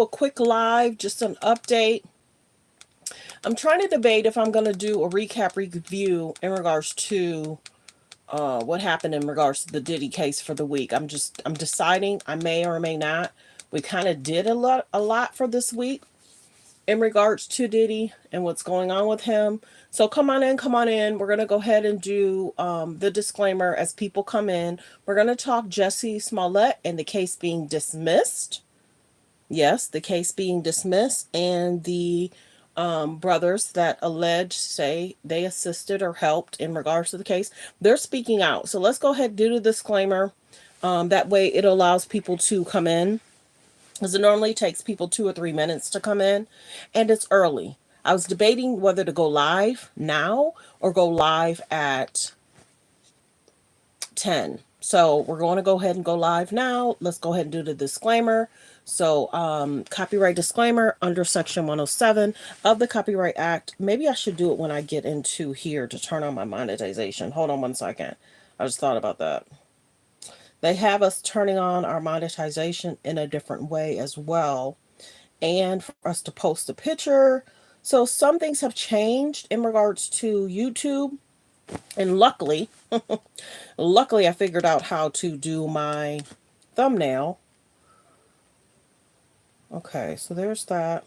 a quick live, just an update. I'm trying to debate if I'm going to do a recap review in regards to what happened in regards to the Diddy case for the week. I'm deciding. I may or may not. We kind of did a lot for this week in regards to Diddy and what's going on with him. So come on in, come on in. We're going to go ahead and do the disclaimer as people come in. We're going to talk Jussie Smollett and the case being dismissed. Yes, the case being dismissed, and the brothers that say they assisted or helped in regards to the case. They're speaking out. So let's go ahead and do the disclaimer. That way it allows people to come in, because it normally takes people 2 or 3 minutes to come in, and it's early. I was debating whether to go live now or go live at 10. So we're going to go ahead and go live now. Let's go ahead and do the disclaimer. So copyright disclaimer under Section 107 of the Copyright Act. Maybe I should do it when I get into here to turn on my monetization. Hold on one second. I just thought about that. They have us turning on our monetization in a different way as well, and for us to post a picture. So some things have changed in regards to YouTube, and luckily I figured out how to do my thumbnail. Okay, so there's that.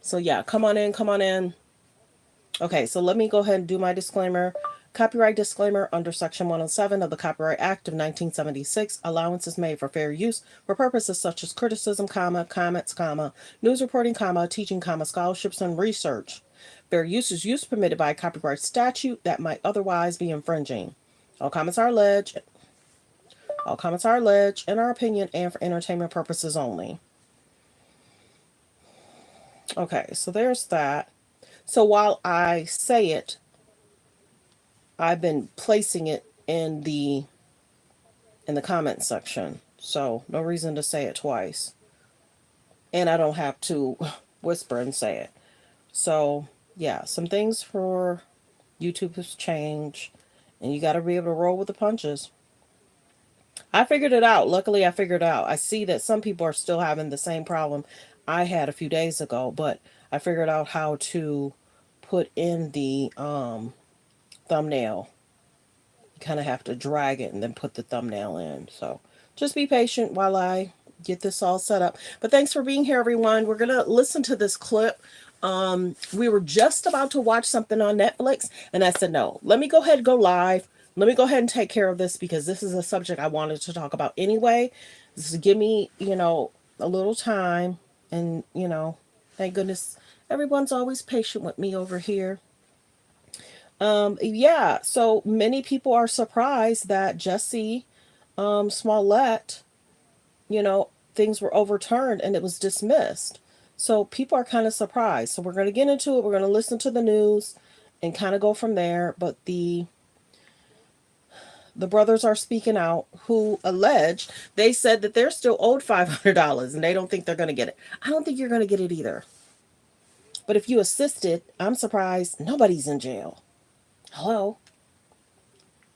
So yeah, come on in, come on in. Okay, so let me go ahead and do my disclaimer. Copyright disclaimer under Section 107 of the Copyright Act of 1976. Allowance is made for fair use for purposes such as criticism, comments, news reporting, teaching, scholarships, and research. Fair use is use permitted by a copyright statute that might otherwise be infringing. All comments are alleged. All comments are alleged, in our opinion, and for entertainment purposes only. Okay, so there's that. So while I say it, I've been placing it in the comment section. So no reason to say it twice. And I don't have to whisper and say it. So yeah, some things for YouTube has changed, and you got to be able to roll with the punches. I figured it out. Luckily, I figured it out. I see that some people are still having the same problem I had a few days ago, but I figured out how to put in the thumbnail. You kind of have to drag it and then put the thumbnail in. So just be patient while I get this all set up. But thanks for being here, everyone. We're going to listen to this clip. We were just about to watch something on Netflix, and I said, no, let me go ahead and go live. Let me go ahead and take care of this, because this is a subject I wanted to talk about anyway. This is give me, a little time. And, thank goodness everyone's always patient with me over here. Yeah, so many people are surprised that Jussie Smollett, things were overturned and it was dismissed. So people are kind of surprised. So we're going to get into it. We're going to listen to the news and kind of go from there. But the brothers are speaking out, who alleged, they said that they're still owed $500 and they don't think they're going to get it. I don't think you're going to get it either. But if you assisted, I'm surprised nobody's in jail. Hello?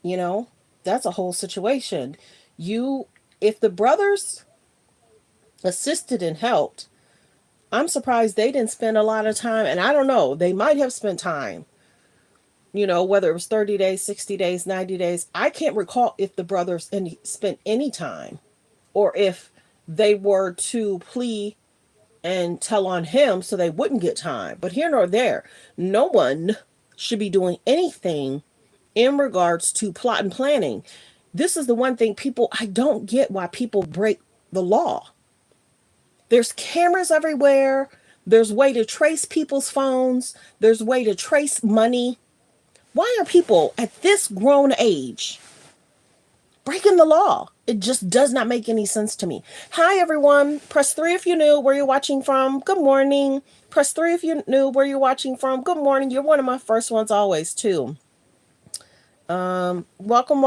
That's a whole situation. If the brothers assisted and helped, I'm surprised they didn't spend a lot of time. And I don't know, they might have spent time, whether it was 30 days, 60 days, 90 days. I can't recall if the brothers spent any time, or if they were to plea and tell on him so they wouldn't get time. But here nor there, no one should be doing anything in regards to plot and planning. This is the one thing I don't get why people break the law. There's cameras everywhere. There's way to trace people's phones. There's way to trace money. Why are people at this grown age breaking the law? It just does not make any sense to me. Hi, everyone. Press 3 if you're new, where you're watching from. Good morning. Press 3 if you're new, where you're watching from. Good morning. You're one of my first ones always, too. Welcome.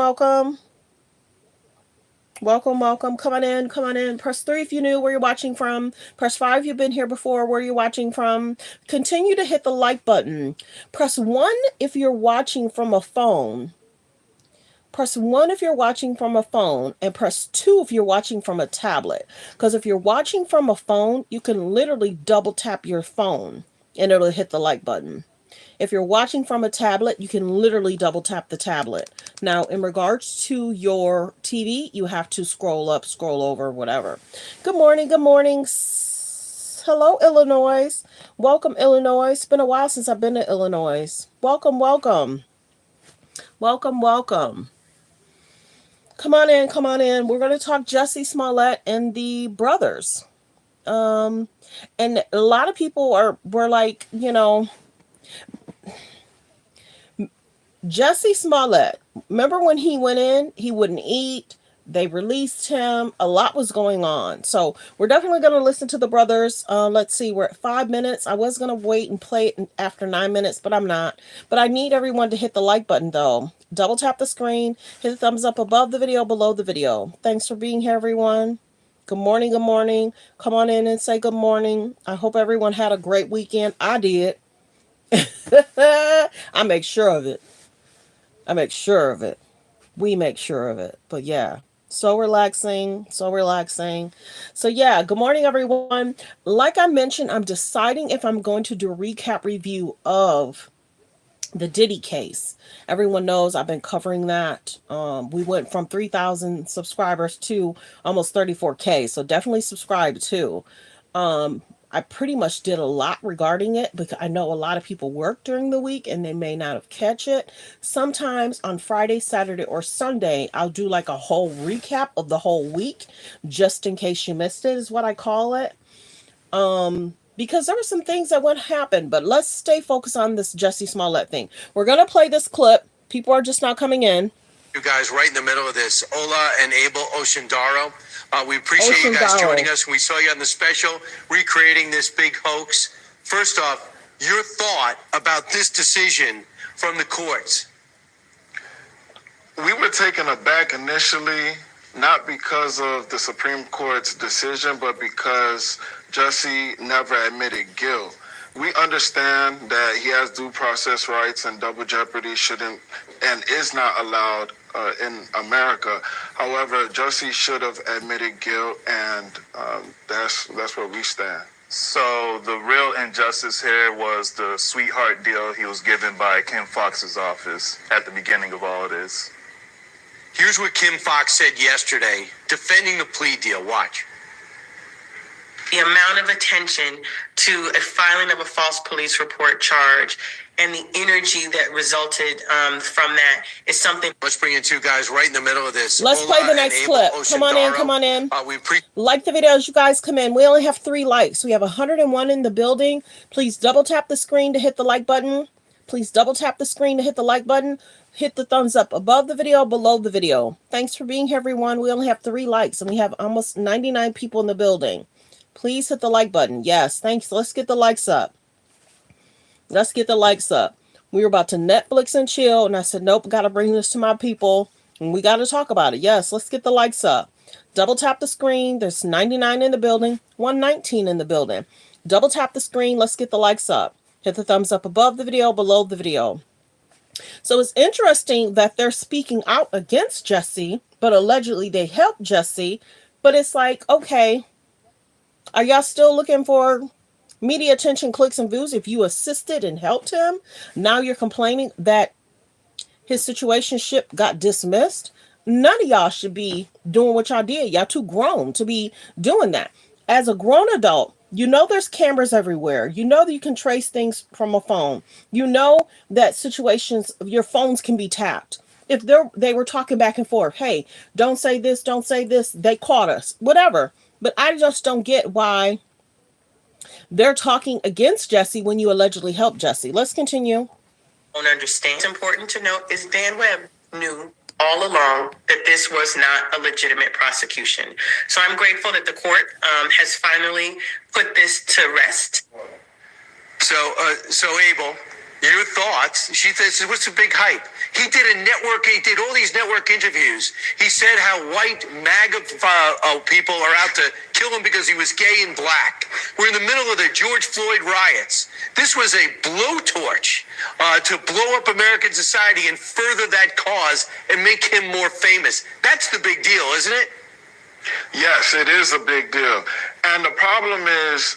Come on in. Press 3 if you're new, where you're watching from. Press 5 if you've been here before, where you're watching from. Continue to hit the like button. Press 1 if you're watching from a phone. Press 1 if you're watching from a phone, and press 2 if you're watching from a tablet. Because if you're watching from a phone, you can literally double tap your phone and it'll hit the like button. If you're watching from a tablet, you can literally double tap the tablet. Now, in regards to your TV, you have to scroll up, scroll over, whatever. Good morning, good morning. Hello, Illinois. Welcome, Illinois. It's been a while since I've been to Illinois. Welcome, welcome. Welcome, welcome. Come on in, come on in. We're going to talk Jussie Smollett and the brothers. And a lot of people were like, Jussie Smollett, remember when he went in, he wouldn't eat, they released him, a lot was going on. So we're definitely going to listen to the brothers. Let's see, we're at 5 minutes. I was going to wait and play it after 9 minutes, but I'm not. But I need everyone to hit the like button though. Double tap the screen, hit the thumbs up above the video, below the video. Thanks for being here, everyone. Good morning, good morning. Come on in and say good morning. I hope everyone had a great weekend. I did. I make sure of it. I make sure of it. We make sure of it. But yeah, so relaxing, so relaxing. So yeah, good morning, everyone. Like I mentioned, I'm deciding if I'm going to do a recap review of the Diddy case. Everyone knows I've been covering that. We went from 3,000 subscribers to almost 34K. So definitely subscribe too. I pretty much did a lot regarding it because I know a lot of people work during the week and they may not have catch it. Sometimes on Friday, Saturday, or Sunday, I'll do like a whole recap of the whole week, just in case you missed it, is what I call it. Because there were some things that would happen, but let's stay focused on this Jussie Smollett thing. We're going to play this clip. People are just now coming in. You guys right in the middle of this. Ola and Abel Osundairo. We appreciate you guys joining us. We saw you on the special, recreating this big hoax. First off, your thought about this decision from the courts. We were taken aback initially, not because of the Supreme Court's decision, but because Jussie never admitted guilt. We understand that he has due process rights and double jeopardy shouldn't and is not allowed in America. However, Jussie should have admitted guilt, and that's where we stand. So the real injustice here was the sweetheart deal he was given by Kim Foxx's office at the beginning of all of this. Here's what Kim Foxx said yesterday, defending the plea deal. Watch. The amount of attention to a filing of a false police report charge and the energy that resulted from that is something. Let's bring in two guys right in the middle of this. Let's play the next clip. Come on in, come on in. Like the video as you guys come in. We only have 3 likes. We have 101 in the building. Please double tap the screen to hit the like button. Please double tap the screen to hit the like button. Hit the thumbs up above the video, below the video. Thanks for being here, everyone. We only have 3 likes and we have almost 99 people in the building. Please hit the like button. Yes, thanks. Let's get the likes up. Let's get the likes up. We were about to Netflix and chill, and I said, nope, got to bring this to my people, and we got to talk about it. Yes, let's get the likes up. Double tap the screen. There's 99 in the building, 119 in the building. Double tap the screen. Let's get the likes up. Hit the thumbs up above the video, below the video. So it's interesting that they're speaking out against Jussie, but allegedly they helped Jussie. But it's like, okay, are y'all still looking for media attention, clicks, and views? If you assisted and helped him, now you're complaining that his situationship got dismissed? None of y'all should be doing what y'all did. Y'all too grown to be doing that. As a grown adult, you know there's cameras everywhere. You know that you can trace things from a phone. You know that situations, your phones can be tapped. If they were talking back and forth, hey, don't say this, don't say this, they caught us, whatever. But I just don't get why they're talking against Jussie when you allegedly helped Jussie. Let's continue. Don't understand. What's important to note is Dan Webb knew all along that this was not a legitimate prosecution. So I'm grateful that the court has finally put this to rest. So Abel, Your thoughts. She says, what's the big hype? He did he did all these network interviews. He said how white MAGA people are out to kill him because he was gay and black. We're in the middle of the George Floyd riots. This was a blowtorch to blow up American society and further that cause and make him more famous. That's the big deal, isn't it? Yes, it is a big deal. And the problem is,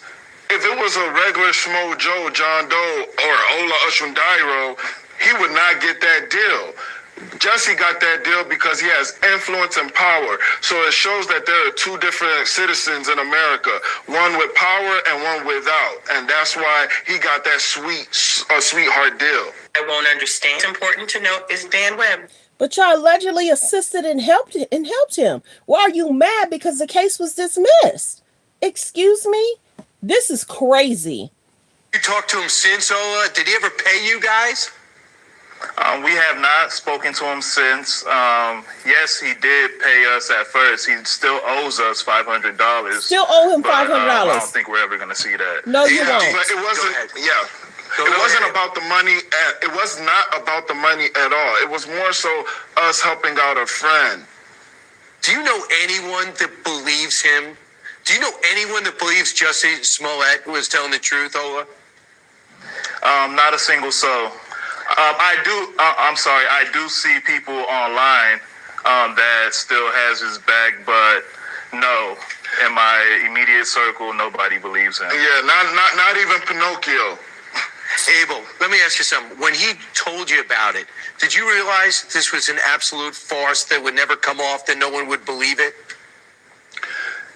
if it was a regular Schmo Joe, John Doe, or Ola Osundairo, he would not get that deal. Jussie got that deal because he has influence and power. So it shows that there are two different citizens in America, one with power and one without. And that's why he got that sweetheart deal. I won't understand. It's important to note is Dan Webb. But y'all allegedly assisted and helped him. Why are you mad because the case was dismissed? Excuse me? This is crazy. You talked to him since, Ola? Did he ever pay you guys? We have not spoken to him since. Yes, he did pay us at first. He still owes us $500. Still owe him $500. I don't think we're ever going to see that. No, you don't. But it wasn't. Yeah. It wasn't about the money. It was not about the money at all. It was more so us helping out a friend. Do you know anyone that believes him? Do you know anyone that believes Jussie Smollett was telling the truth, Ola? Not a single soul. I do see people online that still has his back, but no, in my immediate circle, nobody believes him. Yeah, not even Pinocchio. Abel, let me ask you something. When he told you about it, did you realize this was an absolute farce that would never come off, that no one would believe it?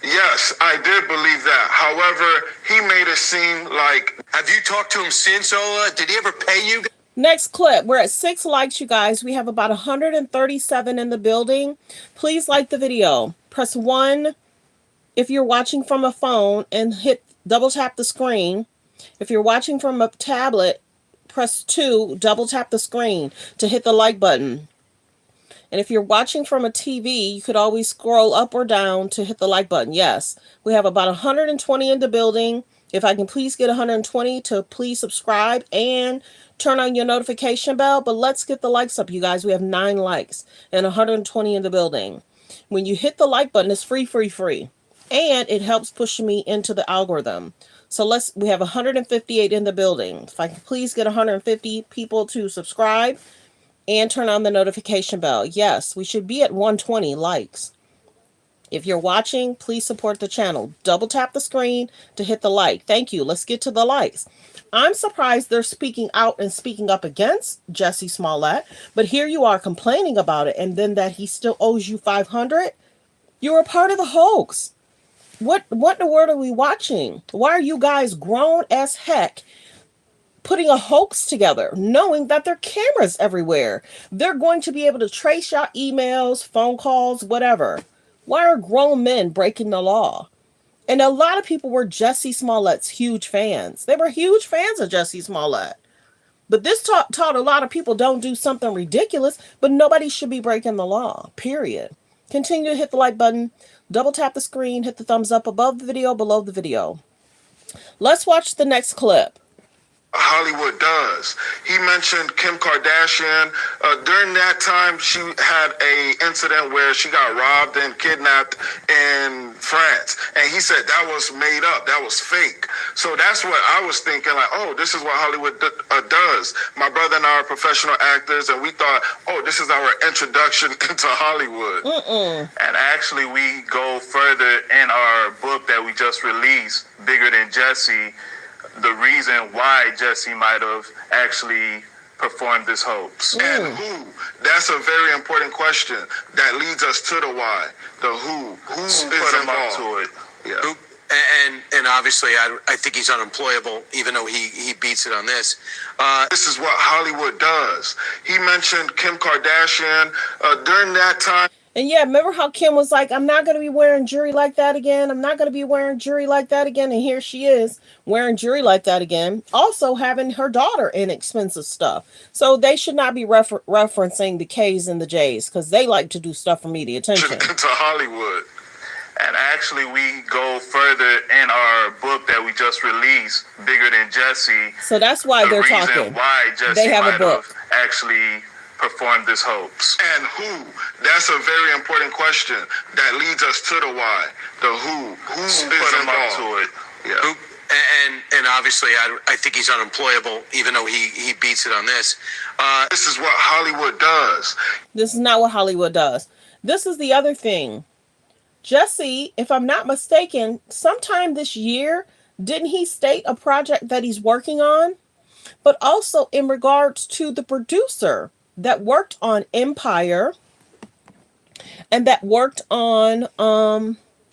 Yes, I did believe that. However, he made it seem like... Have you talked to him since, Ola? Did he ever pay you? Next clip. We're at 6 likes, you guys. We have about 137 in the building. Please like the video. Press 1 if you're watching from a phone and double tap the screen. If you're watching from a tablet, press 2, double tap the screen to hit the like button. And if you're watching from a TV, you could always scroll up or down to hit the like button. Yes, we have about 120 in the building. If I can please get 120 to please subscribe and turn on your notification bell. But let's get the likes up, you guys. We have 9 likes and 120 in the building. When you hit the like button, it's free. And it helps push me into the algorithm. So we have 158 in the building. If I can please get 150 people to subscribe and turn on the notification bell. Yes, we should be at 120 likes. If you're watching, please support the channel. Double tap the screen to hit the like. Thank you. Let's get to the likes. I'm surprised they're speaking out and speaking up against Jussie Smollett, but here you are complaining about it, and then that he still owes you $500. You're a part of the hoax. What in the world are we watching? Why are you guys grown as heck putting a hoax together, knowing that there are cameras everywhere? They're going to be able to trace your emails, phone calls, whatever. Why are grown men breaking the law? And a lot of people were Jussie Smollett's huge fans. They were huge fans of Jussie Smollett. But this taught a lot of people don't do something ridiculous, but nobody should be breaking the law, period. Continue to hit the like button, double tap the screen, hit the thumbs up above the video, below the video. Let's watch the next clip. Hollywood does. He mentioned Kim Kardashian. During that time, she had a incident where she got robbed and kidnapped in France. And he said that was made up. That was fake. So that's what I was thinking, like, oh, this is what Hollywood does. My brother and I are professional actors, and we thought, oh, this is our introduction into Hollywood. And actually, we go further in our book that we just released, Bigger Than Jussie, the reason why Jussie might have actually performed this hoax. And who? That's a very important question that leads us to the why. The who. Who is involved? To it. Yeah. And obviously, I think he's unemployable, even though he beats it on this. This is what Hollywood does. He mentioned Kim Kardashian. During that time, and yeah, remember how Kim was like, I'm not going to be wearing jewelry like that again. I'm not going to be wearing jewelry like that again. And here she is wearing jewelry like that again. Also having her daughter in expensive stuff. So they should not be referencing the K's and the J's because they like to do stuff for media attention. To Hollywood. And actually, we go further in our book that we just released, Bigger Than Jussie. So that's why the they're reason talking. Why Jussie They have a might book. have actually performed this hoax. And who? That's a very important question that leads us to the why. The who. Who is Put him up involved? to it. Yeah. Who, and obviously, I think he's unemployable, even though he beats it on this. This is what Hollywood does. This is not what Hollywood does. This is the other thing. Jussie, if I'm not mistaken, sometime this year, didn't he state a project that he's working on? But also in regards to the producer that worked on Empire and that worked on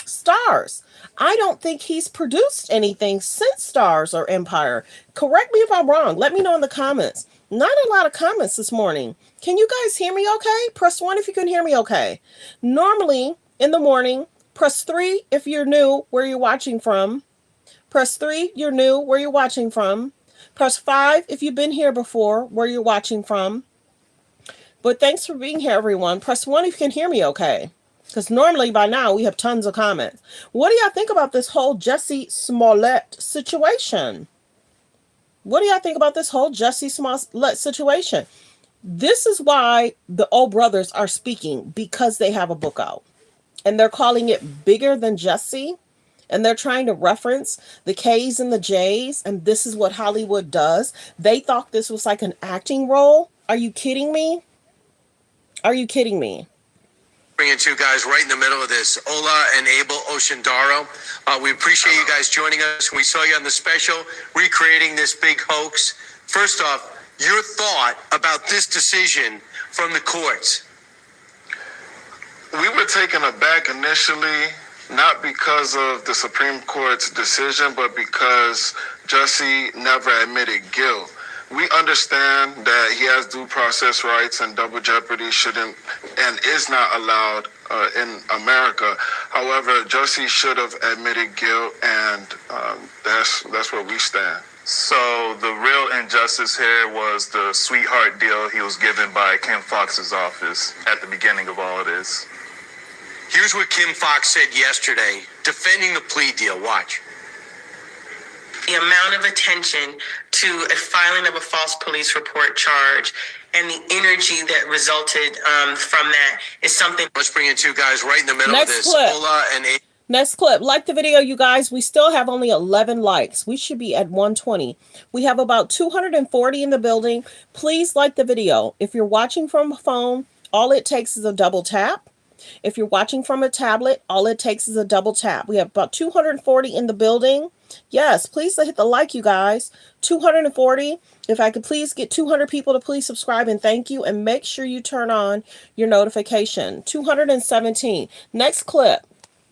Stars. I don't think he's produced anything since Stars or Empire. Correct me if I'm wrong. Let me know in the comments. Not a lot of comments this morning. Can you guys hear me okay? Press 1 if you can hear me okay. Normally, in the morning, press 3 if you're new, where you're watching from. Press 3, you're new, where you're watching from. Press 5 if you've been here before, where you're watching from. But thanks for being here, everyone. Press 1 if you can hear me okay. Because normally by now we have tons of comments. What do y'all think about this whole Jussie Smollett situation? What do y'all think about this whole Jussie Smollett situation? This is why the old brothers are speaking, because they have a book out. And they're calling it Bigger Than Jussie. And they're trying to reference the K's and the J's. And this is what Hollywood does. They thought this was like an acting role. Are you kidding me? Are you kidding me? Bringing two guys right in the middle of this, Ola and Abel Osundairo. We appreciate you guys joining us. We saw you on the special, recreating this big hoax. First off, your thought about this decision from the courts. We were taken aback initially, not because of the Supreme Court's decision, but because Jussie never admitted guilt. We understand that he has due process rights and double jeopardy shouldn't and is not allowed in America. However, Jussie should have admitted guilt, and that's where we stand. So the real injustice here was the sweetheart deal he was given by Kim Foxx's office at the beginning of all of this. Here's what Kim Foxx said yesterday, defending the plea deal. Watch. The amount of attention to a filing of a false police report charge and the energy that resulted from that is something. Let's bring in two guys right in the middle Next of this. clip. Ola and Abel. Next clip. Like the video, you guys. We still have only 11 likes. We should be at 120. We have about 240 in the building. Please like the video. If you're watching from a phone, all it takes is a double tap. If you're watching from a tablet, all it takes is a double tap. We have about 240 in the building. Yes, please hit the like, you guys. 240. If I could please get 200 people to please subscribe and thank you. And make sure you turn on your notification. 217. Next clip.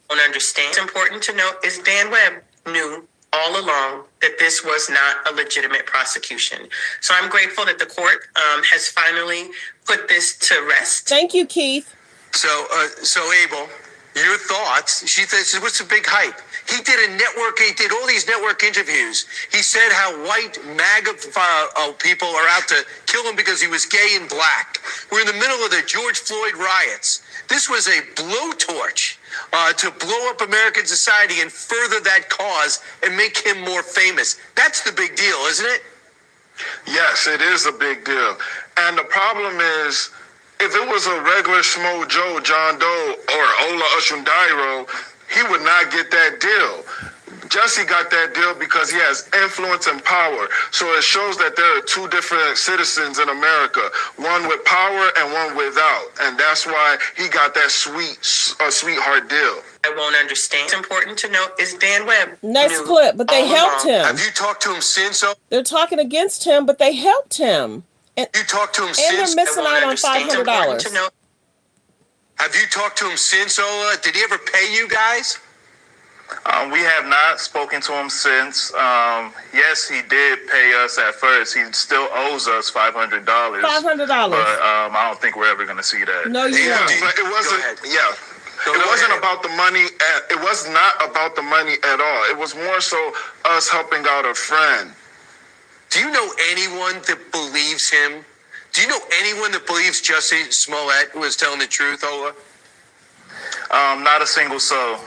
Don't understand. It's important to note is Dan Webb knew all along that this was not a legitimate prosecution. So I'm grateful that the court has finally put this to rest. Thank you, Keith. So Abel, your thoughts? She says, what's the big hype? He did he did all these network interviews. He said how white MAGA people are out to kill him because he was gay and black. We're in the middle of the George Floyd riots. This was a blowtorch to blow up American society and further that cause and make him more famous. That's the big deal, isn't it? Yes, it is a big deal. And the problem is, if it was a regular Schmo Joe, John Doe, or Ola Osundairo, he would not get that deal. Jussie got that deal because he has influence and power. So it shows that there are two different citizens in America, one with power and one without. And that's why he got that sweetheart deal. I won't understand. It's important to note is Dan Webb. Next clip, but they helped him. Have you talked to him since? They're talking against him, but they helped him. And You talked to him and since? they're missing out on $500. Have you talked to him since, Ola? Did he ever pay you guys? We have not spoken to him since. Yes, he did pay us at first. He still owes us $500. $500. But I don't think we're ever going to see that. No, you Yeah, won't. but it wasn't. ahead. Yeah, it wasn't about the money. It was not about the money at all. It was more so us helping out a friend. Do you know anyone that believes him? Do you know anyone that believes Jussie Smollett was telling the truth, Ola? Not a single soul.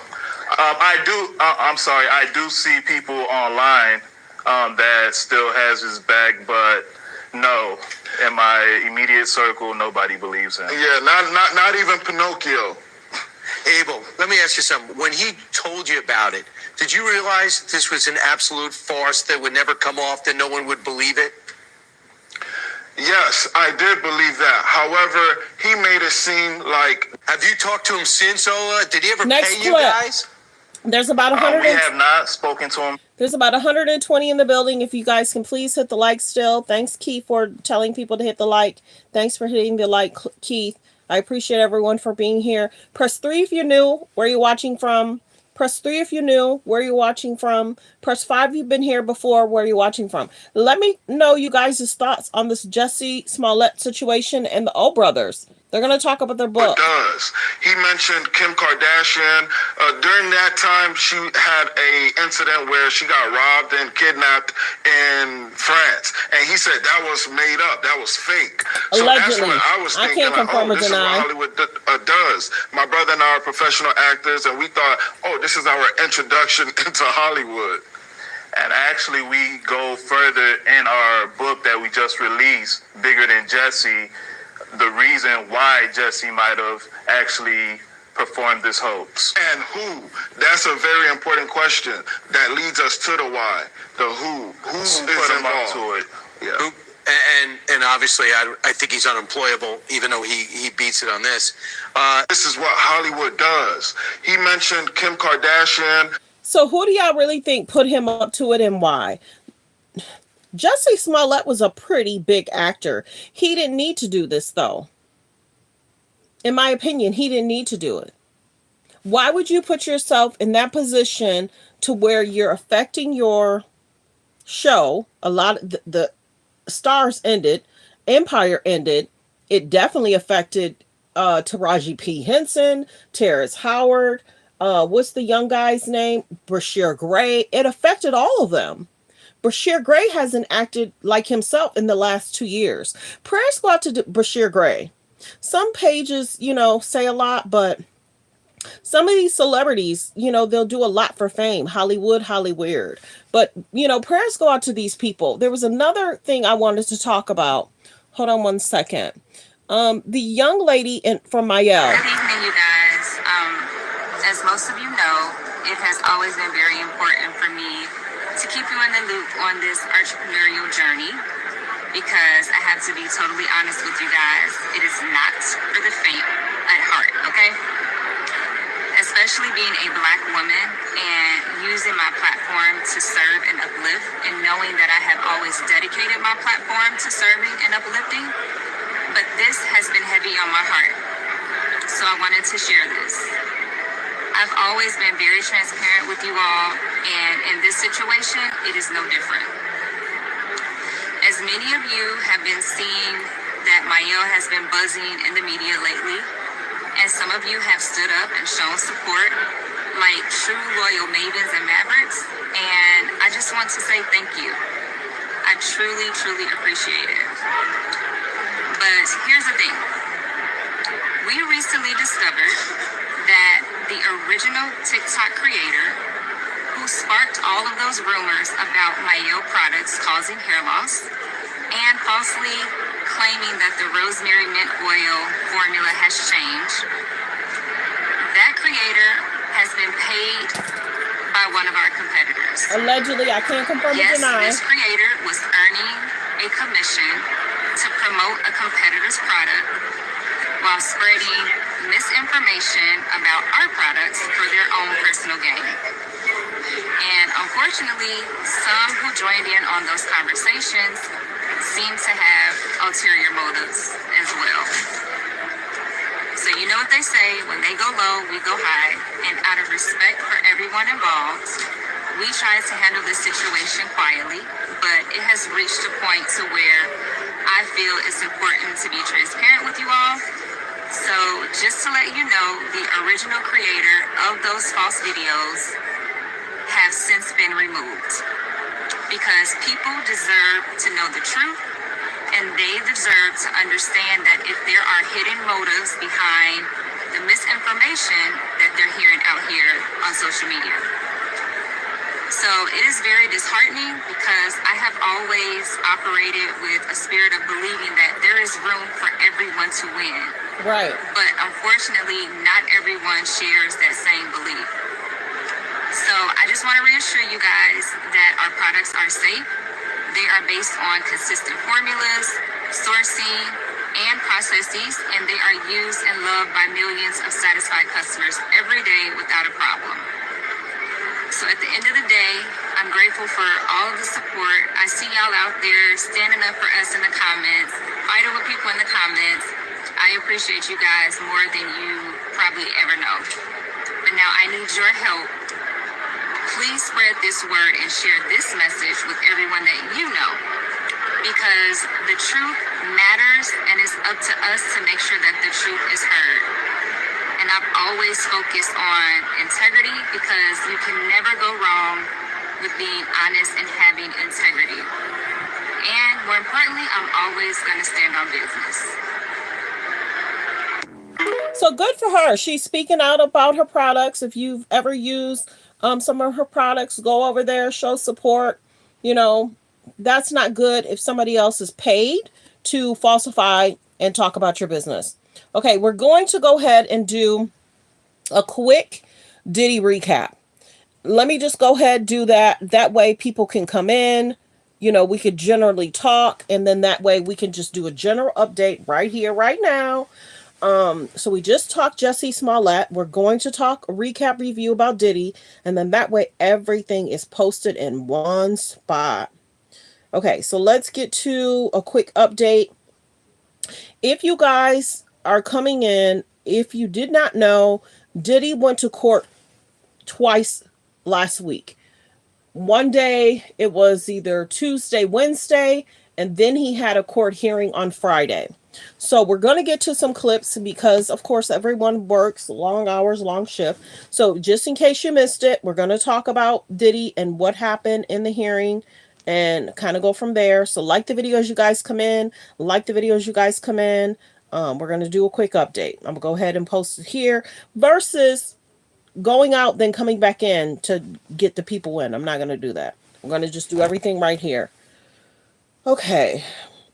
I do. I'm sorry. I do see people online that still has his back, but no, in my immediate circle, nobody believes him. Yeah, not even Pinocchio. Abel, let me ask you something. When he told you about it, did you realize this was an absolute farce that would never come off, that no one would believe it? Yes, I did believe that. However, he made it seem like... Have you talked to him since, Ola? Did he ever Next pay you clip. guys? There's about 100. We have not spoken to him. There's about 120 in the building. If you guys can please hit the like still. Thanks, Keith, for telling people to hit the like. Thanks for hitting the like, Keith. I appreciate everyone for being here. Press 3 if you're new. Where you're watching from. Press 3 if you're new. Where you're watching from. Press 5 if you've been here before. Where you're watching from. Let me know you guys' thoughts on this Jussie Smollett situation and the O brothers. They're going to talk about their book. Does. He mentioned Kim Kardashian. During that time, she had a incident where she got robbed and kidnapped in France. And he said that was made up. That was fake. So Allegedly. that's what I was thinking. I can't confirm or this deny. is what Hollywood does. My brother and I are professional actors, and we thought, this is our introduction into Hollywood. And actually, we go further in our book that we just released, Bigger Than Jussie, the reason why Jussie might have actually performed this hoax. And who? That's a very important question that leads us to the why. The who. Who is put him up involved? to it? Yeah. And obviously, I think he's unemployable, even though he beats it on this. This is what Hollywood does. He mentioned Kim Kardashian. So who do y'all really think put him up to it and why? Jussie Smollett was a pretty big actor. He didn't need to do this, though. In my opinion, he didn't need to do it. Why would you put yourself in that position to where you're affecting your show? A lot of the stars ended, Empire ended. It definitely affected Taraji P. Henson, Terrence Howard. What's the young guy's name? Brashear Gray. It affected all of them. Brashear Gray hasn't acted like himself in the last 2 years. Prayers go out to Brashear Gray. Some pages, say a lot, but some of these celebrities, they'll do a lot for fame. Hollywood. But, prayers go out to these people. There was another thing I wanted to talk about. Hold on one second. The young lady from Mielle. Good evening, you guys. As most of you know, it has always been very important for me to keep you in the loop on this entrepreneurial journey, because I have to be totally honest with you guys. It is not for the faint at heart, okay? Especially being a Black woman and using my platform to serve and uplift, and knowing that I have always dedicated my platform to serving and uplifting. But this has been heavy on my heart, so I wanted to share this. I've always been very transparent with you all, and in this situation, it is no different. As many of you have been seeing that Mielle has been buzzing in the media lately, and some of you have stood up and shown support like true loyal mavens and mavericks, and I just want to say thank you. I truly, truly appreciate it. But here's the thing. We recently discovered that the original TikTok creator who sparked all of those rumors about Mielle products causing hair loss and falsely claiming that the rosemary mint oil formula has changed, that creator has been paid by one of our competitors. Allegedly, I can't confirm or deny. Yes, this creator was earning a commission to promote a competitor's product while spreading misinformation about our products for their own personal gain. And unfortunately, some who joined in on those conversations seem to have ulterior motives as well. So you know what they say, when they go low, we go high. And out of respect for everyone involved, we tried to handle this situation quietly, but it has reached a point to where I feel it's important to be transparent with you all. So just to let you know, the original creator of those false videos have since been removed, because people deserve to know the truth, and they deserve to understand that if there are hidden motives behind the misinformation that they're hearing out here on social media. So it is very disheartening because I have always operated with a spirit of believing that there is room for everyone to win. Right. But unfortunately, not everyone shares that same belief. So I just want to reassure you guys that our products are safe. They are based on consistent formulas, sourcing, and processes, and they are used and loved by millions of satisfied customers every day without a problem. So at the end of the day, I'm grateful for all of the support. I see y'all out there standing up for us in the comments, fighting with people in the comments. I appreciate you guys more than you probably ever know. But now I need your help. Please spread this word and share this message with everyone that you know, because the truth matters and it's up to us to make sure that the truth is heard. And I've always focused on integrity because you can never go wrong with being honest and having integrity. And more importantly, I'm always going to stand on business. So good for her. She's speaking out about her products. If you've ever used some of her products, go over there, show support. You know, that's not good if somebody else is paid to falsify and talk about your business. Okay, we're going to go ahead and do a quick Diddy recap. Let me just go ahead and do that. That way people can come in. You know, we could generally talk, and then that way we can just do a general update right here, right now. So we just talked Jussie Smollett. We're going to talk a recap review about Diddy, and then that way everything is posted in one spot. Okay, so let's get to a quick update. If you guys are coming in, if you did not know, Diddy went to court twice last week. One day, it was either Tuesday, Wednesday, and then he had a court hearing on Friday. So we're going to get to some clips because, of course, everyone works long hours, long shift. So just in case you missed it, we're going to talk about Diddy and what happened in the hearing and kind of go from there. So like the videos you guys come in, We're going to do a quick update. I'm going to go ahead and post it here versus going out, then coming back in to get the people in. I'm not going to do that. I'm going to just do everything right here. Okay.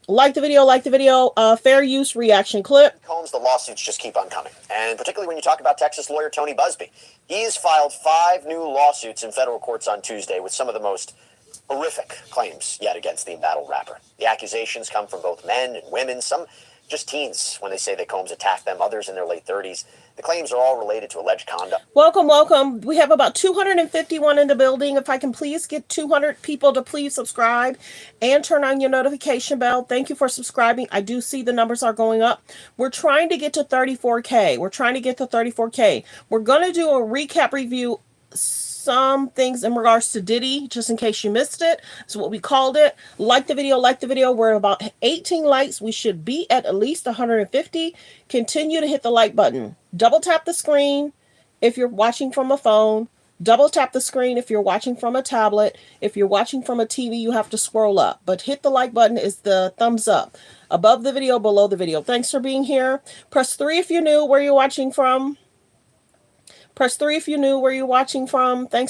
Like the video, fair use reaction clip. Combs, the lawsuits just keep on coming. And particularly when you talk about Texas lawyer Tony Busby. He's filed 5 new lawsuits in federal courts on Tuesday with some of the most horrific claims yet against the embattled rapper. The accusations come from both men and women, some just teens when they say that Combs attacked them, others in their late 30s. The claims are all related to alleged conduct. Welcome. We have about 251 in the building. If I can please get 200 people to please subscribe and turn on your notification bell. Thank you for subscribing. I do see the numbers are going up. We're trying to get to 34K. We're going to do a recap review, some things in regards to Diddy, just in case you missed it. That's what we called it. Like the video. We're about 18 likes. We should be at least 150. Continue to hit the like button. Double tap the screen if you're watching from a phone. Double tap the screen if you're watching from a tablet. If you're watching from a TV, you have to scroll up. But hit the like button is the thumbs up. Above the video, below the video. Thanks for being here. Press 3 if you're new, where you're watching from. Thanks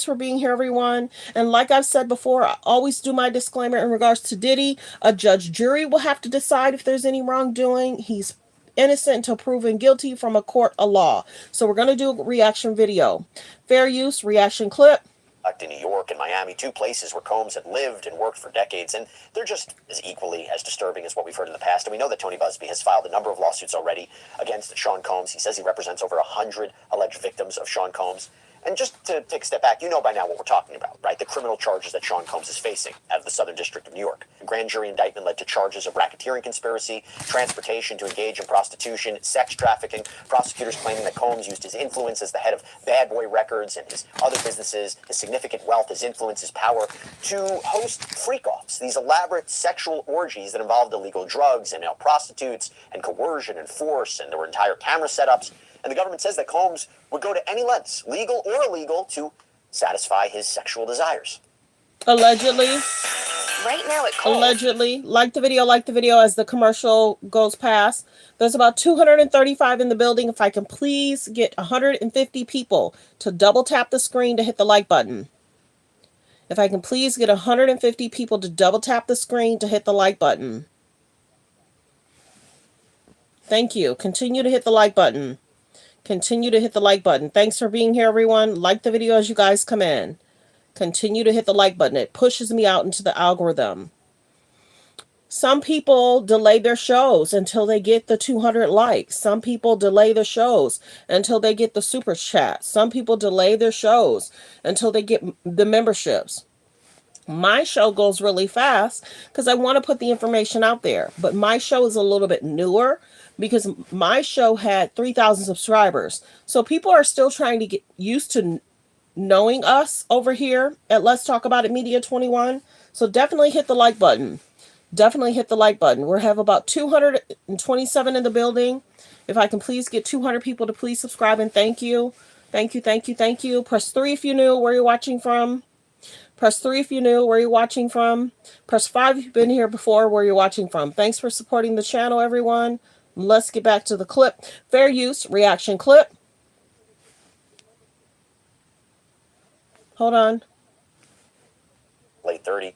for being here, everyone. And like I've said before, I always do my disclaimer in regards to Diddy. A judge jury will have to decide if there's any wrongdoing. He's innocent until proven guilty from a court of law. So we're going to do a reaction video. Fair use reaction clip. In New York and Miami, 2 places where Combs had lived and worked for decades, and they're just as equally as disturbing as what we've heard in the past. And we know that Tony Busby has filed a number of lawsuits already against Sean Combs. He says he represents over 100 alleged victims of Sean Combs. And just to take a step back, you know by now what we're talking about, right? The criminal charges that Sean Combs is facing out of the Southern District of New York. A grand jury indictment led to charges of racketeering conspiracy, transportation to engage in prostitution, sex trafficking. Prosecutors claiming that Combs used his influence as the head of Bad Boy Records and his other businesses, his significant wealth, his influence, his power, to host freak-offs, these elaborate sexual orgies that involved illegal drugs and male prostitutes and coercion and force, and there were entire camera setups. And the government says that Combs would go to any lengths, legal or illegal, to satisfy his sexual desires. Allegedly. Right now at Coles. Allegedly. Like the video as the commercial goes past. There's about 235 in the building. If I can please get 150 people to double tap the screen to hit the like button. If I can please get 150 people to double tap the screen to hit the like button. Thank you. Continue to hit the like button. Continue to hit the like button. Thanks for being here, everyone. Like the video as you guys come in. Continue to hit the like button. It pushes me out into the algorithm. Some people delay their shows until they get the 200 likes. Some people delay the shows until they get the super chat. Some people delay their shows until they get the memberships. My show goes really fast because I want to put the information out there. But my show is a little bit newer because my show had 3,000 subscribers. So people are still trying to get used to knowing us over here at Let's Talk About It Media 21. So definitely hit the like button. Definitely hit the like button. We have about 227 in the building. If I can please get 200 people to please subscribe and thank you. Thank you, thank you, thank you. Press 3 if you're new, where you're watching from. Press 3 if you're new, where you're watching from. Press 5 if you've been here before, where you're watching from. Thanks for supporting the channel, everyone. Let's get back to the clip. Fair use reaction clip. Hold on. Late 30s.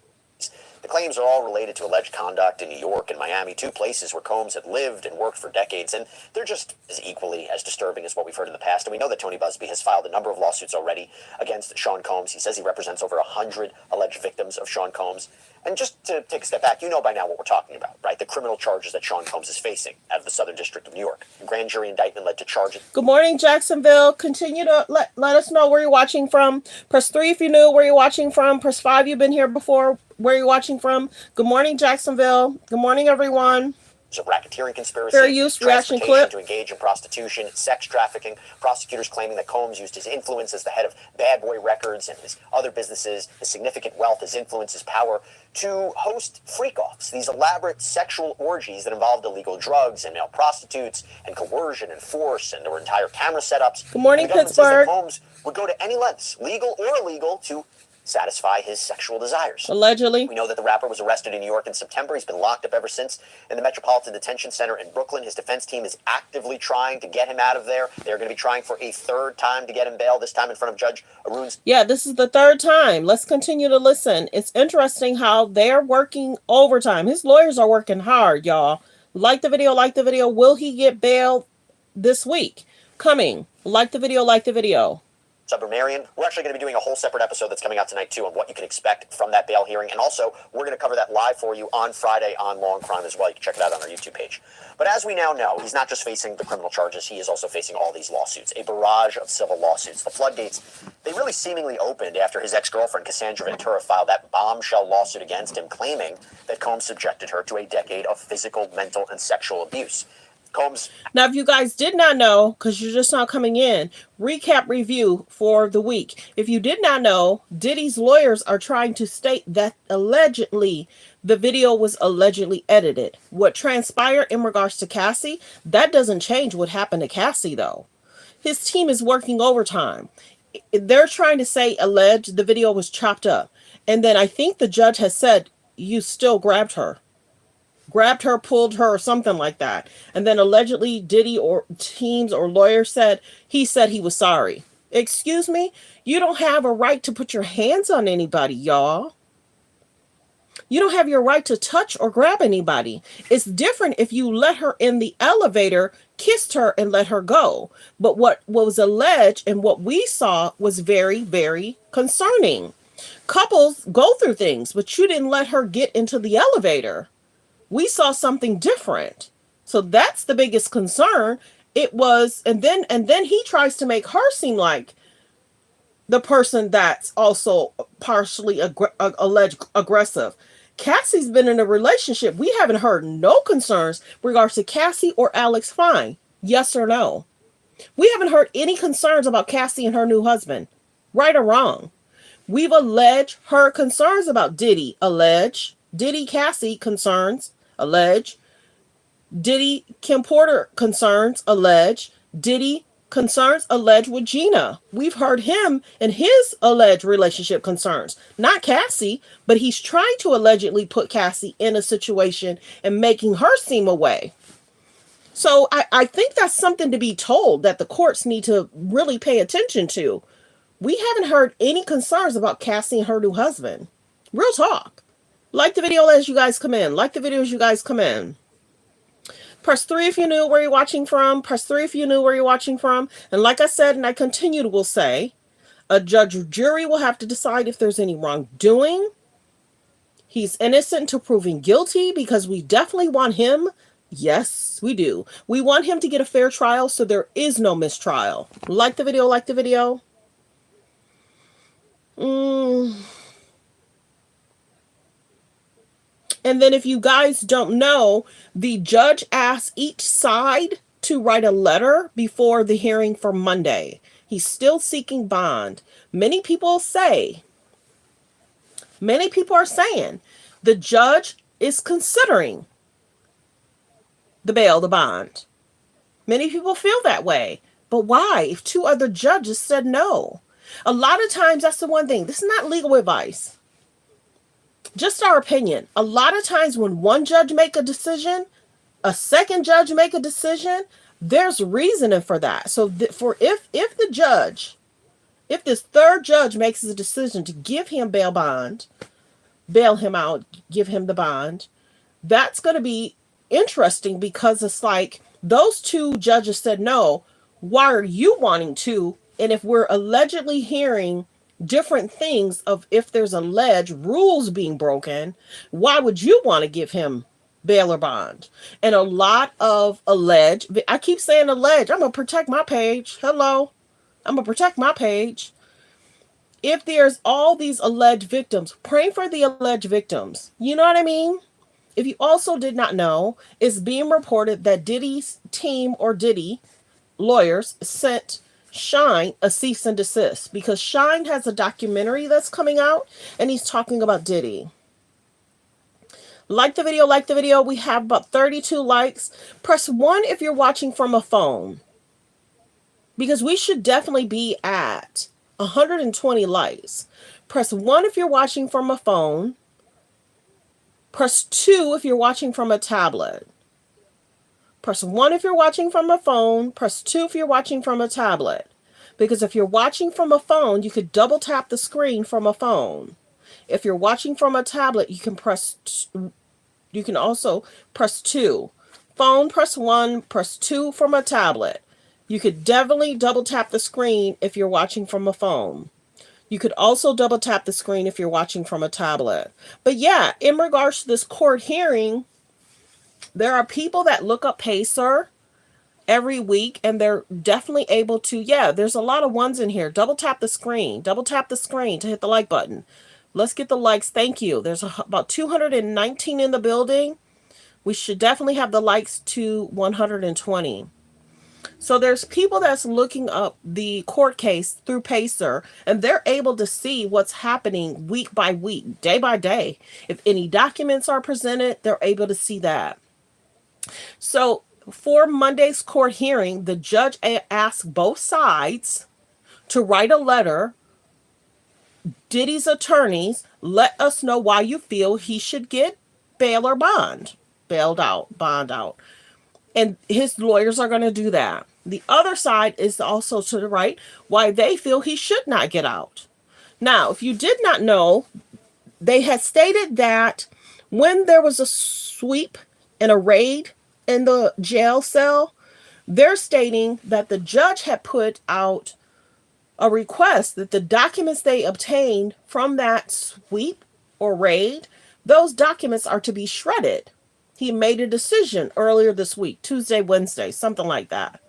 The claims are all related to alleged conduct in New York and Miami, two places where Combs had lived and worked for decades, and they're just as equally as disturbing as what we've heard in the past. And we know that Tony Busby has filed a number of lawsuits already against Sean Combs. He says he represents over 100 alleged victims of Sean Combs. And just to take a step back, you know by now what we're talking about, right? The criminal charges that Sean Combs is facing out of the Southern District of New York. The grand jury indictment led to charges. Good morning, Jacksonville. Continue to let us know where you're watching from. Press 3 if you knew where you're watching from. Press 5 you've been here before, where you're watching from. Good morning, Jacksonville. Good morning, everyone. A racketeering conspiracy, fair use reaction clip, to engage in prostitution, sex trafficking, prosecutors claiming that Combs used his influence as the head of Bad Boy Records and his other businesses, his significant wealth, his influence, his power, to host freak-offs, these elaborate sexual orgies that involved illegal drugs and male prostitutes and coercion and force, and there were entire camera setups. Good morning, Pittsburgh. Says that Combs would go to any lengths, legal or illegal, to satisfy his sexual desires. Allegedly. We know that the rapper was arrested in New York in September. He's been locked up ever since in the Metropolitan Detention Center in Brooklyn. His defense team is actively trying to get him out of there. They're going to be trying for a third time to get him bail, this time in front of Judge Arun's. Yeah, this is the third time. Let's continue to listen. It's interesting how they're working overtime. His lawyers are working hard, y'all. Like the video, like the video. Will he get bail this week? Coming. Like the video, like the video. Marion. We're actually going to be doing a whole separate episode that's coming out tonight, too, on what you can expect from that bail hearing. And also, we're going to cover that live for you on Friday on Law and Crime as well. You can check it out on our YouTube page. But as we now know, he's not just facing the criminal charges. He is also facing all these lawsuits, a barrage of civil lawsuits. The floodgates, they really seemingly opened after his ex-girlfriend, Cassandra Ventura, filed that bombshell lawsuit against him, claiming that Combs subjected her to a decade of physical, mental, and sexual abuse. Combs. Now, if you guys did not know, because you're just not coming in, recap review for the week. If you did not know, Diddy's lawyers are trying to state that allegedly the video was allegedly edited. What transpired in regards to Cassie, that doesn't change what happened to Cassie, though. His team is working overtime. They're trying to say alleged the video was chopped up. And then I think the judge has said you still grabbed her, pulled her, or something like that. And then allegedly Diddy or teams or lawyers said he was sorry. Excuse me? You don't have a right to put your hands on anybody, y'all. You don't have your right to touch or grab anybody. It's different if you let her in the elevator, kissed her, and let her go. But what was alleged and what we saw was very, very concerning. Couples go through things, but you didn't let her get into the elevator. We saw something different. So that's the biggest concern. It was, and then he tries to make her seem like the person that's also partially alleged aggressive. Cassie's been in a relationship. We haven't heard no concerns regards to Cassie or Alex Fine. Yes or no? We haven't heard any concerns about Cassie and her new husband. Right or wrong? We've alleged her concerns about Diddy. Allege. Diddy Cassie concerns. Allege. Diddy Kim Porter concerns. Allege. Diddy concerns alleged with Gina. We've heard him and his alleged relationship concerns. Not Cassie, but he's trying to allegedly put Cassie in a situation and making her seem away. So I think that's something to be told that the courts need to really pay attention to. We haven't heard any concerns about Cassie and her new husband. Real talk. Like the video as you guys come in. Like the video as you guys come in. Press 3 if you knew where you're watching from. Press 3 if you knew where you're watching from. And like I said, and I continue to will say, a judge or jury will have to decide if there's any wrongdoing. He's innocent until proven guilty because we definitely want him. Yes, we do. We want him to get a fair trial so there is no mistrial. Like the video, like the video. And then if you guys don't know, the judge asked each side to write a letter before the hearing for Monday. He's still seeking bond. Many people are saying the judge is considering the bail, the bond. Many people feel that way. But why? If 2 other judges said no. A lot of times, that's the one thing. This is not legal advice. Just our opinion. A lot of times when one judge make a decision, a second judge make a decision, there's reasoning for that. So if this third judge makes a decision to give him bail him out, give him the bond, that's going to be interesting because it's like those 2 judges said no. Why are you wanting to? And if we're allegedly hearing different things of if there's alleged rules being broken, why would you want to give him bail or bond? And a lot of alleged, I keep saying alleged, I'm going to protect my page. Hello. I'm going to protect my page. If there's all these alleged victims, pray for the alleged victims. You know what I mean? If you also did not know, it's being reported that Diddy's team or Diddy lawyers sent Shine a cease and desist because Shine has a documentary that's coming out and he's talking about Diddy. Like the video, like the video. We have about 32 likes. Press 1 if you're watching from a phone because we should definitely be at 120 likes. Press 1 if you're watching from a phone. Press 2 if you're watching from a tablet. Press 1 if you're watching from a phone. Press 2 if you're watching from a tablet. Because if you're watching from a phone, you could double tap the screen from a phone. If you're watching from a tablet, you can also press 2. Phone, press 1, press 2 from a tablet. You could definitely double tap the screen if you're watching from a phone. You could also double tap the screen if you're watching from a tablet. But yeah, in regards to this court hearing, there are people that look up Pacer every week and they're definitely able to, there's a lot of ones in here. Double tap the screen. Double tap the screen to hit the like button. Let's get the likes. Thank you. There's about 219 in the building. We should definitely have the likes to 120. So there's people that's looking up the court case through Pacer and they're able to see what's happening week by week, day by day. If any documents are presented, they're able to see that. So for Monday's court hearing, the judge asked both sides to write a letter. Diddy's attorneys, let us know why you feel he should get bail or bond. Bailed out, bond out. And his lawyers are going to do that. The other side is also to the right why they feel he should not get out. Now, if you did not know, they had stated that when there was a sweep and a raid in the jail cell, they're stating that the judge had put out a request that the documents they obtained from that sweep or raid, those documents are to be shredded. He made a decision earlier this week, Tuesday, Wednesday, something like that.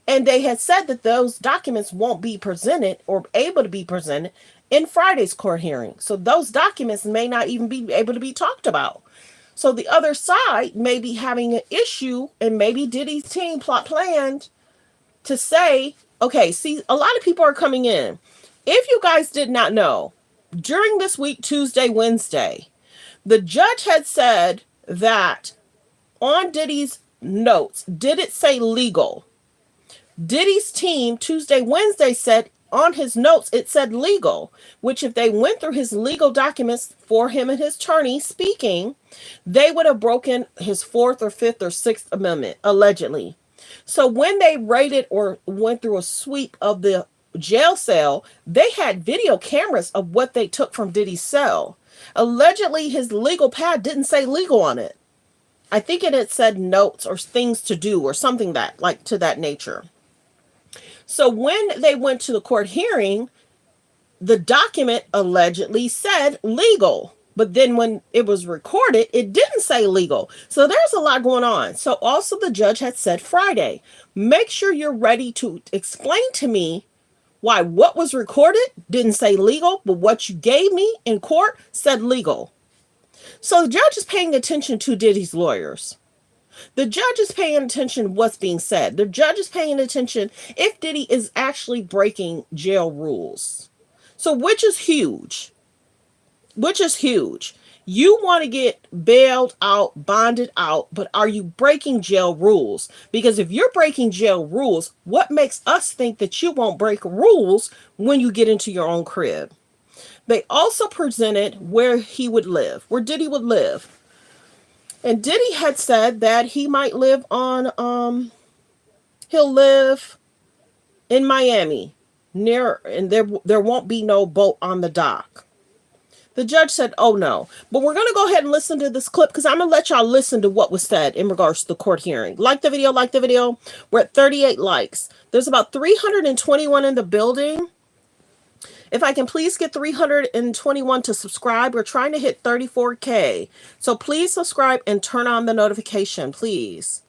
And they had said that those documents won't be presented or able to be presented in Friday's court hearing. So those documents may not even be able to be talked about. So the other side may be having an issue, and maybe Diddy's team planned to say, okay, see, a lot of people are coming in. If you guys did not know, during this week, Tuesday, Wednesday, the judge had said that on Diddy's notes. Did it say legal? Diddy's team Tuesday, Wednesday said on his notes it said legal, which if they went through his legal documents for him and his attorney speaking, they would have broken his 4th or 5th or 6th Amendment, allegedly. So when they raided or went through a sweep of the jail cell, they had video cameras of what they took from Diddy's cell. Allegedly, his legal pad didn't say legal on it. I think it had said notes or things to do or something that, like, to that nature. So when they went to the court hearing, the document allegedly said legal. But then when it was recorded, it didn't say legal. So there's a lot going on. So also the judge had said Friday, make sure you're ready to explain to me why what was recorded didn't say legal, but what you gave me in court said legal. So the judge is paying attention to Diddy's lawyers. The judge is paying attention to what's being said. The judge is paying attention if Diddy is actually breaking jail rules. So which is huge. Which is huge. You want to get bailed out, bonded out, but are you breaking jail rules? Because if you're breaking jail rules, what makes us think that you won't break rules when you get into your own crib? They also presented where he would live, where Diddy would live. And Diddy had said that he might live on, he'll live in Miami, near, and there won't be no boat on the dock. The judge said, oh no. But we're going to go ahead and listen to this clip because I'm going to let y'all listen to what was said in regards to the court hearing. Like the video, like the video. We're at 38 likes. There's about 321 in the building. If I can please get 321 to subscribe, we're trying to hit 34K. So please subscribe and turn on the notification, please.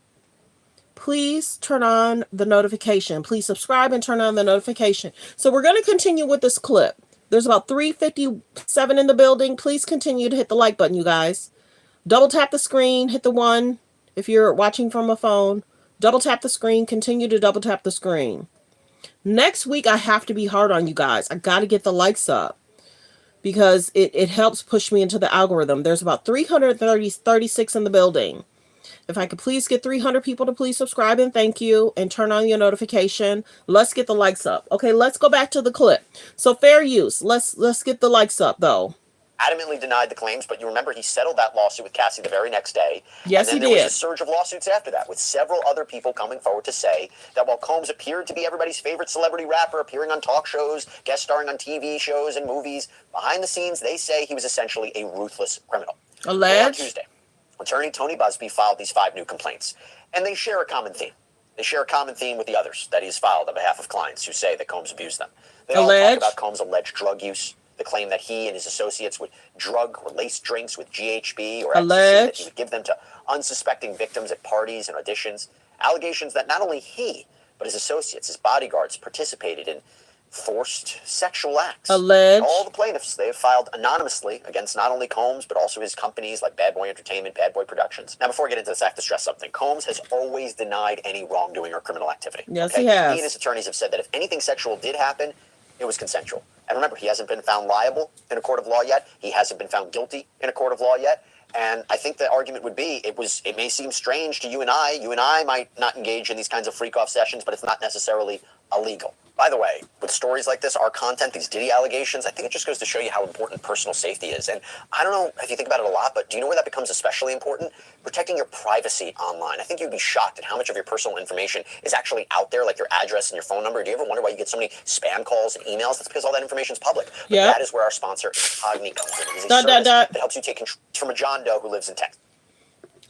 Please turn on the notification. Please subscribe and turn on the notification. So we're going to continue with this clip. There's about 357 in the building. Please continue to hit the like button, you guys. Double tap the screen, hit the 1 if you're watching from a phone. Double tap the screen, continue to double tap the screen. Next week, I have to be hard on you guys. I got to get the likes up because it helps push me into the algorithm. There's about 336 in the building. If I could please get 300 people to please subscribe and thank you and turn on your notification. Let's get the likes up. Okay, let's go back to the clip. So fair use. Let's get the likes up though. Adamantly denied the claims, but you remember he settled that lawsuit with Cassie the very next day. Yes, and then he there did. was a surge of lawsuits after that, with several other people coming forward to say that while Combs appeared to be everybody's favorite celebrity rapper, appearing on talk shows, guest starring on TV shows and movies, behind the scenes, they say he was essentially a ruthless criminal. Alleged. On Tuesday, attorney Tony Busby filed these 5 new complaints, and they share a common theme. They share a common theme with the others that he's filed on behalf of clients who say that Combs abused them. They all talk about Combs' alleged drug use, the claim that he and his associates would drug or lace drinks with GHB or ecstasy that he would give them to unsuspecting victims at parties and auditions. Allegations that not only he, but his associates, his bodyguards, participated in forced sexual acts. Alleged. All the plaintiffs, they have filed anonymously against not only Combs, but also his companies like Bad Boy Entertainment, Bad Boy Productions. Now, before we get into this, I have to stress something. Combs has always denied any wrongdoing or criminal activity. Yes, he has. He and his attorneys have said that if anything sexual did happen, it was consensual. And remember, he hasn't been found liable in a court of law yet. He hasn't been found guilty in a court of law yet. And I think the argument would be, it may seem strange to you and I. You and I might not engage in these kinds of freak-off sessions, but it's not necessarily illegal. By the way, with stories like this, our content, these Diddy allegations, I think it just goes to show you how important personal safety is. And I don't know if you think about it a lot, but do you know where that becomes especially important? Protecting your privacy online. I think you'd be shocked at how much of your personal information is actually out there, like your address and your phone number. Do you ever wonder why you get so many spam calls and emails? That's because all that information is public. But that is where our sponsor, Incognito, comes in. It is a service that helps you take control from a John Doe who lives in Texas.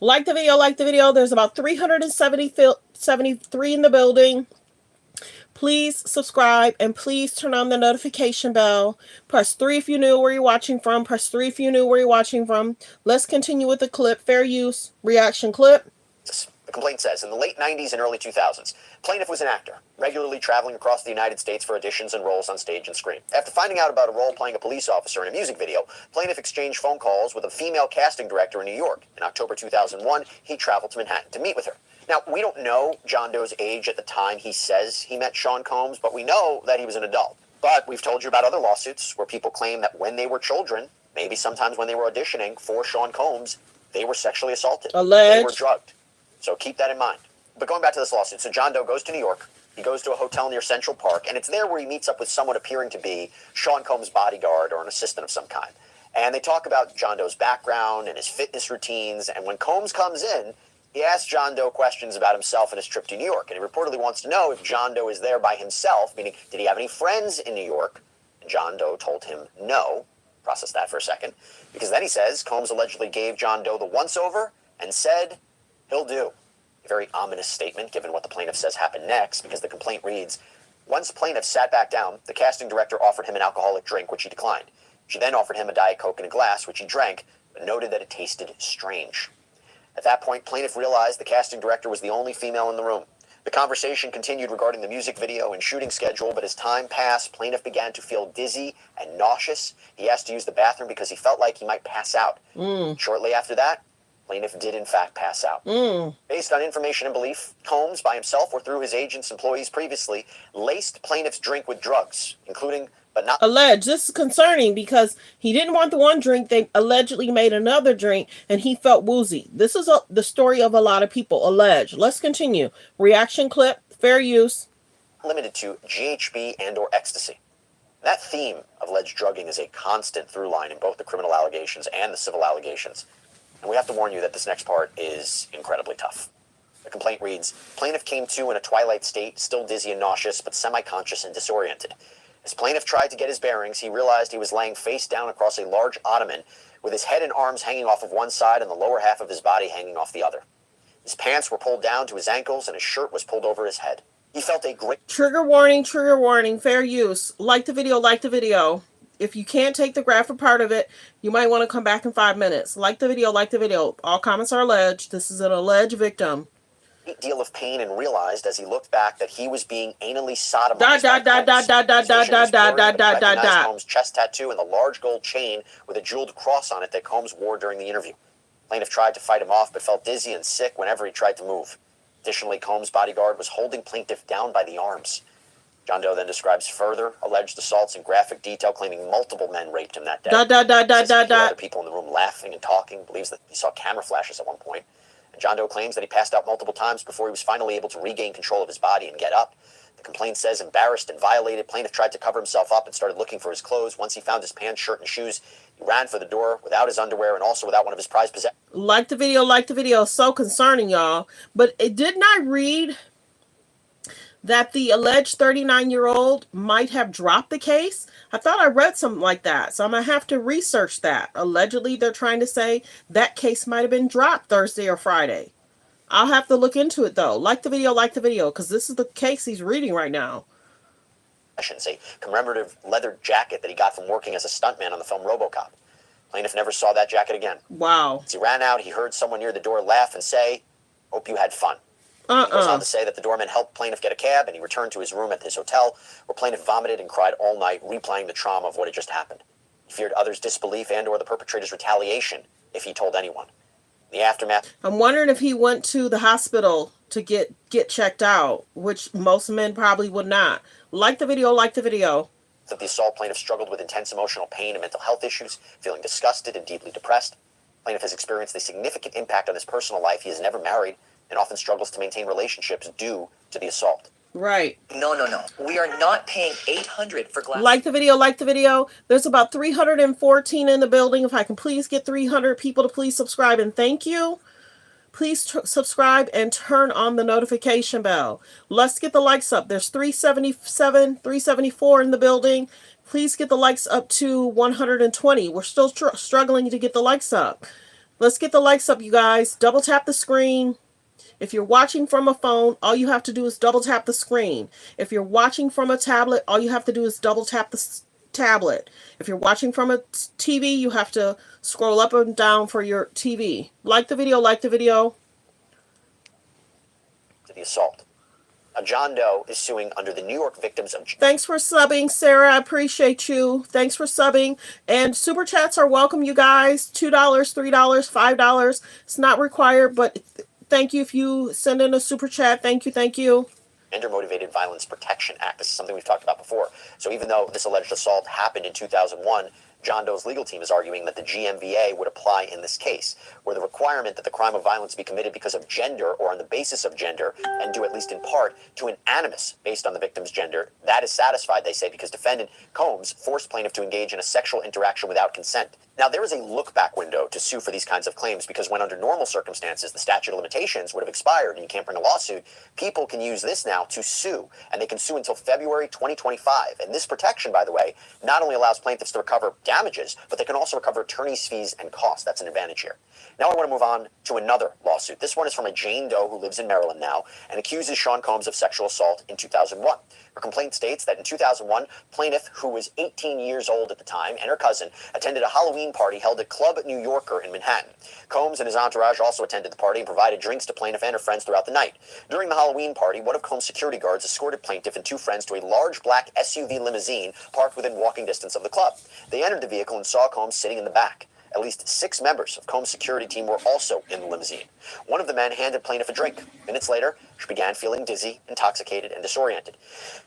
Like the video, like the video. There's about 373 in the building. Please subscribe and please turn on the notification bell. Press 3 if you knew where you're watching from. Press 3 if you knew where you're watching from. Let's continue with the clip. Fair use reaction clip. The complaint says, in the late 90s and early 2000s, plaintiff was an actor, regularly traveling across the United States for auditions and roles on stage and screen. After finding out about a role playing a police officer in a music video, plaintiff exchanged phone calls with a female casting director in New York. In October 2001, he traveled to Manhattan to meet with her. Now, we don't know John Doe's age at the time he says he met Sean Combs, but we know that he was an adult. But we've told you about other lawsuits where people claim that when they were children, maybe sometimes when they were auditioning for Sean Combs, they were sexually assaulted. Alleged. They were drugged. So keep that in mind. But going back to this lawsuit, so John Doe goes to New York. He goes to a hotel near Central Park, and it's there where he meets up with someone appearing to be Sean Combs' bodyguard or an assistant of some kind. And they talk about John Doe's background and his fitness routines, and when Combs comes in, he asks John Doe questions about himself and his trip to New York, and he reportedly wants to know if John Doe is there by himself, meaning did he have any friends in New York? And John Doe told him no. Process that for a second. Because then he says Combs allegedly gave John Doe the once-over and said he'll do. A very ominous statement given what the plaintiff says happened next, because the complaint reads, once plaintiff sat back down, the casting director offered him an alcoholic drink, which he declined. She then offered him a Diet Coke in a glass, which he drank, but noted that it tasted strange. At that point, plaintiff realized the casting director was the only female in the room. The conversation continued regarding the music video and shooting schedule, but as time passed, plaintiff began to feel dizzy and nauseous. He asked to use the bathroom because he felt like he might pass out. Shortly after that, plaintiff did in fact pass out. Based on information and belief, Combs, by himself or through his agents, employees previously, laced plaintiff's drink with drugs, including but not alleged. This is concerning because he didn't want the one drink. They allegedly made another drink and he felt woozy. This is the story of a lot of people. Alleged. Let's continue. Reaction clip. Fair use. limited to GHB and or ecstasy. That theme of alleged drugging is a constant through line in both the criminal allegations and the civil allegations. And we have to warn you that this next part is incredibly tough. The complaint reads, plaintiff came to in a twilight state, still dizzy and nauseous, but semi-conscious and disoriented. As plaintiff tried to get his bearings, he realized he was laying face down across a large ottoman with his head and arms hanging off of one side and the lower half of his body hanging off the other. His pants were pulled down to his ankles and his shirt was pulled over his head. He felt a great... Trigger warning, fair use. Like the video. If you can't take the graphic part of it, you might want to come back in 5 minutes. Like the video. All comments are alleged. This is an alleged victim. Great deal of pain and realized as he looked back that he was being anally sodomized. Combs' chest tattoo and the large gold chain with a jeweled cross on it that Combs wore during the interview. Plaintiff tried to fight him off but felt dizzy and sick whenever he tried to move. Additionally, Combs' bodyguard was holding plaintiff down by the arms. John Doe then describes further alleged assaults in graphic detail, claiming multiple men raped him that day. Other people in the room laughing and talking, believes that he saw camera flashes at one point. And John Doe claims that he passed out multiple times before he was finally able to regain control of his body and get up. The complaint says, embarrassed and violated, plaintiff tried to cover himself up and started looking for his clothes. Once he found his pants, shirt, and shoes, he ran for the door without his underwear and also without one of his prized possessions. Like the video. So concerning, y'all. But it did not read that the alleged 39-year-old might have dropped the case. I thought I read something like that, so I'm going to have to research that. Allegedly, they're trying to say that case might have been dropped Thursday or Friday. I'll have to look into it, though. Like the video, because this is the case he's reading right now. A commemorative leather jacket that he got from working as a stuntman on the film RoboCop. Plaintiff never saw that jacket again. Wow. As he ran out, he heard someone near the door laugh and say, "Hope you had fun." He goes on to say that the doorman helped plaintiff get a cab and he returned to his room at his hotel where plaintiff vomited and cried all night, replaying the trauma of what had just happened. He feared others' disbelief and or the perpetrator's retaliation if he told anyone. In the aftermath... I'm wondering if he went to the hospital to get checked out, which most men probably would not. Like the video. That the assault plaintiff struggled with intense emotional pain and mental health issues, feeling disgusted and deeply depressed. Plaintiff has experienced a significant impact on his personal life. He is never married and often struggles to maintain relationships due to the assault. Right. No. We are not paying $800 for glass. Like the video. There's about 314 in the building. If I can please get 300 people to please subscribe and thank you. Please subscribe and turn on the notification bell. Let's get the likes up. There's 377, 374 in the building. Please get the likes up to 120. We're still struggling to get the likes up. Let's get the likes up, you guys. Double tap the screen. If you're watching from a phone, all you have to do is double tap the screen. If you're watching from a tablet, all you have to do is double tap the tablet. If you're watching from a TV, you have to scroll up and down for your TV. Like the video. To the assault. Now, John Doe is suing under the New York Victims of... Thanks for subbing, Sarah. I appreciate you. Thanks for subbing. And super chats are welcome, you guys. $2, $3, $5. It's not required, but... Thank you if you send in a super chat. Thank you. Gender-Motivated Violence Protection Act. This is something we've talked about before. So even though this alleged assault happened in 2001, John Doe's legal team is arguing that the GMVA would apply in this case, where the requirement that the crime of violence be committed because of gender or on the basis of gender, and due at least in part to an animus based on the victim's gender, that is satisfied, they say, because defendant Combs forced plaintiff to engage in a sexual interaction without consent. Now, there is a look-back window to sue for these kinds of claims, because when under normal circumstances the statute of limitations would have expired and you can't bring a lawsuit, people can use this now to sue, and they can sue until February 2025. And this protection, by the way, not only allows plaintiffs to recover damages, but they can also recover attorney's fees and costs. That's an advantage here. Now I want to move on to another lawsuit. This one is from a Jane Doe who lives in Maryland now and accuses Sean Combs of sexual assault in 2001. Her complaint states that in 2001, plaintiff, who was 18 years old at the time, and her cousin attended a Halloween party held at Club New Yorker in Manhattan. Combs and his entourage also attended the party and provided drinks to plaintiff and her friends throughout the night. During the Halloween party, one of Combs' security guards escorted plaintiff and two friends to a large black SUV limousine parked within walking distance of the club. They entered the vehicle and saw Combs sitting in the back. At least 6 members of Combs' security team were also in the limousine. One of the men handed plaintiff a drink. Minutes later, she began feeling dizzy, intoxicated, and disoriented.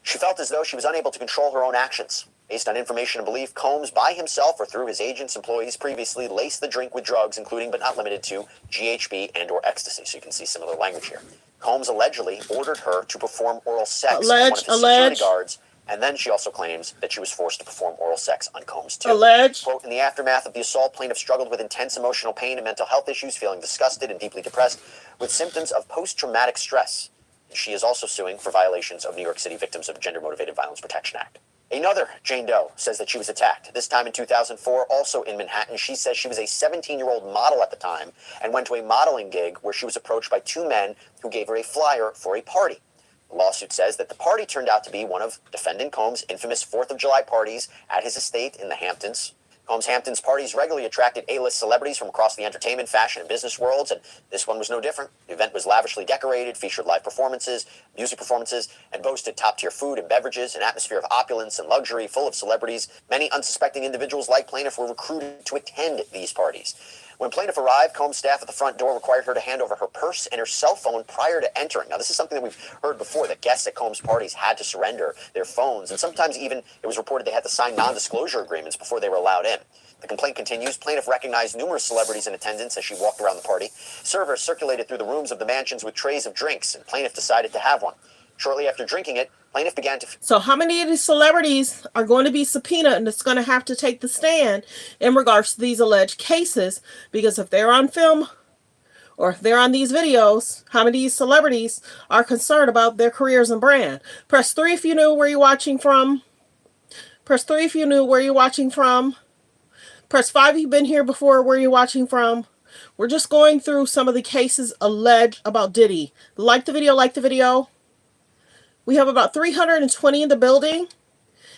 She felt as though she was unable to control her own actions. Based on information and belief, Combs, by himself or through his agents' employees, previously laced the drink with drugs, including but not limited to GHB and or ecstasy. So you can see similar language here. Combs allegedly ordered her to perform oral sex on one of his security guards. And then she also claims that she was forced to perform oral sex on Combs, too. Quote, in the aftermath of the assault, plaintiff struggled with intense emotional pain and mental health issues, feeling disgusted and deeply depressed, with symptoms of post-traumatic stress. And she is also suing for violations of New York City Victims of Gender-Motivated Violence Protection Act. Another Jane Doe says that she was attacked, this time in 2004, also in Manhattan. She says she was a 17-year-old model at the time and went to a modeling gig where she was approached by 2 men who gave her a flyer for a party. The lawsuit says that the party turned out to be one of defendant Combs' infamous 4th of July parties at his estate in the Hamptons. Combs' Hamptons parties regularly attracted A-list celebrities from across the entertainment, fashion, and business worlds, and this one was no different. The event was lavishly decorated, featured live performances, music performances, and boasted top-tier food and beverages, an atmosphere of opulence and luxury full of celebrities. Many unsuspecting individuals like plaintiff were recruited to attend these parties. When plaintiff arrived, Combs' staff at the front door required her to hand over her purse and her cell phone prior to entering. Now, this is something that we've heard before, that guests at Combs' parties had to surrender their phones, and sometimes even it was reported they had to sign non-disclosure agreements before they were allowed in. The complaint continues. Plaintiff recognized numerous celebrities in attendance as she walked around the party. Servers circulated through the rooms of the mansions with trays of drinks, and plaintiff decided to have one. Shortly after drinking it, plaintiff began to... So how many of these celebrities are going to be subpoenaed and it's going to have to take the stand in regards to these alleged cases? Because if they're on film or if they're on these videos, how many of these celebrities are concerned about their careers and brand? Press 3 if you knew where you're watching from. Press 3 if you knew where you're watching from. Press 5 if you've been here before, where you're watching from. We're just going through some of the cases alleged about Diddy. Like the video, like the video. We have about 320 in the building.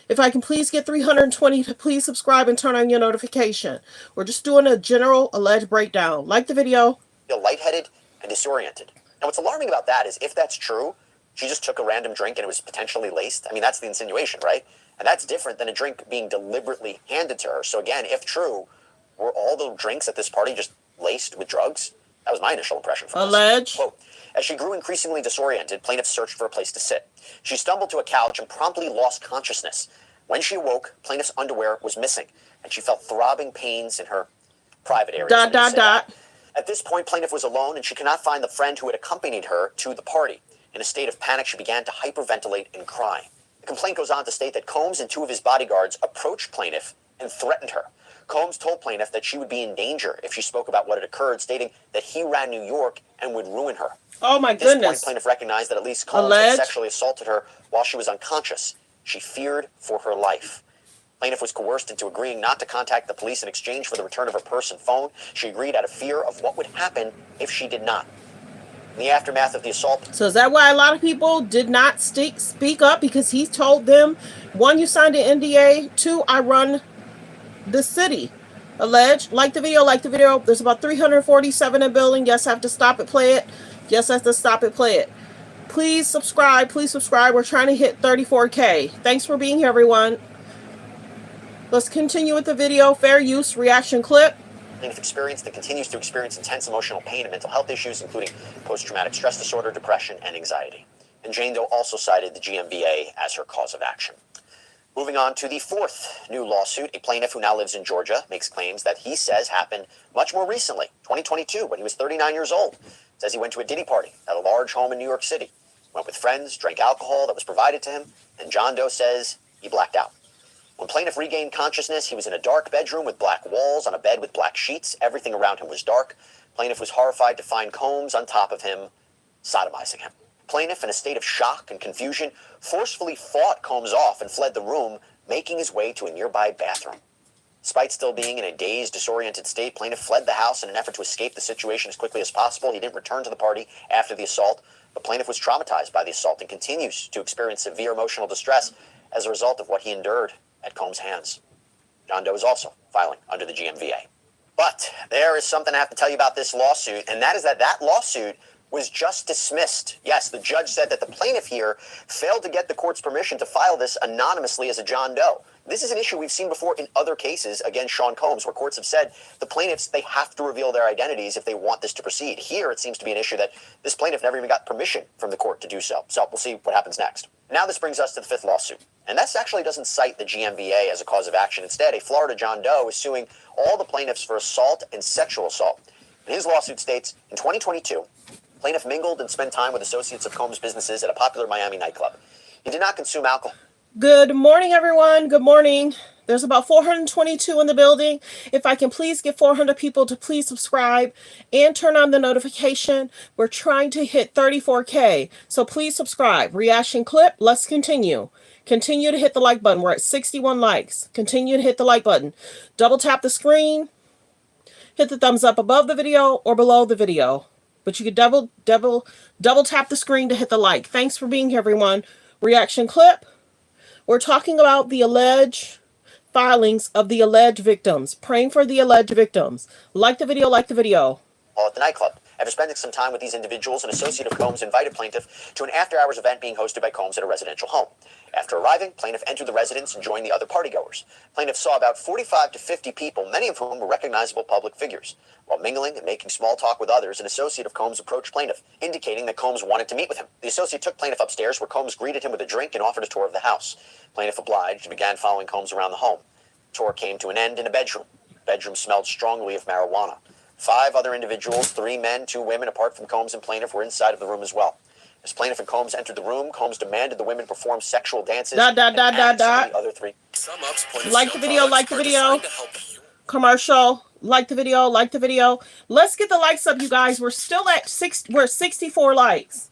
If I can please get 320, please subscribe and turn on your notification. We're just doing a general alleged breakdown. Like the video. Feel lightheaded and disoriented. Now, what's alarming about that is if that's true, she just took a random drink and it was potentially laced. I mean, that's the insinuation, right? And that's different than a drink being deliberately handed to her. So again, if true, were all the drinks at this party just laced with drugs? That was my initial impression from Alleged. this. Quote, as she grew increasingly disoriented, plaintiff searched for a place to sit. She stumbled to a couch and promptly lost consciousness. When she awoke, plaintiff's underwear was missing, and she felt throbbing pains in her private areas. At this point, plaintiff was alone, and she could not find the friend who had accompanied her to the party. In a state of panic, she began to hyperventilate and cry. The complaint goes on to state that Combs and 2 of his bodyguards approached plaintiff and threatened her. Combs told plaintiff that she would be in danger if she spoke about what had occurred, stating that he ran New York and would ruin her. Oh my At this goodness. point, plaintiff recognized that at least Combs had sexually assaulted her while she was unconscious. She feared for her life. Plaintiff was coerced into agreeing not to contact the police in exchange for the return of her purse and phone. She agreed out of fear of what would happen if she did not. In the aftermath of the assault... So is that why a lot of people did not speak up? Because he told them, 1, you signed an NDA, 2, I run this city. Alleged. Like the video, like the video. There's about 347 in the building. Yes, I have to stop it, play it. Yes, I have to stop it, play it. Please subscribe. Please subscribe. We're trying to hit 34K. Thanks for being here, everyone. Let's continue with the video. Fair use reaction clip. Plaintiff experienced and continues to experience intense emotional pain and mental health issues, including post-traumatic stress disorder, depression, and anxiety. And Jane Doe also cited the GMVA as her cause of action. Moving on to the fourth new lawsuit, a plaintiff who now lives in Georgia makes claims that he says happened much more recently, 2022, when he was 39 years old. Says he went to a Diddy party at a large home in New York City, went with friends, drank alcohol that was provided to him, and John Doe says he blacked out. When plaintiff regained consciousness, he was in a dark bedroom with black walls on a bed with black sheets. Everything around him was dark. Plaintiff was horrified to find Combs on top of him, sodomizing him. Plaintiff, in a state of shock and confusion, forcefully fought Combs off and fled the room, making his way to a nearby bathroom. Despite still being in a dazed, disoriented state, plaintiff fled the house in an effort to escape the situation as quickly as possible. He didn't return to the party after the assault, but plaintiff was traumatized by the assault and continues to experience severe emotional distress as a result of what he endured at Combs' hands. John Doe is also filing under the GMVA. But there is something I have to tell you about this lawsuit, and that is that lawsuit was just dismissed. Yes, the judge said that the plaintiff here failed to get the court's permission to file this anonymously as a John Doe. This is an issue we've seen before in other cases against Sean Combs, where courts have said the plaintiffs, they have to reveal their identities if they want this to proceed. Here, it seems to be an issue that this plaintiff never even got permission from the court to do so. So we'll see what happens next. Now this brings us to the fifth lawsuit. And this actually doesn't cite the GMVA as a cause of action. Instead, a Florida John Doe is suing all the plaintiffs for assault and sexual assault. And his lawsuit states, in 2022, plaintiff mingled and spent time with associates of Combs' businesses at a popular Miami nightclub. He did not consume alcohol. Good morning, everyone. Good morning. There's about 422 in the building. If I can please get 400 people to please subscribe and turn on the notification. We're trying to hit 34K. So please subscribe. Reaction clip. Let's continue. Continue to hit the like button. We're at 61 likes. Continue to hit the like button. Double tap the screen. Hit the thumbs up above the video or below the video. But you could double tap the screen to hit the like. Thanks for being here, everyone. Reaction clip. We're talking about the alleged filings of the alleged victims. Praying for the alleged victims. Like the video, like the video. At the nightclub. After spending some time with these individuals, an associate of Combs invited plaintiff to an after-hours event being hosted by Combs at a residential home. After arriving, plaintiff entered the residence and joined the other partygoers. Plaintiff saw about 45 to 50 people, many of whom were recognizable public figures. While mingling and making small talk with others, an associate of Combs approached plaintiff, indicating that Combs wanted to meet with him. The associate took plaintiff upstairs, where Combs greeted him with a drink and offered a tour of the house. Plaintiff obliged and began following Combs around the home. The tour came to an end in a bedroom. The bedroom smelled strongly of marijuana. 5 other individuals, 3 men, 2 women, apart from Combs and plaintiff, were inside of the room as well. As plaintiff and Combs entered the room, Combs demanded the women perform sexual dances. The other 3. Like the video, like the video. Commercial. Like the video, like the video. Let's get the likes up, you guys. We're still at 64 likes.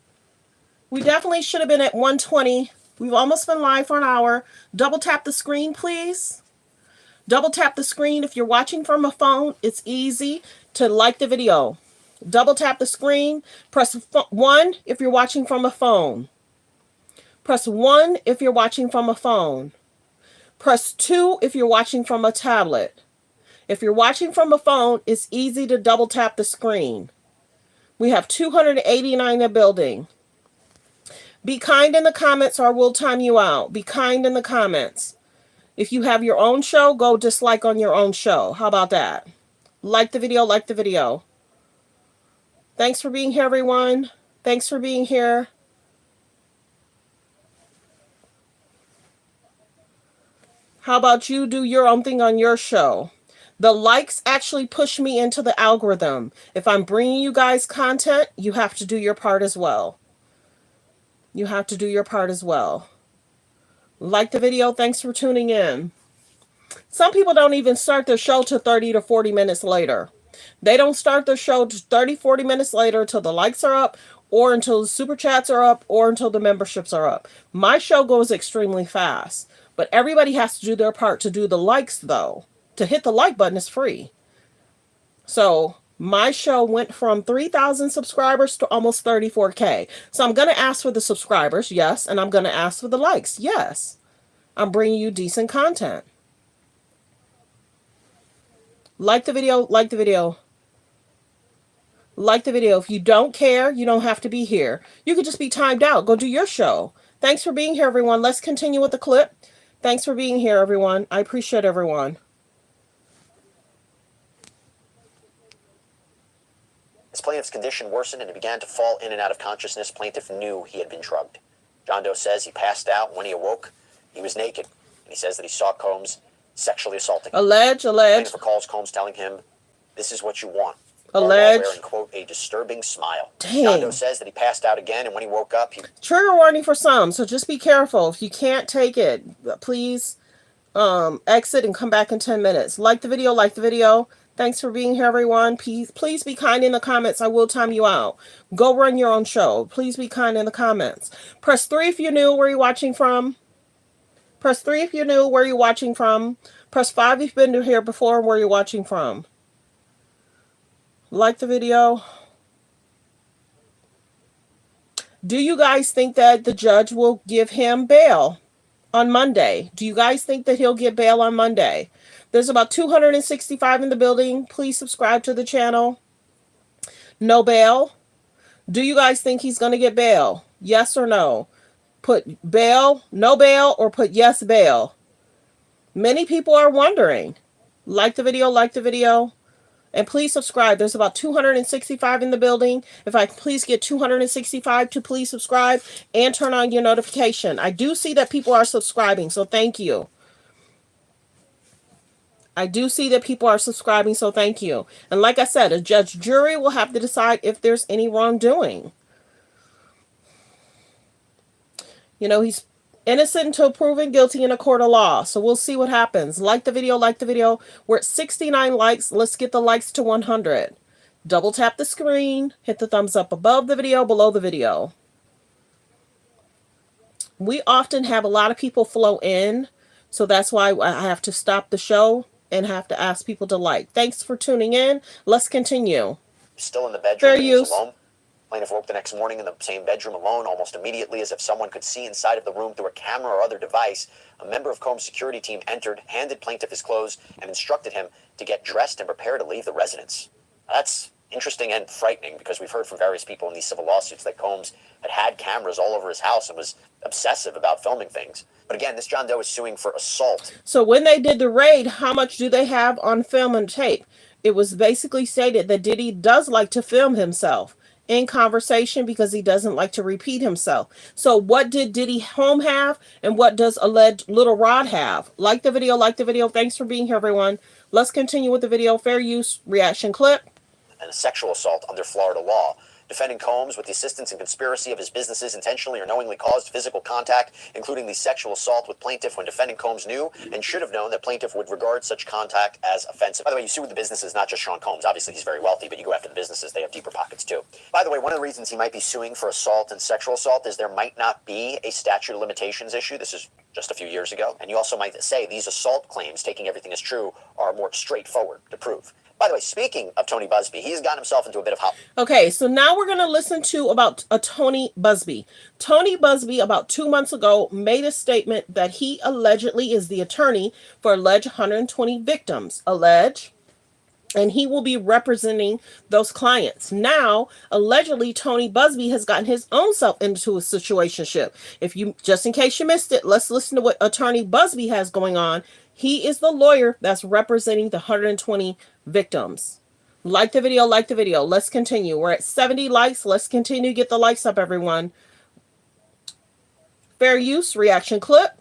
We definitely should have been at 120. We've almost been live for an hour. Double tap the screen, please. Double tap the screen. If you're watching from a phone, it's easy to like the video. Double tap the screen. Press 1 if you're watching from a phone. Press 1 if you're watching from a phone. Press 2 if you're watching from a tablet. If you're watching from a phone, it's easy to double tap the screen. We have 289 in the building. Be kind in the comments or we'll time you out. Be kind in the comments. If you have your own show, go dislike on your own show. How about that? Like the video, like the video. Thanks for being here, everyone. Thanks for being here. How about you do your own thing on your show? The likes actually push me into the algorithm. If I'm bringing you guys content, you have to do your part as well. You have to do your part as well. Like the video. Thanks for tuning in. Some people don't even start their show till 30 to 40 minutes later. They don't start their show 30, 40 minutes later until the likes are up, or until the super chats are up, or until the memberships are up. My show goes extremely fast. But everybody has to do their part to do the likes, though. To hit the like button is free. So my show went from 3,000 subscribers to almost 34K. So I'm going to ask for the subscribers, yes. And I'm going to ask for the likes, yes. I'm bringing you decent content. Like the video, like the video. Like the video. If you don't care, you don't have to be here. You could just be timed out. Go do your show. Thanks for being here, everyone. Let's continue with the clip. Thanks for being here, everyone. I appreciate everyone. As plaintiff's condition worsened and he began to fall in and out of consciousness, plaintiff knew he had been drugged. John Doe says he passed out. When he awoke, he was naked. He says that he saw Combs sexually assaulting him. Allege. Plaintiff recalls Combs telling him, "This is what you want." Allege. Wearing, quote, a disturbing smile. Dang. John Doe says that he passed out again, and when he woke up, he... Trigger warning for some, so just be careful. If you can't take it, please exit and come back in 10 minutes. Like the video. Thanks for being here, everyone. Please be kind in the comments. I will time you out. Go run your own show. Please be kind in the comments. Press 3 if you're new. Where are you watching from? Press 3 if you're new. Where are you watching from? Press 5 if you've been here before. Where are you watching from? Like the video. Do you guys think that the judge will give him bail on Monday? Do you guys think that he'll get bail on Monday? There's about 265 in the building. Please subscribe to the channel. No bail. Do you guys think he's going to get bail? Yes or no? Put bail, no bail, or put yes bail. Many people are wondering. Like the video. And please subscribe. There's about 265 in the building. If I please get 265 to please subscribe and turn on your notification. I do see that people are subscribing, so thank you. I do see that people are subscribing, so thank you. And like I said, a jury will have to decide if there's any wrongdoing. You know, he's innocent until proven guilty in a court of law. So we'll see what happens. Like the video. We're at 69 likes. Let's get the likes to 100. Double tap the screen. Hit the thumbs up above the video, below the video. We often have a lot of people flow in. So that's why I have to stop the show and have to ask people to like. Thanks for tuning in. Let's continue. Still in the bedroom. Fair use. Alone. Plaintiff woke the next morning in the same bedroom alone, almost immediately, as if someone could see inside of the room through a camera or other device. A member of Combs' security team entered, handed plaintiff his clothes, and instructed him to get dressed and prepare to leave the residence. That's interesting and frightening, because we've heard from various people in these civil lawsuits that Combs had cameras all over his house and was obsessive about filming things. But again, this John Doe is suing for assault. So when they did the raid, how much do they have on film and tape? It was basically stated that Diddy does like to film himself in conversation because he doesn't like to repeat himself. So what did Diddy home have, and what does alleged Little Rod have? Like the video. Thanks for being here, everyone. Let's continue with the video. Fair use reaction clip. And a sexual assault under Florida law. Defending Combs with the assistance and conspiracy of his businesses intentionally or knowingly caused physical contact, including the sexual assault with plaintiff when defendant Combs knew and should have known that plaintiff would regard such contact as offensive. By the way, you sue the businesses, not just Sean Combs. Obviously, he's very wealthy, but you go after the businesses. They have deeper pockets, too. By the way, one of the reasons he might be suing for assault and sexual assault is there might not be a statute of limitations issue. This is just a few years ago. And you also might say these assault claims, taking everything as true, are more straightforward to prove. By the way, speaking of Tony Busby, he's gotten himself into a bit of hot. Okay, so now we're going to listen to about a Tony Busby. Tony Busby, about 2 months ago, made a statement that he allegedly is the attorney for alleged 120 victims. And he will be representing those clients. Now, allegedly, Tony Busby has gotten his own self into a situationship. If you, just in case you missed it, let's listen to what attorney Busby has going on. He is the lawyer that's representing the 120 victims. Like the video. Let's continue. We're at 70 likes. Let's continue to get the likes up, everyone. Fair use reaction clip.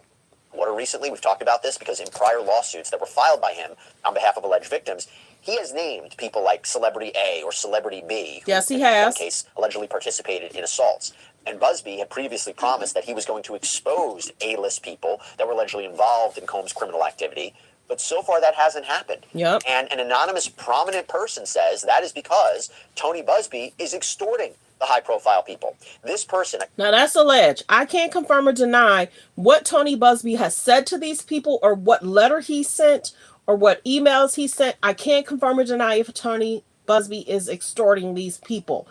Water recently, we've talked about this because in prior lawsuits that were filed by him on behalf of alleged victims, he has named people like Celebrity A or Celebrity B, who yes, he has. in one case allegedly participated in assaults. And Busby had previously promised that he was going to expose A-list people that were allegedly involved in Combs' criminal activity. But so far, that hasn't happened. Yep. And an anonymous prominent person says that is because Tony Busby is extorting the high-profile people. This person... Now, that's alleged. I can't confirm or deny what Tony Busby has said to these people or what letter he sent or what emails he sent. I can't confirm or deny if Tony Busby is extorting these people.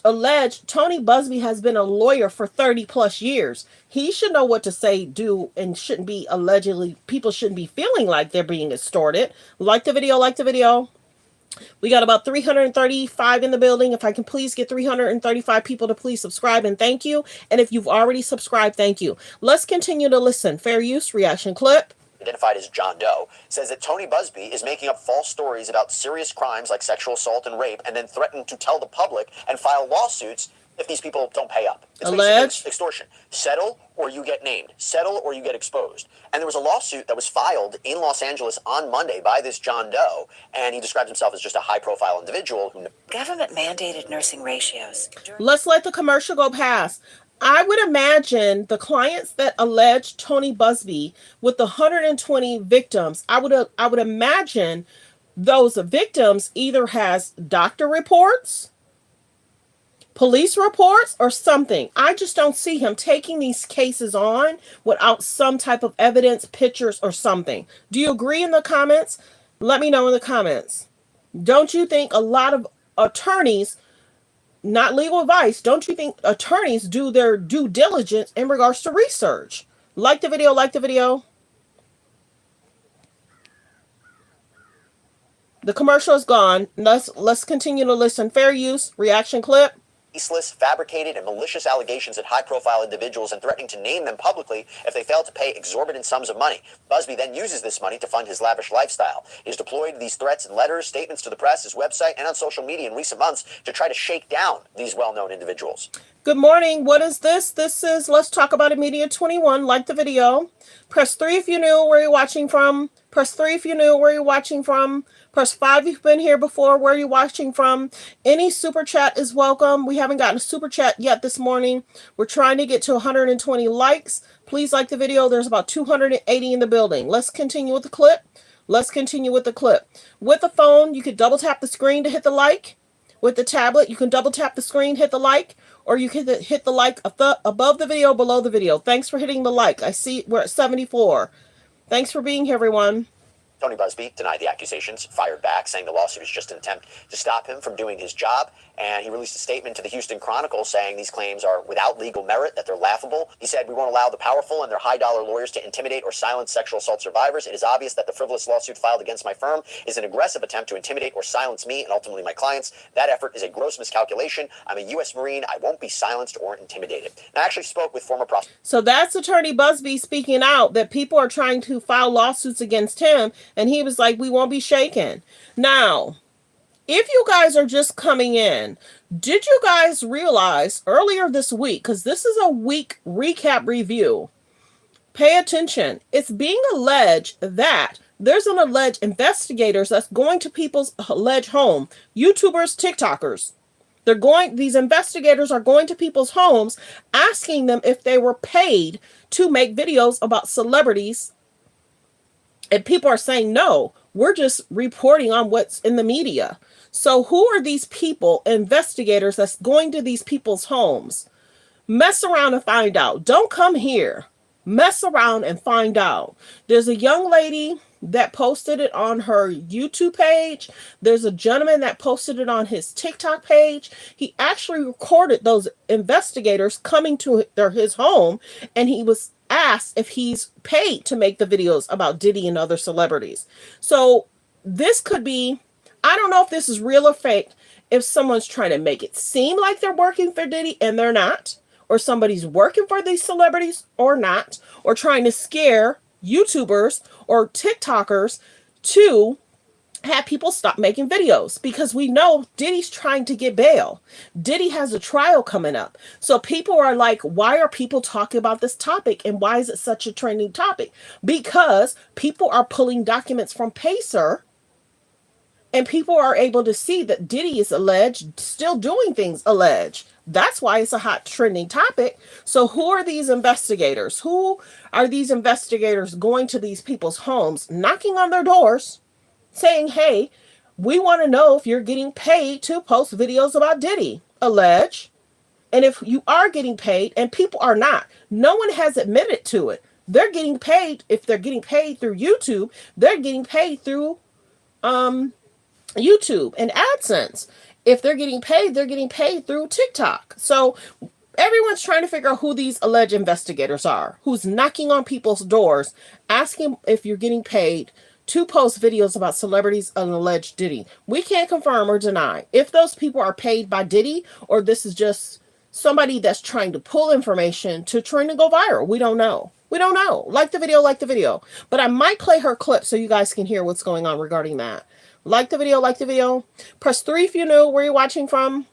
Alleged Tony Busby has been a lawyer for 30 plus years. He should know what to say, do, and shouldn't be allegedly, people shouldn't be feeling like they're being extorted. Like the video. We got about 335 in the building. If I can please get 335 people to please subscribe, and thank you. And if you've already subscribed, thank you. Let's continue to listen. Fair use reaction clip. Identified as John Doe, says that Tony Busby is making up false stories about serious crimes like sexual assault and rape, and then threatened to tell the public and file lawsuits if these people don't pay up. It's Alleged. basically extortion. Settle or you get named. Settle or you get exposed. And there was a lawsuit that was filed in Los Angeles on Monday by this John Doe, and he describes himself as just a high-profile individual who... Government-mandated nursing ratios. Let's let the commercial go past. I would imagine the clients that alleged Tony Busby with the 120 victims, I would imagine those victims either has doctor reports, police reports, or something. I just don't see him taking these cases on without some type of evidence, pictures, or something. Do you agree in the comments? Let me know in the comments. Don't you think a lot of attorneys, not legal advice, don't you think attorneys do their due diligence in regards to research? Like the video, like the video. The commercial is gone. Let's continue to listen. Fair use, reaction clip. Baseless, fabricated, and malicious allegations at high-profile individuals and threatening to name them publicly if they fail to pay exorbitant sums of money. Busby then uses this money to fund his lavish lifestyle. He's deployed these threats in letters, statements to the press, his website, and on social media in recent months to try to shake down these well-known individuals. Good morning. What is this? This is Let's Talk About It Media 21. Like the video. Press 3 if you knew where you're watching from. Press 3 if you knew where you're watching from. Press 5 if you've been here before, where you're watching from. Any super chat is welcome. We haven't gotten a super chat yet this morning. We're trying to get to 120 likes. Please like the video. There's about 280 in the building. Let's continue with the clip. Let's continue with the clip. With the phone, you could double tap the screen to hit the like. With the tablet, you can double tap the screen, hit the like, or you can hit the like above the video, below the video. Thanks for hitting the like. I see we're at 74. Thanks for being here, everyone. Tony Busby denied the accusations, fired back, saying the lawsuit is just an attempt to stop him from doing his job. And he released a statement to the Houston Chronicle saying these claims are without legal merit, that they're laughable. He said, "We won't allow the powerful and their high-dollar lawyers to intimidate or silence sexual assault survivors. It is obvious that the frivolous lawsuit filed against my firm is an aggressive attempt to intimidate or silence me and ultimately my clients. That effort is a gross miscalculation. I'm a U.S. Marine. I won't be silenced or intimidated." And I actually spoke with former prosecutor. So that's Attorney Busby speaking out that people are trying to file lawsuits against him. And he was like, we won't be shaken. Now, if you guys are just coming in, did you guys realize earlier this week, because this is a week recap review, pay attention, it's being alleged that there's an alleged investigators that's going to people's alleged home, YouTubers, TikTokers. These investigators are going to people's homes, asking them if they were paid to make videos about celebrities. And people are saying, no, we're just reporting on what's in the media. So who are these people, investigators, that's going to these people's homes? Mess around and find out. Don't come here. Mess around and find out. There's a young lady that posted it on her YouTube page. There's a gentleman that posted it on his TikTok page. He actually recorded those investigators coming to his home, and he was asked if he's paid to make the videos about Diddy and other celebrities. So this could be, I don't know if this is real or fake, if someone's trying to make it seem like they're working for Diddy and they're not, or somebody's working for these celebrities or not, or trying to scare YouTubers or TikTokers to have people stop making videos, because we know Diddy's trying to get bail. Diddy has a trial coming up. So people are like, why are people talking about this topic? And why is it such a trending topic? Because people are pulling documents from Pacer, and people are able to see that Diddy is alleged, still doing things alleged. That's why it's a hot trending topic. So who are these investigators? Who are these investigators going to these people's homes, knocking on their doors, saying, hey, we want to know if you're getting paid to post videos about Diddy, allege. And if you are getting paid, and people are not, no one has admitted to it. They're getting paid. If they're getting paid through YouTube, they're getting paid through YouTube and AdSense. If they're getting paid, they're getting paid through TikTok. So everyone's trying to figure out who these alleged investigators are, who's knocking on people's doors, asking if you're getting paid to post videos about celebrities and alleged Diddy. We can't confirm or deny if those people are paid by Diddy, or this is just somebody that's trying to pull information to try to go viral. We don't know. We don't know. Like the video, like the video. But I might play her clip so you guys can hear what's going on regarding that. Like the video, like the video. Press 3 if you know where you're watching from.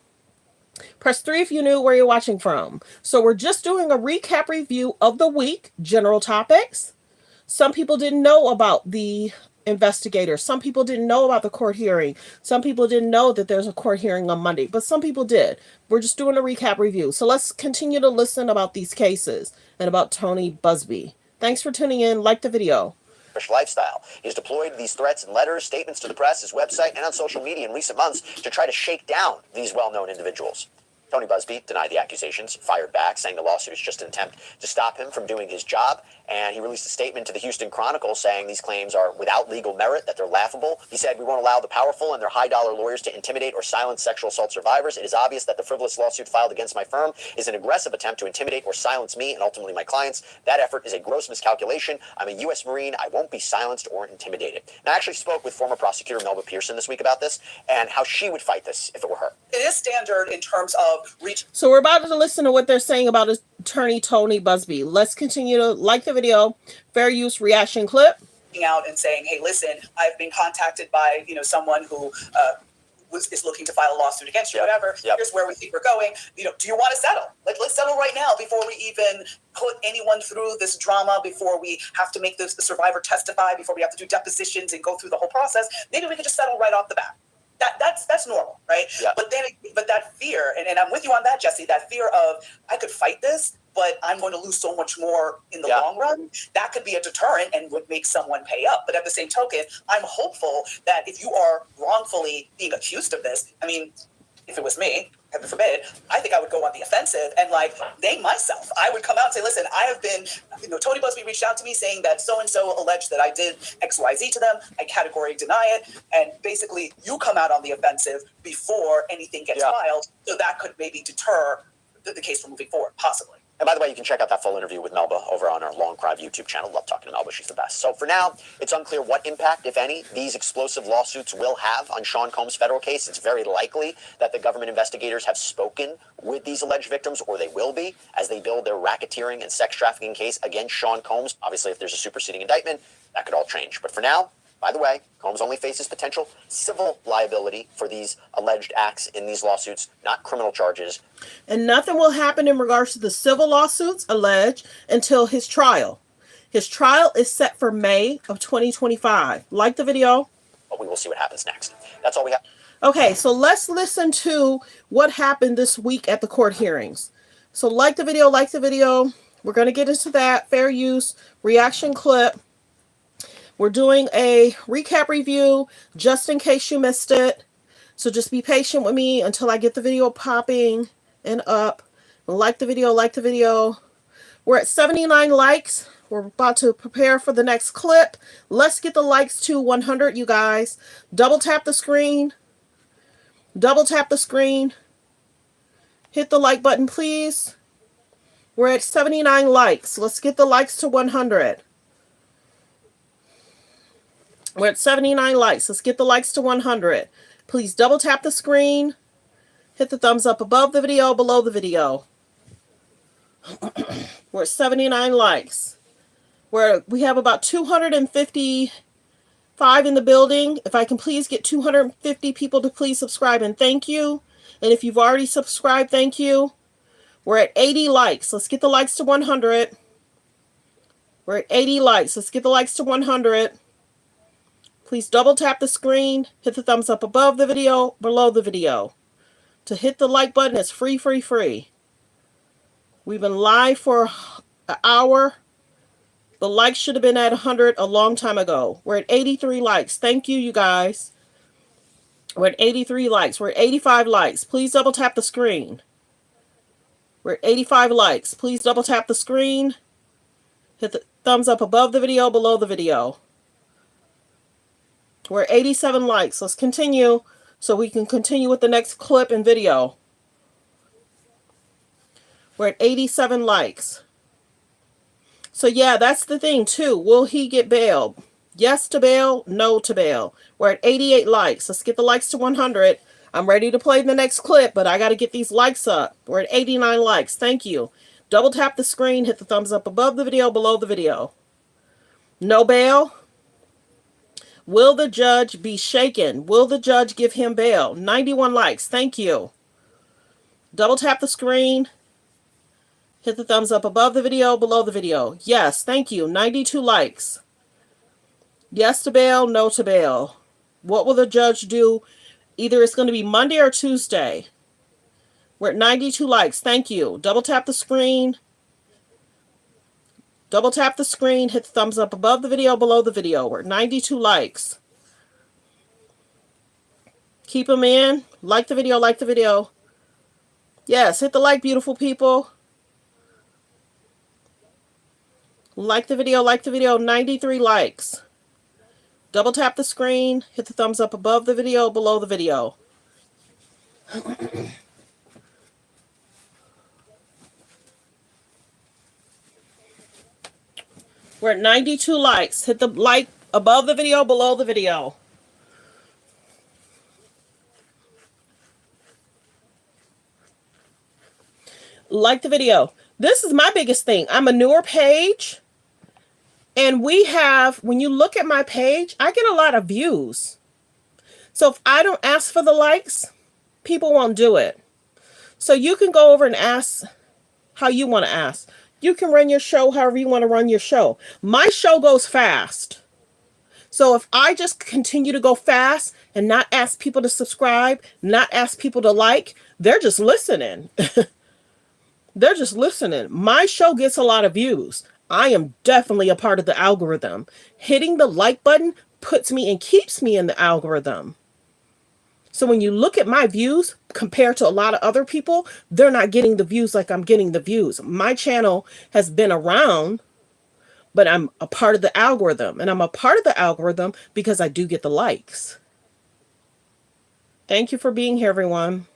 Press 3 if you knew where you're watching from. So we're just doing a recap review of the week, general topics. Some people didn't know about the investigator. Some people didn't know about the court hearing. Some people didn't know that there's a court hearing on Monday, but some people did. We're just doing a recap review. So let's continue to listen about these cases and about Tony Busby. Thanks for tuning in. Like the video. Lifestyle. He's deployed these threats in letters, statements to the press, his website, and on social media in recent months to try to shake down these well-known individuals. Tony Busby denied the accusations, fired back, saying the lawsuit is just an attempt to stop him from doing his job. And he released a statement to the Houston Chronicle saying these claims are without legal merit, that they're laughable. He said, "We won't allow the powerful and their high-dollar lawyers to intimidate or silence sexual assault survivors. It is obvious that the frivolous lawsuit filed against my firm is an aggressive attempt to intimidate or silence me and ultimately my clients. That effort is a gross miscalculation. I'm a U.S. Marine. I won't be silenced or intimidated." And I actually spoke with former prosecutor Melba Pearson this week about this and how she would fight this if it were her. It is standard in terms of reach. So we're about to listen to what they're saying about attorney Tony Busby. Let's continue to like the video. Fair use reaction clip. Out and saying, "Hey, listen, I've been contacted by someone who is looking to file a lawsuit against you, whatever. Here's where we think we're going. Do you want to settle? Let's settle right now before we even put anyone through this drama, before we have to make the survivor testify, before we have to do depositions and go through the whole process. Maybe we can just settle right off the bat." That's normal, right? Yeah. But that fear, and I'm with you on that, Jussie, that fear of, I could fight this, but I'm going to lose so much more in the long run, that could be a deterrent and would make someone pay up. But at the same token, I'm hopeful that if you are wrongfully being accused of this, I mean, if it was me, heaven forbid, I think I would go on the offensive and name myself. I would come out and say, "Listen, I have been, Tony Busby reached out to me saying that so-and-so alleged that I did XYZ to them. I categorically deny it." And basically you come out on the offensive before anything gets filed. So that could maybe deter the case from moving forward, possibly. And by the way, you can check out that full interview with Melba over on our Long Crime YouTube channel. Love talking to Melba. She's the best. So for now, it's unclear what impact, if any, these explosive lawsuits will have on Sean Combs' federal case. It's very likely that the government investigators have spoken with these alleged victims, or they will be, as they build their racketeering and sex trafficking case against Sean Combs. Obviously, if there's a superseding indictment, that could all change. But for now, by the way, Combs only faces potential civil liability for these alleged acts in these lawsuits, not criminal charges. And nothing will happen in regards to the civil lawsuits alleged until his trial. His trial is set for May of 2025. Like the video. But we will see what happens next. That's all we have. Okay, so let's listen to what happened this week at the court hearings. So like the video, like the video. We're going to get into that. Fair use, reaction clip. We're doing a recap review just in case you missed it. So just be patient with me until I get the video popping and up. Like the video, like the video. We're at 79 likes. We're about to prepare for the next clip. Let's get the likes to 100, you guys. Double tap the screen. Double tap the screen. Hit the like button, please. We're at 79 likes. Let's get the likes to 100. We're at 79 likes. Let's get the likes to 100. Please double tap the screen. Hit the thumbs up above the video, below the video. We're at 79 likes. We have about 255 in the building. If I can please get 250 people to please subscribe, and thank you. And if you've already subscribed, thank you. We're at 80 likes. Let's get the likes to 100. We're at 80 likes. Let's get the likes to 100. Please double tap the screen, hit the thumbs up above the video, below the video. To hit the like button, it's free, free, free. We've been live for an hour. The likes should have been at 100 a long time ago. We're at 83 likes. Thank you, you guys. We're at 83 likes. We're at 85 likes. Please double tap the screen. We're at 85 likes. Please double tap the screen. Hit the thumbs up above the video, below the video. We're at 87 likes. Let's continue so we can continue with the next clip and video. We're at 87 likes. So yeah, that's the thing too. Will he get bailed? Yes to bail, no to bail. We're at 88 likes. Let's get the likes to 100. I'm ready to play the next clip, but I got to get these likes up. We're at 89 likes. Thank you. Double tap the screen, hit the thumbs up above the video, below the video. No bail. Will the judge be shaken? Will the judge give him bail? 91 likes. Thank you. Double tap the screen. Hit the thumbs up above the video, below the video. Yes, thank you. 92 likes. Yes to bail, no to bail. What will the judge do? Either it's going to be Monday or Tuesday. We're at 92 likes. Thank you. Double tap the screen. Double tap the screen. Hit the thumbs up above the video, below the video. We're at 92 likes. Keep them in. Like the video, like the video. Yes, hit the like, beautiful people. Like the video, 93 likes. Double tap the screen, hit the thumbs up above the video, below the video. We're at 92 likes. Hit the like above the video, below the video. Like the video. This is my biggest thing. I'm a newer page. And we have, when you look at my page, I get a lot of views. So if I don't ask for the likes, people won't do it. So you can go over and ask how you want to ask. You can run your show however you want to run your show. My show goes fast. So if I just continue to go fast and not ask people to subscribe, not ask people to like, they're just listening. They're just listening. My show gets a lot of views. I am definitely a part of the algorithm. Hitting the like button puts me and keeps me in the algorithm. So when you look at my views compared to a lot of other people, they're not getting the views like I'm getting the views. My channel has been around, but I'm a part of the algorithm. And I'm a part of the algorithm because I do get the likes. Thank you for being here, everyone.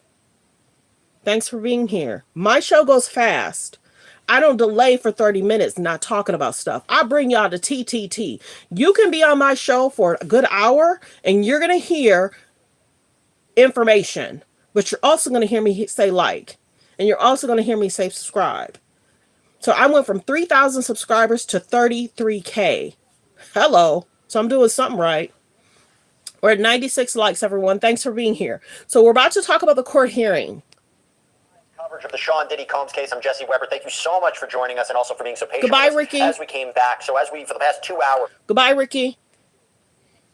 Thanks for being here. My show goes fast. I don't delay for 30 minutes not talking about stuff. I bring y'all to TTT. You can be on my show for a good hour and you're going to hear information, but you're also going to hear me say like, and you're also going to hear me say subscribe. So I went from 3,000 subscribers to 33K. Hello. So I'm doing something right. We're at 96 likes, everyone. Thanks for being here. So we're about to talk about the court hearing. Of the Sean Diddy Combs case. I'm Jesse Weber. Thank you so much for joining us and also for being so patient. Goodbye, Ricky. As we came back. So as we, for the past 2 hours. Goodbye, Ricky.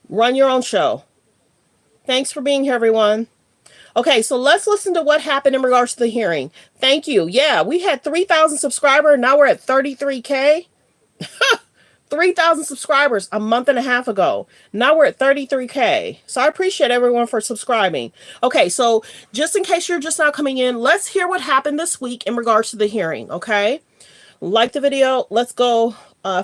Run your own show. Thanks for being here, everyone. Okay, so let's listen to what happened in regards to the hearing. Thank you. Yeah, we had 3,000 subscribers. Now we're at 33K. 3,000 subscribers a month and a half ago. Now we're at 33K. So I appreciate everyone for subscribing. Okay, so just in case you're just now coming in, let's hear what happened this week in regards to the hearing, okay? Like the video. Let's go.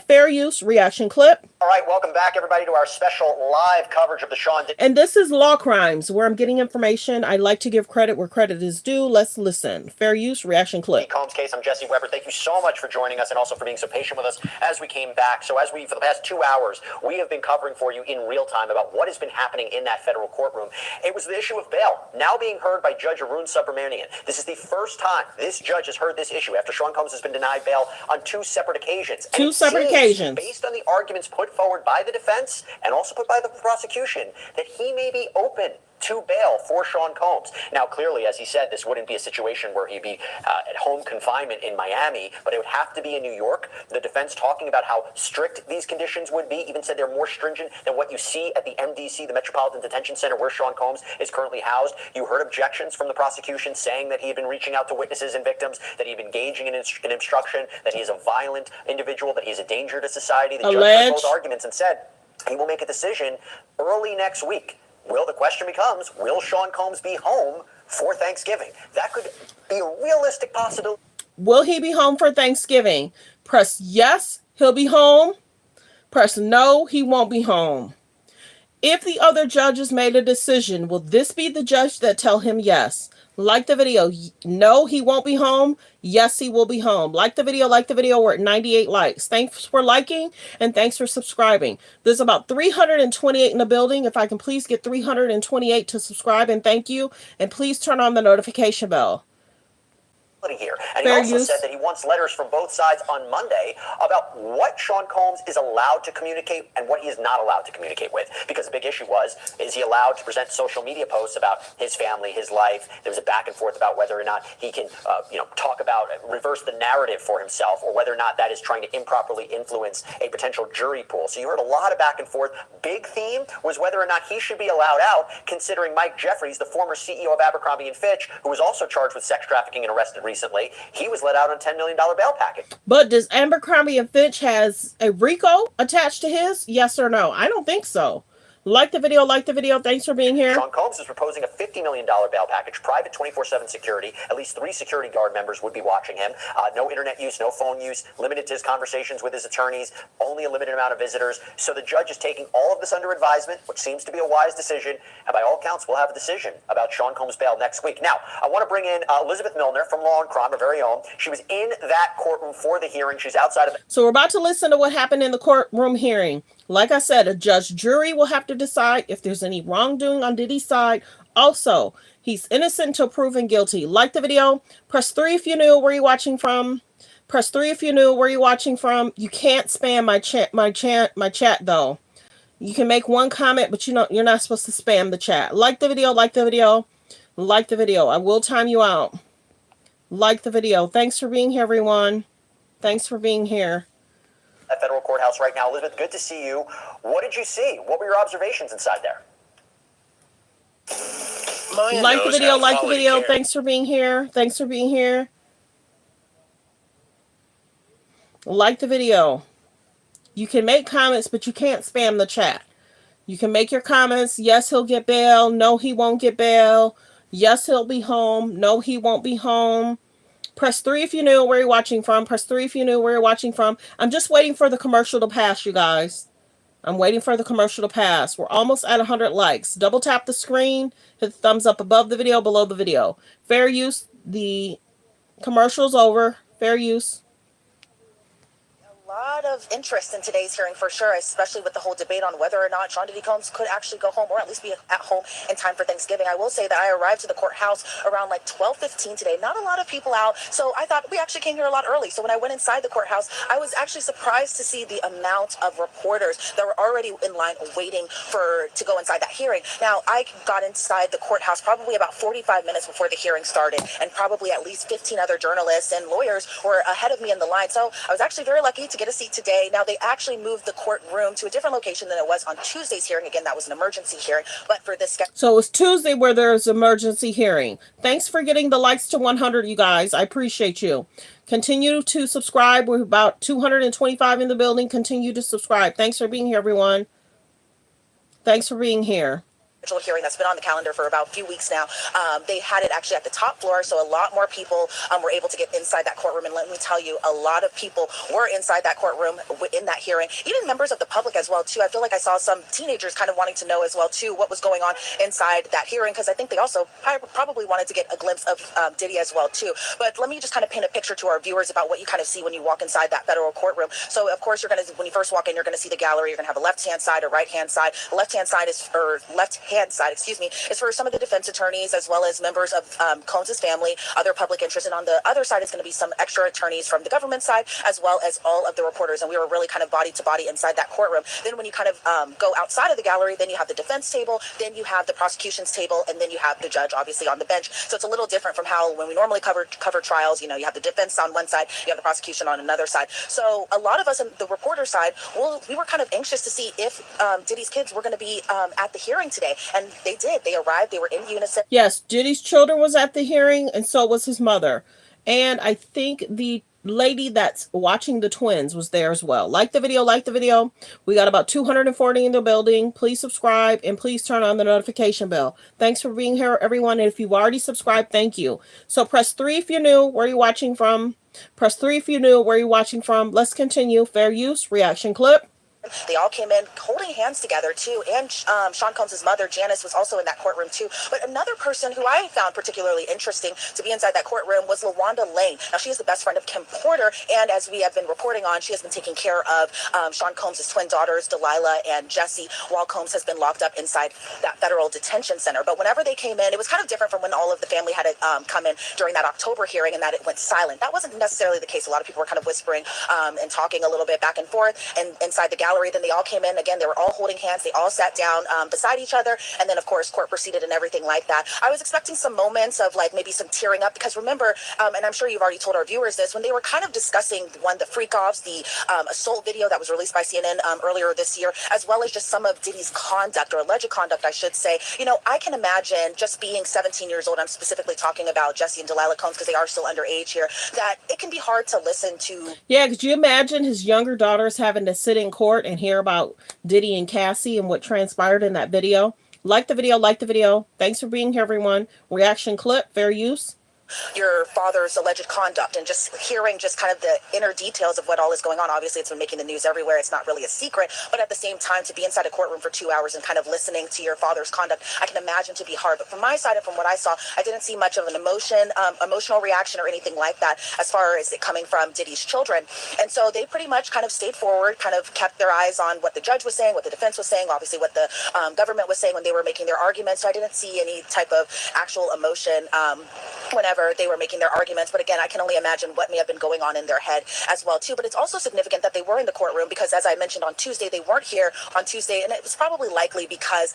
Fair use reaction clip. All right, welcome back, everybody, to our special live coverage of the Sean Diddy. And this is Law Crimes, where I'm getting information. I like to give credit where credit is due. Let's listen. Fair use reaction clip. Combs case. I'm Jesse Weber. Thank you so much for joining us and also for being so patient with us as we came back. So as we, for the past 2 hours, we have been covering for you in real time about what has been happening in that federal courtroom. It was the issue of bail, now being heard by Judge Arun Subramanian. This is the first time this judge has heard this issue after Sean Combs has been denied bail on 2 separate occasions. Two separate occasions. Based on the arguments put forward by the defense and also put by the prosecution, that he may be open to bail for Sean Combs. Now, clearly, as he said, this wouldn't be a situation where he'd be at home confinement in Miami, but it would have to be in New York. The defense talking about how strict these conditions would be, even said they're more stringent than what you see at the MDC, the Metropolitan Detention Center, where Sean Combs is currently housed. You heard objections from the prosecution saying that he had been reaching out to witnesses and victims, that he'd been engaging in obstruction, that he is a violent individual, that he's a danger to society. The judge heard those arguments and said he will make a decision early next week. The question becomes, will Sean Combs be home for Thanksgiving? That could be a realistic possibility. Will he be home for Thanksgiving? Press yes, he'll be home. Press no, he won't be home. If the other judges made a decision, will this be the judge that tell him yes? Like the video. No, he won't be home. Yes, he will be home. Like the video. We're at 98 likes. Thanks for liking and thanks for subscribing. There's about 328 in the building. If I can please get 328 to subscribe, and thank you. And please turn on the notification bell. here. And Fair he also use. said that he wants letters from both sides on Monday about what Sean Combs is allowed to communicate and what he is not allowed to communicate with. Because the big issue is he allowed to present social media posts about his family, his life? There was a back and forth about whether or not he can, talk about, reverse the narrative for himself, or whether or not that is trying to improperly influence a potential jury pool. So you heard a lot of back and forth. Big theme was whether or not he should be allowed out, considering Mike Jeffries, the former CEO of Abercrombie & Fitch, who was also charged with sex trafficking and arrested recently, he was let out on a $10 million bail package. But does Abercrombie & Fitch has a RICO attached to his? Yes or no? I don't think so. Like the video, like the video. Thanks for being here. Sean Combs is proposing a $50 million bail package, private 24/7 security. At least 3 security guard members would be watching him. No internet use, no phone use, limited to his conversations with his attorneys, only a limited amount of visitors. So the judge is taking all of this under advisement, which seems to be a wise decision. And by all counts, we'll have a decision about Sean Combs' bail next week. Now, I want to bring in Elizabeth Milner from Law and Crime, our very own. She was in that courtroom for the hearing. She's outside of the... So we're about to listen to what happened in the courtroom hearing. Like I said, a jury will have to decide if there's any wrongdoing on Diddy's side. Also, he's innocent until proven guilty. Like the video. Press 3 if you're new. Where are you watching from? Press 3 if you're new. Where are you watching from? You can't spam my chat though. You can make one comment, but you're not supposed to spam the chat. Like the video. Like the video. Like the video. I will time you out. Like the video. Thanks for being here, everyone. Thanks for being here. At federal courthouse right now. Elizabeth, good to see you. What did you see? What were your observations inside there? Like the video, like the video. Thanks for being here. Thanks for being here. Like the video. You can make comments, but you can't spam the chat. You can make your comments. Yes, he'll get bail. No, he won't get bail. Yes, he'll be home. No, he won't be home. Press 3 if you knew where you're watching from. Press 3 if you knew where you're watching from. I'm just waiting for the commercial to pass, you guys. I'm waiting for the commercial to pass. We're almost at 100 likes. Double tap the screen. Hit the thumbs up above the video, below the video. Fair use. The commercial's over. Fair use. A lot of interest in today's hearing for sure, especially with the whole debate on whether or not Sean Diddy Combs could actually go home or at least be at home in time for Thanksgiving. I will say that I arrived to the courthouse around like 12:15 today. Not a lot of people out, so I thought we actually came here a lot early. So when I went inside the courthouse, I was actually surprised to see the amount of reporters that were already in line waiting to go inside that hearing. Now, I got inside the courthouse probably about 45 minutes before the hearing started, and probably at least 15 other journalists and lawyers were ahead of me in the line. So I was actually very lucky to get a seat today. Now, they actually moved the courtroom to a different location than it was on Tuesday's hearing. Again, that was an emergency hearing, but for this... So it was Tuesday where there's emergency hearing. Thanks for getting the likes to 100, you guys. I appreciate you. Continue to subscribe. We're about 225 in the building. Continue to subscribe. Thanks for being here, everyone. Thanks for being here. Hearing that's been on the calendar for about a few weeks now. They had it actually at the top floor, so a lot more people were able to get inside that courtroom. And let me tell you, a lot of people were inside that courtroom in that hearing, even members of the public as well too. I feel like I saw some teenagers kind of wanting to know as well too what was going on inside that hearing, because I think they also probably wanted to get a glimpse of Diddy as well too. But let me just kind of paint a picture to our viewers about what you kind of see when you walk inside that federal courtroom. So of course, when you first walk in, you're going to see the gallery. You're going to have a left-hand side, a right-hand side. Left-hand side is for some of the defense attorneys as well as members of Combs' family, other public interest. And on the other side is going to be some extra attorneys from the government side, as well as all of the reporters. And we were really kind of body to body inside that courtroom. Then when you kind of go outside of the gallery, then you have the defense table, then you have the prosecution's table, and then you have the judge obviously on the bench. So it's a little different from how when we normally cover trials, you have the defense on one side, you have the prosecution on another side. So a lot of us on the reporter side, we were kind of anxious to see if Diddy's kids were going to be at the hearing today. And they did. They arrived. They were in unison. Yes, Diddy's children was at the hearing, and so was his mother. And I think the lady that's watching the twins was there as well. Like the video, like the video. We got about 240 in the building. Please subscribe, and please turn on the notification bell. Thanks for being here, everyone. And if you've already subscribed, thank you. So press 3 if you're new. Where are you watching from? Press 3 if you're new. Where are you watching from? Let's continue. Fair use. Reaction clip. They all came in holding hands together too, and Sean Combs' mother, Janice, was also in that courtroom too. But another person who I found particularly interesting to be inside that courtroom was LaWanda Lane. Now, she is the best friend of Kim Porter, and as we have been reporting on, she has been taking care of Sean Combs' twin daughters, Delilah and Jessie, while Combs has been locked up inside that federal detention center. But whenever they came in, it was kind of different from when all of the family had come in during that October hearing, and that it went silent. That wasn't necessarily the case. A lot of people were kind of whispering and talking a little bit back and forth, and inside the gallery, then they all came in. Again, they were all holding hands. They all sat down beside each other, and then, of course, court proceeded and everything like that. I was expecting some moments of, like, maybe some tearing up, because remember, and I'm sure you've already told our viewers this, when they were kind of discussing, one, the freak-offs, the assault video that was released by CNN earlier this year, as well as just some of Diddy's conduct, or alleged conduct, I should say. You know, I can imagine, just being 17 years old, I'm specifically talking about Jussie and Delilah Combs, because they are still underage here, that it can be hard to listen to. Yeah, could you imagine his younger daughters having to sit in court and hear about Diddy and Cassie and what transpired in that video? Like the video, like the video. Thanks for being here, everyone. Reaction clip, fair use. Your father's alleged conduct, and just hearing just kind of the inner details of what all is going on. Obviously, it's been making the news everywhere. It's not really a secret, but at the same time, to be inside a courtroom for 2 hours and kind of listening to your father's conduct, I can imagine to be hard. But from my side and from what I saw, I didn't see much of an emotional reaction or anything like that as far as it coming from Diddy's children. And so they pretty much kind of stayed forward, kind of kept their eyes on what the judge was saying, what the defense was saying, obviously what the government was saying when they were making their arguments. So I didn't see any type of actual emotion whenever they were making their arguments. But again, I can only imagine what may have been going on in their head as well too. But it's also significant that they were in the courtroom, because as I mentioned on Tuesday, they weren't here on Tuesday, and it was probably likely because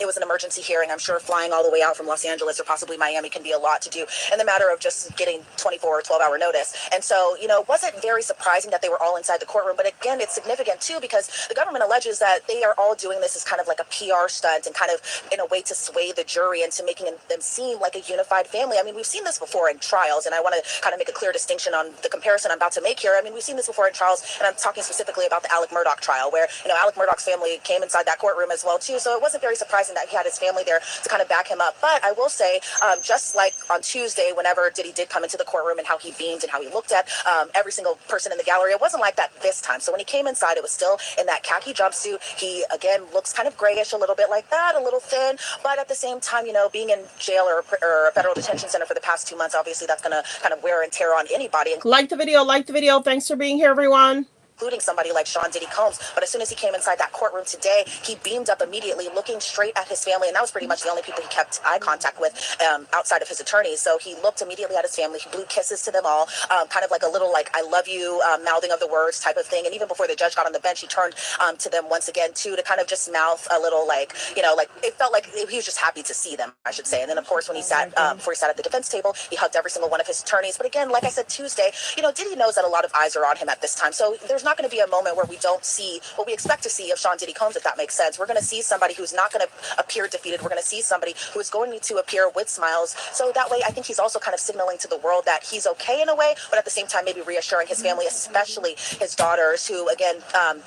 it was an emergency hearing. I'm sure flying all the way out from Los Angeles or possibly Miami can be a lot to do in the matter of just getting 24 or 12-hour notice. And so, you know, it wasn't very surprising that they were all inside the courtroom. But again, it's significant too, because the government alleges that they are all doing this as kind of like a PR stunt, and kind of in a way to sway the jury into making them seem like a unified family. I mean, we've seen this before in trials, and I want to kind of make a clear distinction on the comparison I'm about to make here. I mean, we've seen this before in trials, and I'm talking specifically about the Alec Murdaugh trial, where, you know, Alec Murdaugh's family came inside that courtroom as well too. So it wasn't very surprising that he had his family there to kind of back him up. But I will say, just like on Tuesday, whenever Diddy did come into the courtroom and how he beamed and how he looked at every single person in the gallery, it wasn't like that this time. So when he came inside, it was still in that khaki jumpsuit. He, again, looks kind of grayish, a little bit like that, a little thin, but at the same time, you know, being in jail or a federal detention center for the past 2 months, obviously that's going to kind of wear and tear on anybody. Like the video, like the video. Thanks for being here, everyone. Including somebody like Sean Diddy Combs. But as soon as he came inside that courtroom today, he beamed up immediately, looking straight at his family, and that was pretty much the only people he kept eye contact with outside of his attorneys. So he looked immediately at his family. He blew kisses to them all, kind of like a little, like, I love you, mouthing of the words type of thing. And even before the judge got on the bench, he turned to them once again too, to kind of just mouth a little, like, you know, like, it felt like he was just happy to see them, I should say. And then of course, when he sat before he sat at the defense table, he hugged every single one of his attorneys. But again, like I said Tuesday, you know, Diddy knows that a lot of eyes are on him at this time, so there's not going to be a moment where we don't see what we expect to see of Sean Diddy Combs, if that makes sense. We're going to see somebody who's not going to appear defeated. We're going to see somebody who is going to appear with smiles. So that way, I think he's also kind of signaling to the world that he's okay in a way, but at the same time, maybe reassuring his family, especially his daughters, who, again,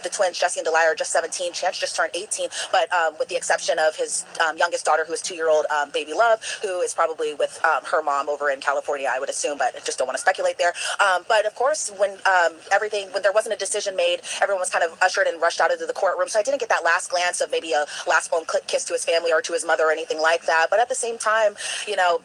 the twins, Jessie and Delilah, are just 17. Chance just turned 18, but with the exception of his youngest daughter, who is 2-year-old Baby Love, who is probably with her mom over in California, I would assume, but I just don't want to speculate there. But of course, when there wasn't a decision made, everyone was kind of ushered and rushed out into the courtroom. So I didn't get that last glance of maybe a last phone kiss to his family or to his mother or anything like that. But at the same time, you know,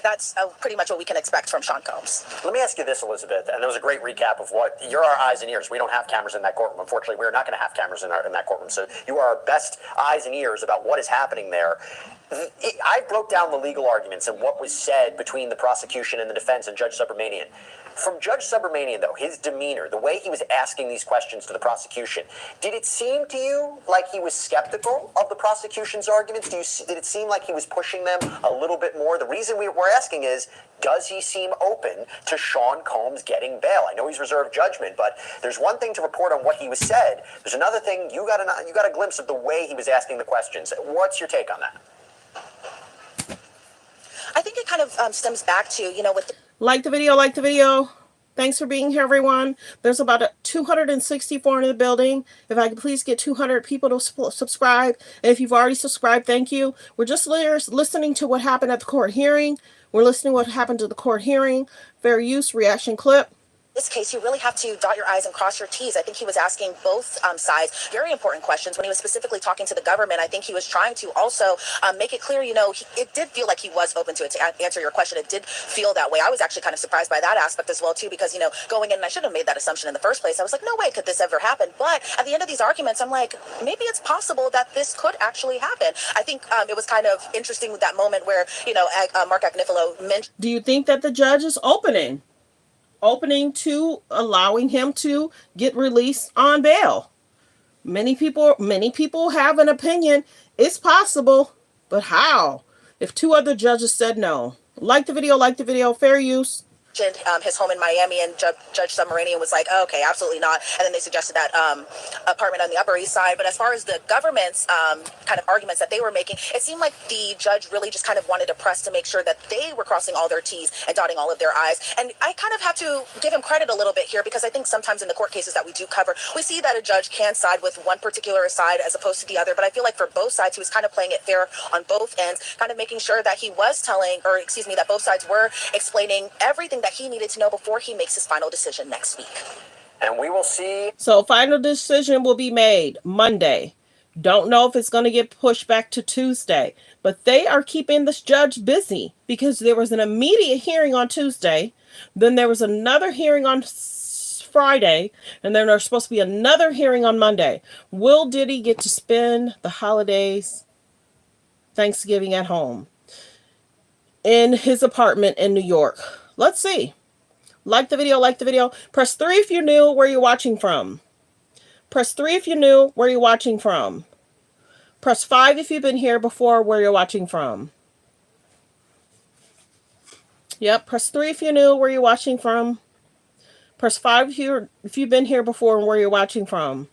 that's pretty much what we can expect from Sean Combs. Let me ask you this, Elizabeth, and there was a great recap of what you're our eyes and ears. We don't have cameras in that courtroom. Unfortunately, we're not going to have cameras in that courtroom. So you are our best eyes and ears about what is happening there. I broke down the legal arguments and what was said between the prosecution and the defense and Judge Subramanian. From Judge Subramanian, though, his demeanor, the way he was asking these questions to the prosecution, did it seem to you like he was skeptical of the prosecution's arguments? Did it seem like he was pushing them a little bit more? The reason we're asking is, does he seem open to Sean Combs getting bail? I know he's reserved judgment, but there's one thing to report on what he was said. There's another thing, you got a glimpse of the way he was asking the questions. What's your take on that? I think it kind of stems back to, you know, with the Like the video, like the video. Thanks for being here, everyone. There's about 264 in the building. If I could please get 200 people to subscribe. And if you've already subscribed, thank you. We're just listening to what happened at the court hearing. We're listening to what happened to the court hearing. Fair use, reaction clip. this case, you really have to dot your I's and cross your T's. I think he was asking both sides very important questions. When he was specifically talking to the government, I think he was trying to also make it clear, it did feel like he was open to it. To answer your question, it did feel that way. I was actually kind of surprised by that aspect as well, too, because, going in, and I should have made that assumption in the first place. I was like, no way could this ever happen. But at the end of these arguments, I'm like, maybe it's possible that this could actually happen. I think it was kind of interesting with that moment where, Mark Agnifilo mentioned. Do you think that the judge is opening to allowing him to get released on bail? Many people have an opinion. It's possible, but how? If two other judges said no. Like the video, fair use. His home in Miami, and Judge Submarinian was like, oh, okay, absolutely not. And then they suggested that apartment on the Upper East Side. But as far as the government's kind of arguments that they were making, it seemed like the judge really just kind of wanted to press to make sure that they were crossing all their T's and dotting all of their I's. And I kind of have to give him credit a little bit here, because I think sometimes in the court cases that we do cover, we see that a judge can side with one particular side as opposed to the other. But I feel like for both sides, he was kind of playing it fair on both ends, kind of making sure that he was that both sides were explaining everything that he needed to know before he makes his final decision next week. And we will see. So final decision will be made Monday. Don't know if it's going to get pushed back to Tuesday, but they are keeping this judge busy because there was an immediate hearing on Tuesday. Then there was another hearing on Friday, and then there's supposed to be another hearing on Monday. Will Diddy get to spend the holidays, Thanksgiving at home in his apartment in New York? Let's see. Like the video. Press 3 if you're new, where you're watching from. Press 3 if you're new, where you're watching from. Press 5 if you've been here before, where you're watching from. Yep, press 3 if you're new, where you're watching from. Press 5 if you've been here before and where you're watching from.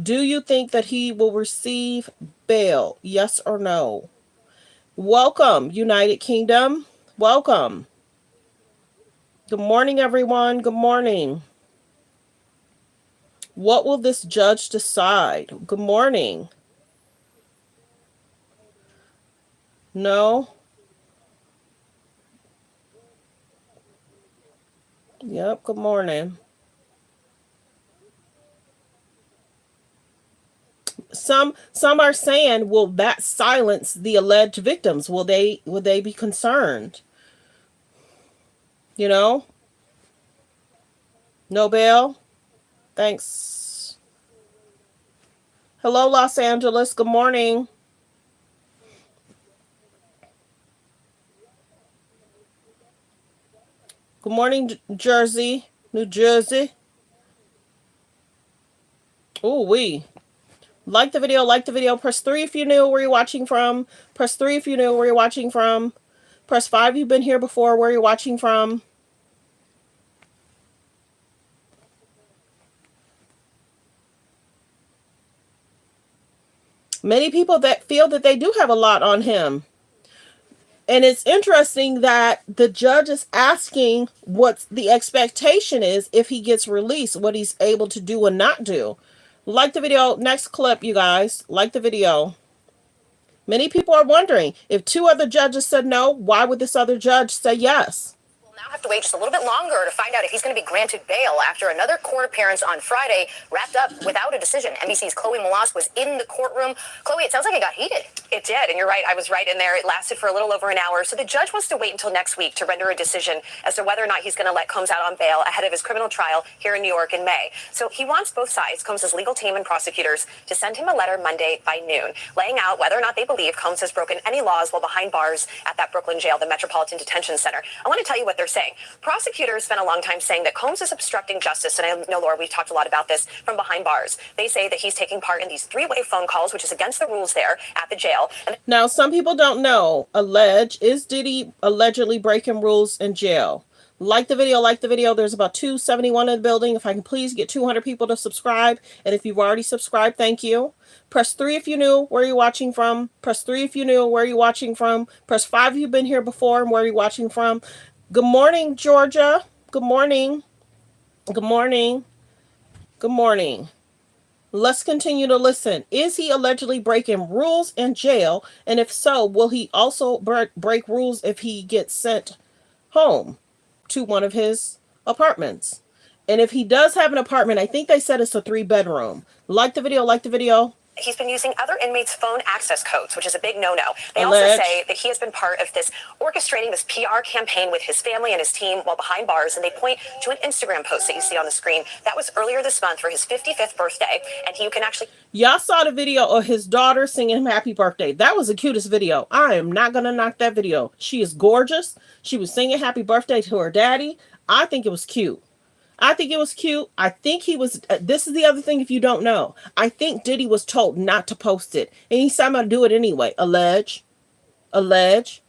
Do you think that he will receive bail? Yes or no? Welcome, United Kingdom. Welcome. Good morning, everyone. Good morning. What will this judge decide? Good morning. No? Yep, good morning. Some are saying, will that silence the alleged victims? Will they be concerned? No bail? Thanks. Hello, Los Angeles. Good morning. Good morning, New Jersey. Ooh, wee. Like the video. Press 3 if you're new, where you're watching from. Press 3 if you're new, where you're watching from. Press 5 if you've been here before, where you're watching from. Many people that feel that they do have a lot on him. And it's interesting that the judge is asking what the expectation is if he gets released, what he's able to do and not do. Like the video. Next clip, you guys. Like the video. Many people are wondering, if two other judges said no, why would this other judge say yes? Now have to wait just a little bit longer to find out if he's going to be granted bail after another court appearance on Friday wrapped up without a decision. NBC's Chloe Molas was in the courtroom. Chloe, it sounds like it got heated. It did, and you're right. I was right in there. It lasted for a little over an hour. So the judge wants to wait until next week to render a decision as to whether or not he's going to let Combs out on bail ahead of his criminal trial here in New York in May. So he wants both sides, Combs' legal team and prosecutors, to send him a letter Monday by noon, laying out whether or not they believe Combs has broken any laws while behind bars at that Brooklyn jail, the Metropolitan Detention Center. I want to tell you what they're saying. Prosecutors spent a long time saying that Combs is obstructing justice, and I know, Laura, we've talked a lot about this, from behind bars. They say that he's taking part in these three-way phone calls, which is against the rules there at the jail. Now, some people don't know. Is Diddy allegedly breaking rules in jail? Like the video. There's about 271 in the building. If I can please get 200 people to subscribe. And if you've already subscribed, thank you. Press 3 if you're new, where you're watching from. Press 3 if you're new, where you're watching from. Press 5 if you've been here before and where you're watching from. Good morning, Georgia. Good morning. Good morning. Good morning. Let's continue to listen. Is he allegedly breaking rules in jail? And if so, will he also break rules if he gets sent home to one of his apartments? And if he does have an apartment, I think they said it's a 3-bedroom. Like the video, like the video. He's been using other inmates' phone access codes, which is a big no-no. They Alleged. also say that he has been part of this orchestrating this PR campaign with his family and his team while behind bars. And they point to an Instagram post that you see on the screen. That was earlier this month for his 55th birthday. And you can actually... Y'all saw the video of his daughter singing him happy birthday. That was the cutest video. I am not going to knock that video. She is gorgeous. She was singing happy birthday to her daddy. I think it was cute. I think it was cute. I think he was, this is the other thing if you don't know. I think Diddy was told not to post it. And he said, I'm going to do it anyway. Allege.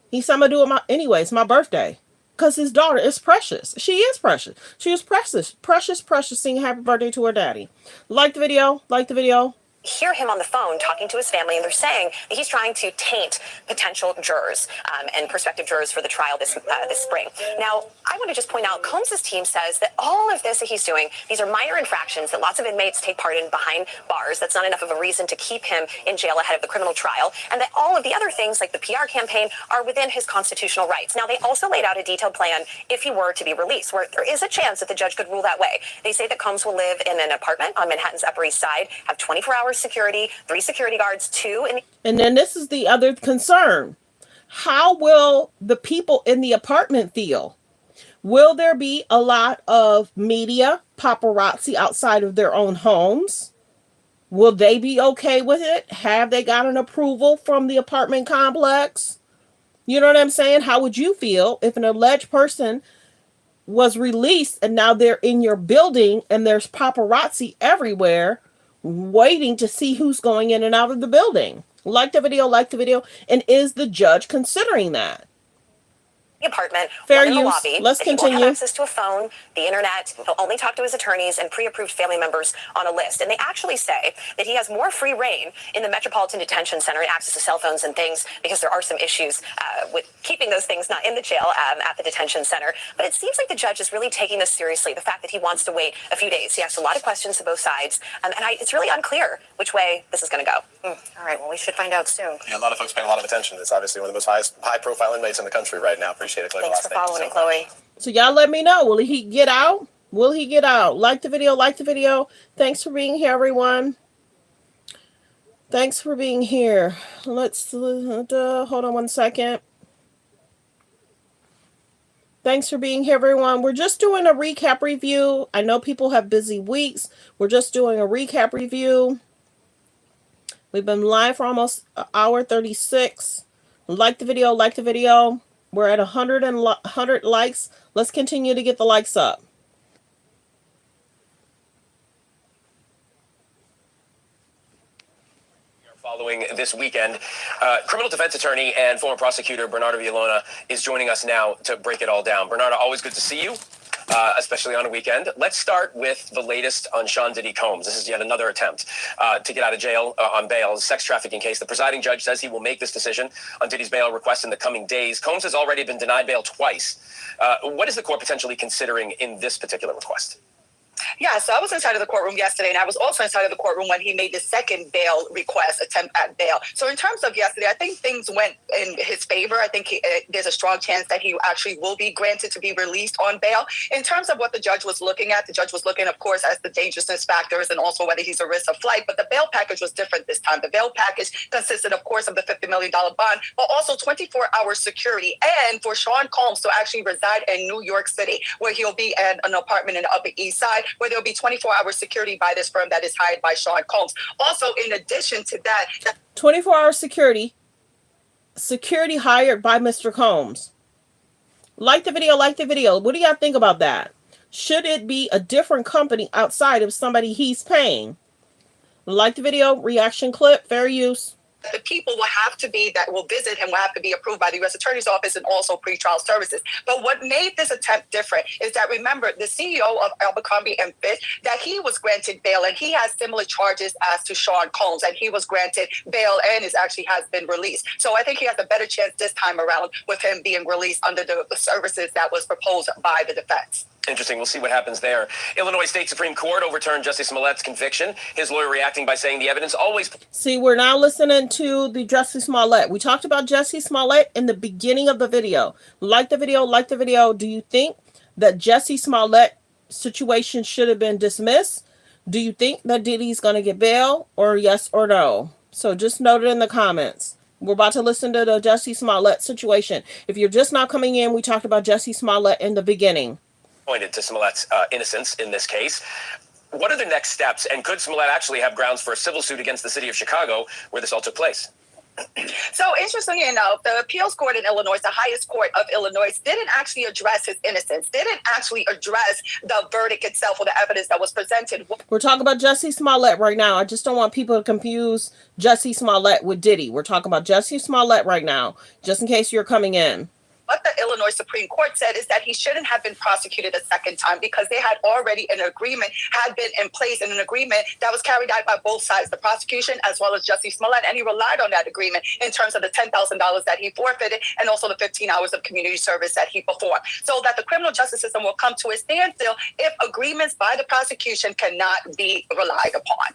He said, I'm going to do it anyway. It's my birthday. Because his daughter is precious. She is precious. She was precious. Precious singing happy birthday to her daddy. Like the video. Like the video. Hear him on the phone talking to his family, and they're saying that he's trying to taint potential jurors and prospective jurors for the trial this spring. Now, I want to just point out, Combs' team says that all of this that he's doing, these are minor infractions that lots of inmates take part in behind bars. That's not enough of a reason to keep him in jail ahead of the criminal trial, and that all of the other things like the PR campaign are within his constitutional rights. Now, they also laid out a detailed plan if he were to be released, where there is a chance that the judge could rule that way. They say that Combs will live in an apartment on Manhattan's Upper East Side, have 24-hour security, 3 security guards, 2 in... And then this is the other concern. How will the people in the apartment feel? Will there be a lot of media, paparazzi outside of their own homes? Will they be okay with it? Have they got an approval from the apartment complex? You know what I'm saying? How would you feel if an alleged person was released and now they're in your building and there's paparazzi everywhere waiting to see who's going in and out of the building? Like the video, like the video. And is the judge considering that? Apartment, fair in the use. lobby. Let's continue. He won't have access to a phone, the internet. He'll only talk to his attorneys and pre-approved family members on a list. And they actually say that he has more free reign in the Metropolitan Detention Center and access to cell phones and things, because there are some issues with keeping those things not in the jail at the detention center. But it seems like the judge is really taking this seriously, the fact that he wants to wait a few days. He asked a lot of questions to both sides, and it's really unclear which way this is going to go. All right, well, we should find out soon. Yeah, a lot of folks paying a lot of attention. It's obviously one of the most high-profile inmates in the country right now. Appreciate it, Chloe. Thanks for following it, Chloe. So y'all let me know. Will he get out? Will he get out? Like the video, like the video. Thanks for being here, everyone. Thanks for being here. Let's hold on one second. Thanks for being here, everyone. We're just doing a recap review. I know people have busy weeks. We're just doing a recap review. We've been live for almost an hour 36. Like the video, like the video. We're at 100 likes. Let's continue to get the likes up. Following this weekend, criminal defense attorney and former prosecutor Bernardo Villalona is joining us now to break it all down. Bernardo, always good to see you, especially on a weekend. Let's start with the latest on Sean Diddy Combs. This is yet another attempt to get out of jail on bail, a sex trafficking case. The presiding judge says he will make this decision on Diddy's bail request in the coming days. Combs has already been denied bail twice. What is the court potentially considering in this particular request? Yeah, so I was inside of the courtroom yesterday, and I was also inside of the courtroom when he made the second bail request, attempt at bail. So in terms of yesterday, I think things went in his favor. I think there's a strong chance that he actually will be granted to be released on bail. In terms of what the judge was looking at, the judge was looking, of course, at the dangerousness factors and also whether he's a risk of flight. But the bail package was different this time. The bail package consisted, of course, of the $50 million bond, but also 24-hour security, and for Sean Combs to actually reside in New York City, where he'll be at an apartment in the Upper East Side, where there'll be 24-hour security by this firm that is hired by Sean Combs. Also, in addition to that, 24-hour security hired by Mr. Combs. Like the video, like the video. What do y'all think about that? Should it be a different company outside of somebody he's paying? Like the video, reaction clip, fair use. The people will have to be that will visit him will have to be approved by the U.S. Attorney's Office and also pretrial services. But what made this attempt different is that, remember, the CEO of Abercrombie & Fitch, that he was granted bail, and he has similar charges as to Sean Combs, and he was granted bail and has been released. So I think he has a better chance this time around with him being released under the services that was proposed by the defense. Interesting. We'll see what happens there. Illinois State Supreme Court overturned Jussie Smollett's conviction. His lawyer reacting by saying the evidence always... See, we're now listening to the Jussie Smollett. We talked about Jussie Smollett in the beginning of the video. Like the video, like the video. Do you think that Jussie Smollett situation should have been dismissed? Do you think that Diddy's going to get bail, or yes or no? So just note it in the comments. We're about to listen to the Jussie Smollett situation. If you're just not coming in, we talked about Jussie Smollett in the beginning. Pointed to Smollett's innocence in this case. What are the next steps? And could Smollett actually have grounds for a civil suit against the city of Chicago, where this all took place? So interestingly enough, the appeals court in Illinois, the highest court of Illinois, didn't actually address his innocence, didn't actually address the verdict itself or the evidence that was presented. We're talking about Jussie Smollett right now. I just don't want people to confuse Jussie Smollett with Diddy. We're talking about Jussie Smollett right now, just in case you're coming in. What the Illinois Supreme Court said is that he shouldn't have been prosecuted a second time because they had already an agreement, had been in place, and an agreement that was carried out by both sides, the prosecution as well as Jussie Smollett, and he relied on that agreement in terms of the $10,000 that he forfeited and also the 15 hours of community service that he performed. So that the criminal justice system will come to a standstill if agreements by the prosecution cannot be relied upon.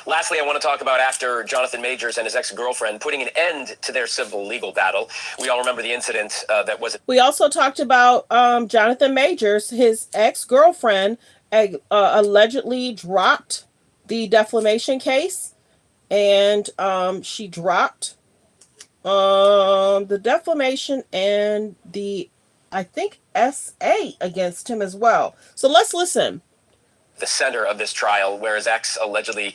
Lastly, I want to talk about after Jonathan Majors and his ex-girlfriend putting an end to their civil legal battle. We all remember the incident that was... We also talked about Jonathan Majors. His ex-girlfriend allegedly dropped the defamation case, and she dropped the defamation and the, I think, SA against him as well. So let's listen. The center of this trial, where his ex allegedly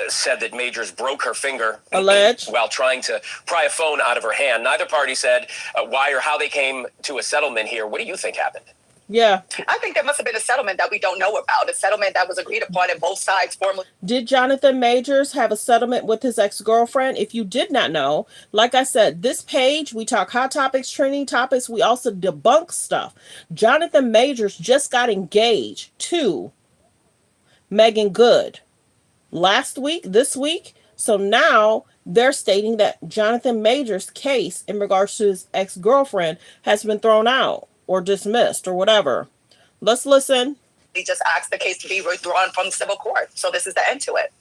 said that Majors broke her finger while trying to pry a phone out of her hand. Neither party said why or how they came to a settlement here. What do you think happened? Yeah. I think there must have been a settlement that we don't know about, a settlement that was agreed upon and both sides formally. Did Jonathan Majors have a settlement with his ex-girlfriend? If you did not know, like I said, this page, we talk hot topics, trending topics. We also debunk stuff. Jonathan Majors just got engaged to Megan Good last week, this week. So now they're stating that Jonathan Majors' case in regards to his ex-girlfriend has been thrown out or dismissed or whatever. Let's listen. He just asked the case to be withdrawn from the civil court. So this is the end to it.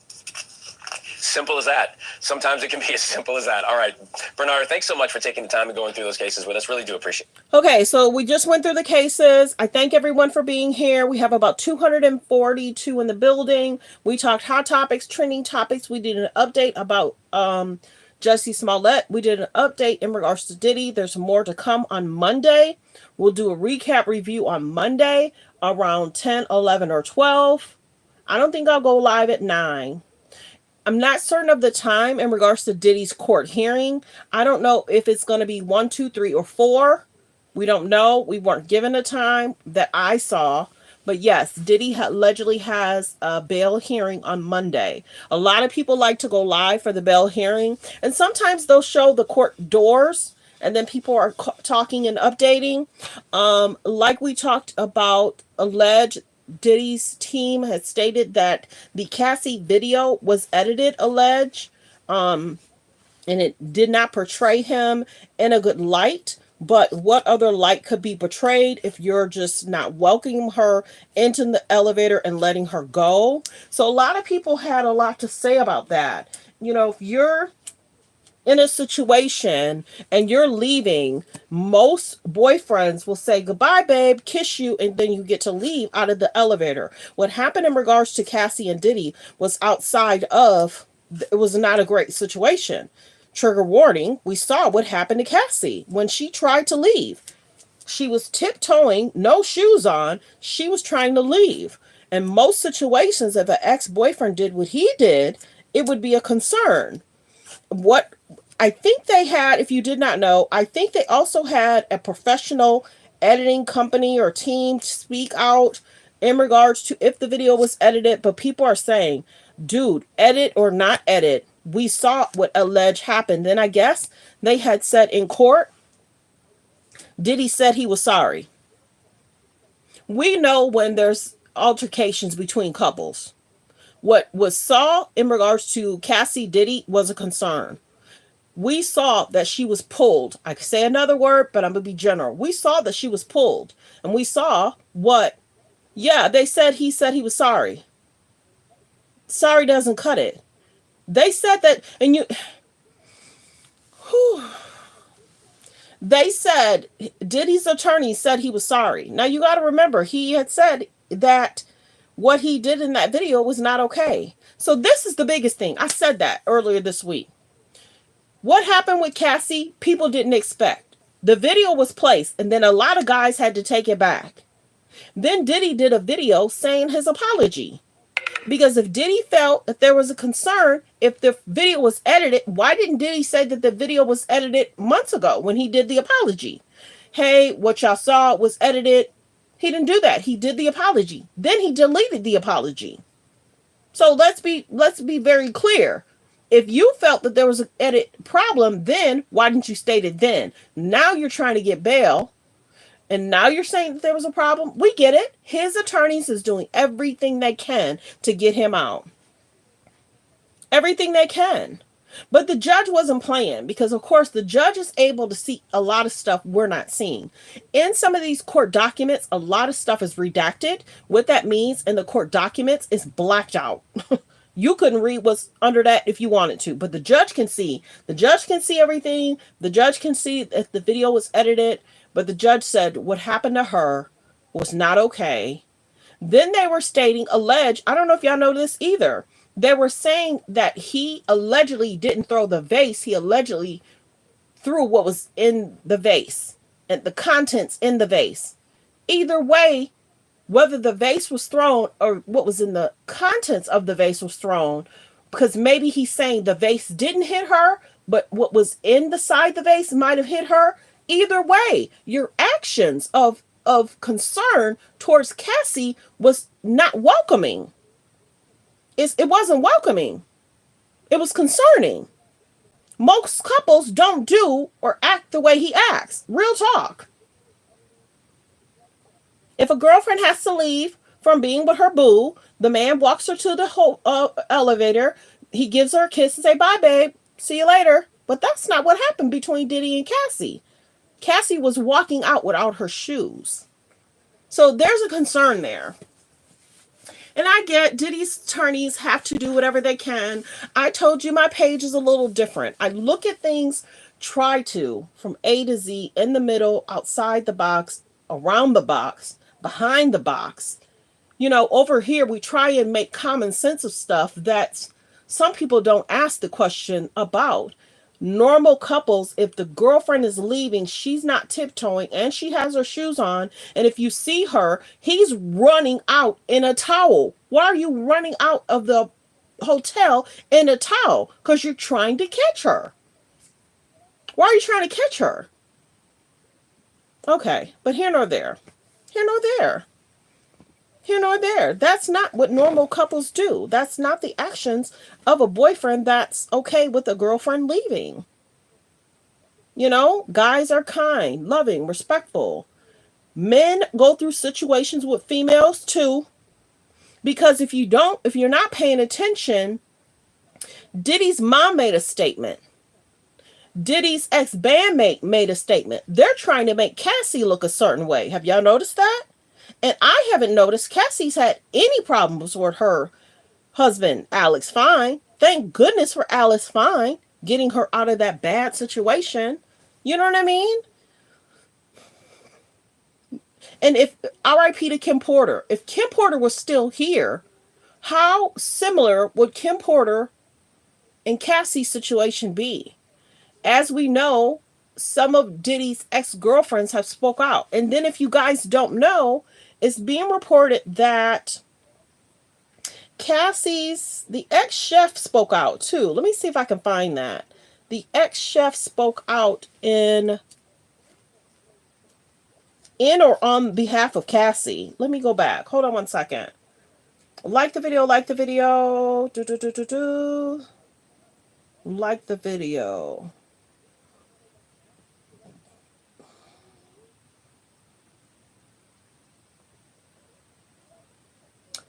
Simple as that. Sometimes it can be as simple as that. All right, Bernard, thanks so much for taking the time and going through those cases with us. Really do appreciate it. Okay, so we just went through the cases. I thank everyone for being here. We have about 242 in the building. We talked hot topics, trending topics. We did an update about Jussie Smollett. We did an update in regards to Diddy. There's more to come on Monday. We'll do a recap review on Monday around 10, 11, or 12. I don't think I'll go live at 9. I'm not certain of the time in regards to Diddy's court hearing. I don't know if it's going to be 1, 2, 3, or 4. We don't know. We weren't given a time that I saw. But yes, Diddy allegedly has a bail hearing on Monday. A lot of people like to go live for the bail hearing. And sometimes they'll show the court doors. And then people are talking and updating. Like we talked about, alleged Diddy's team had stated that the Cassie video was edited, and it did not portray him in a good light. But what other light could be portrayed if you're just not welcoming her into the elevator and letting her go? So a lot of people had a lot to say about that. You know, if you're in a situation and you're leaving, most boyfriends will say goodbye, babe, kiss you, and then you get to leave out of the elevator. What happened in regards to Cassie and Diddy was outside of, it was not a great situation. Trigger warning, we saw what happened to Cassie when she tried to leave. She was tiptoeing, no shoes on. She was trying to leave. In most situations, if an ex-boyfriend did what he did, it would be a concern. What I think they had, if you did not know, I think they also had a professional editing company or team speak out in regards to if the video was edited. But people are saying, dude, edit or not edit, we saw what alleged happened. Then I guess they had said in court, Diddy said he was sorry. We know when there's altercations between couples. What was saw in regards to Cassie Diddy was a concern. We saw that she was pulled. I could say another word, but I'm going to be general. We saw that she was pulled. And we saw what, yeah, they said he was sorry. Sorry doesn't cut it. They said that, and you, they said, Diddy's attorney said he was sorry. Now you got to remember, he had said that what he did in that video was not okay. So this is the biggest thing. I said that earlier this week. What happened with Cassie, people didn't expect. The video was placed, and then a lot of guys had to take it back. Then Diddy did a video saying his apology. Because if Diddy felt that there was a concern, if the video was edited, why didn't Diddy say that the video was edited months ago when he did the apology? Hey, what y'all saw was edited. He didn't do that. He did the apology. Then he deleted the apology. So let's be very clear. If you felt that there was an edit problem, then why didn't you state it then? Now you're trying to get bail. And now you're saying that there was a problem. We get it. His attorneys is doing everything they can to get him out. Everything they can. But the judge wasn't playing because, of course, the judge is able to see a lot of stuff we're not seeing. In some of these court documents, a lot of stuff is redacted. What that means in the court documents is blacked out. You couldn't read what's under that if you wanted to, but the judge can see. The judge can see everything. The judge can see if the video was edited, but the judge said what happened to her was not okay. Then they were stating, alleged, I don't know if y'all know this either. They were saying that he allegedly didn't throw the vase. He allegedly threw what was in the vase and the contents in the vase. Either way, whether the vase was thrown or what was in the contents of the vase was thrown, because maybe he's saying the vase didn't hit her, but what was in the side of the vase might have hit her. Either way, your actions of concern towards Cassie was not welcoming. It wasn't welcoming. It was concerning. Most couples don't do or act the way he acts. Real talk. If a girlfriend has to leave from being with her boo, the man walks her to the elevator. He gives her a kiss and say, bye, babe. See you later. But that's not what happened between Diddy and Cassie. Cassie was walking out without her shoes. So there's a concern there. And I get Diddy's attorneys have to do whatever they can. I told you my page is a little different. I look at things, try to, from A to Z, in the middle, outside the box, around the box, behind the box. You know, over here, we try and make common sense of stuff that some people don't ask the question about. Normal couples, if the girlfriend is leaving, she's not tiptoeing and she has her shoes on. And if you see her, he's running out in a towel. Why are you running out of the hotel in a towel? Because you're trying to catch her. Why are you trying to catch her? Okay, but here nor there. Here nor there. Here nor there. That's not what normal couples do. That's not the actions of a boyfriend that's okay with a girlfriend leaving. You know, guys are kind, loving, respectful. Men go through situations with females too. Because if you're not paying attention, Diddy's mom made a statement. Diddy's ex-bandmate made a statement. They're trying to make Cassie look a certain way. Have y'all noticed that? And I haven't noticed Cassie's had any problems with her husband, Alex Fine. Thank goodness for Alex Fine getting her out of that bad situation. You know what I mean? And if R.I.P. to Kim Porter, if Kim Porter was still here, how similar would Kim Porter and Cassie's situation be? As we know, some of Diddy's ex-girlfriends have spoke out. And then if you guys don't know, it's being reported that the ex-chef spoke out too. Let me see if I can find that. The ex-chef spoke out in or on behalf of Cassie. Let me go back. Hold on one second. Like the video, like the video. Like the video.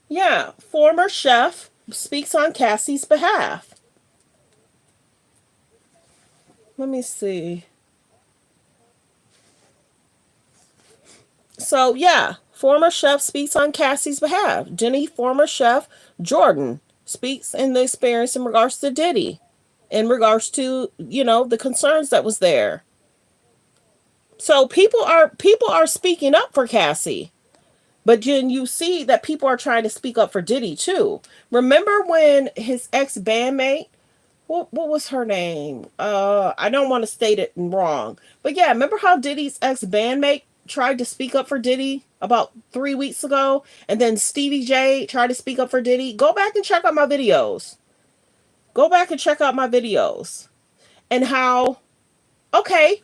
Yeah, former chef speaks on Cassie's behalf. Let me see. So, yeah, former chef speaks on Cassie's behalf. Jenny, former chef Jordan, speaks in the experience in regards to Diddy, in regards to, you know, the concerns that was there. So people are speaking up for Cassie. But Jen, you see that people are trying to speak up for Diddy too. Remember when his ex-bandmate, what was her name? I don't want to state it wrong. But yeah, remember how Diddy's ex-bandmate tried to speak up for Diddy about 3 weeks ago? And then Stevie J tried to speak up for Diddy? Go back and check out my videos. Go back and check out my videos. And how, okay,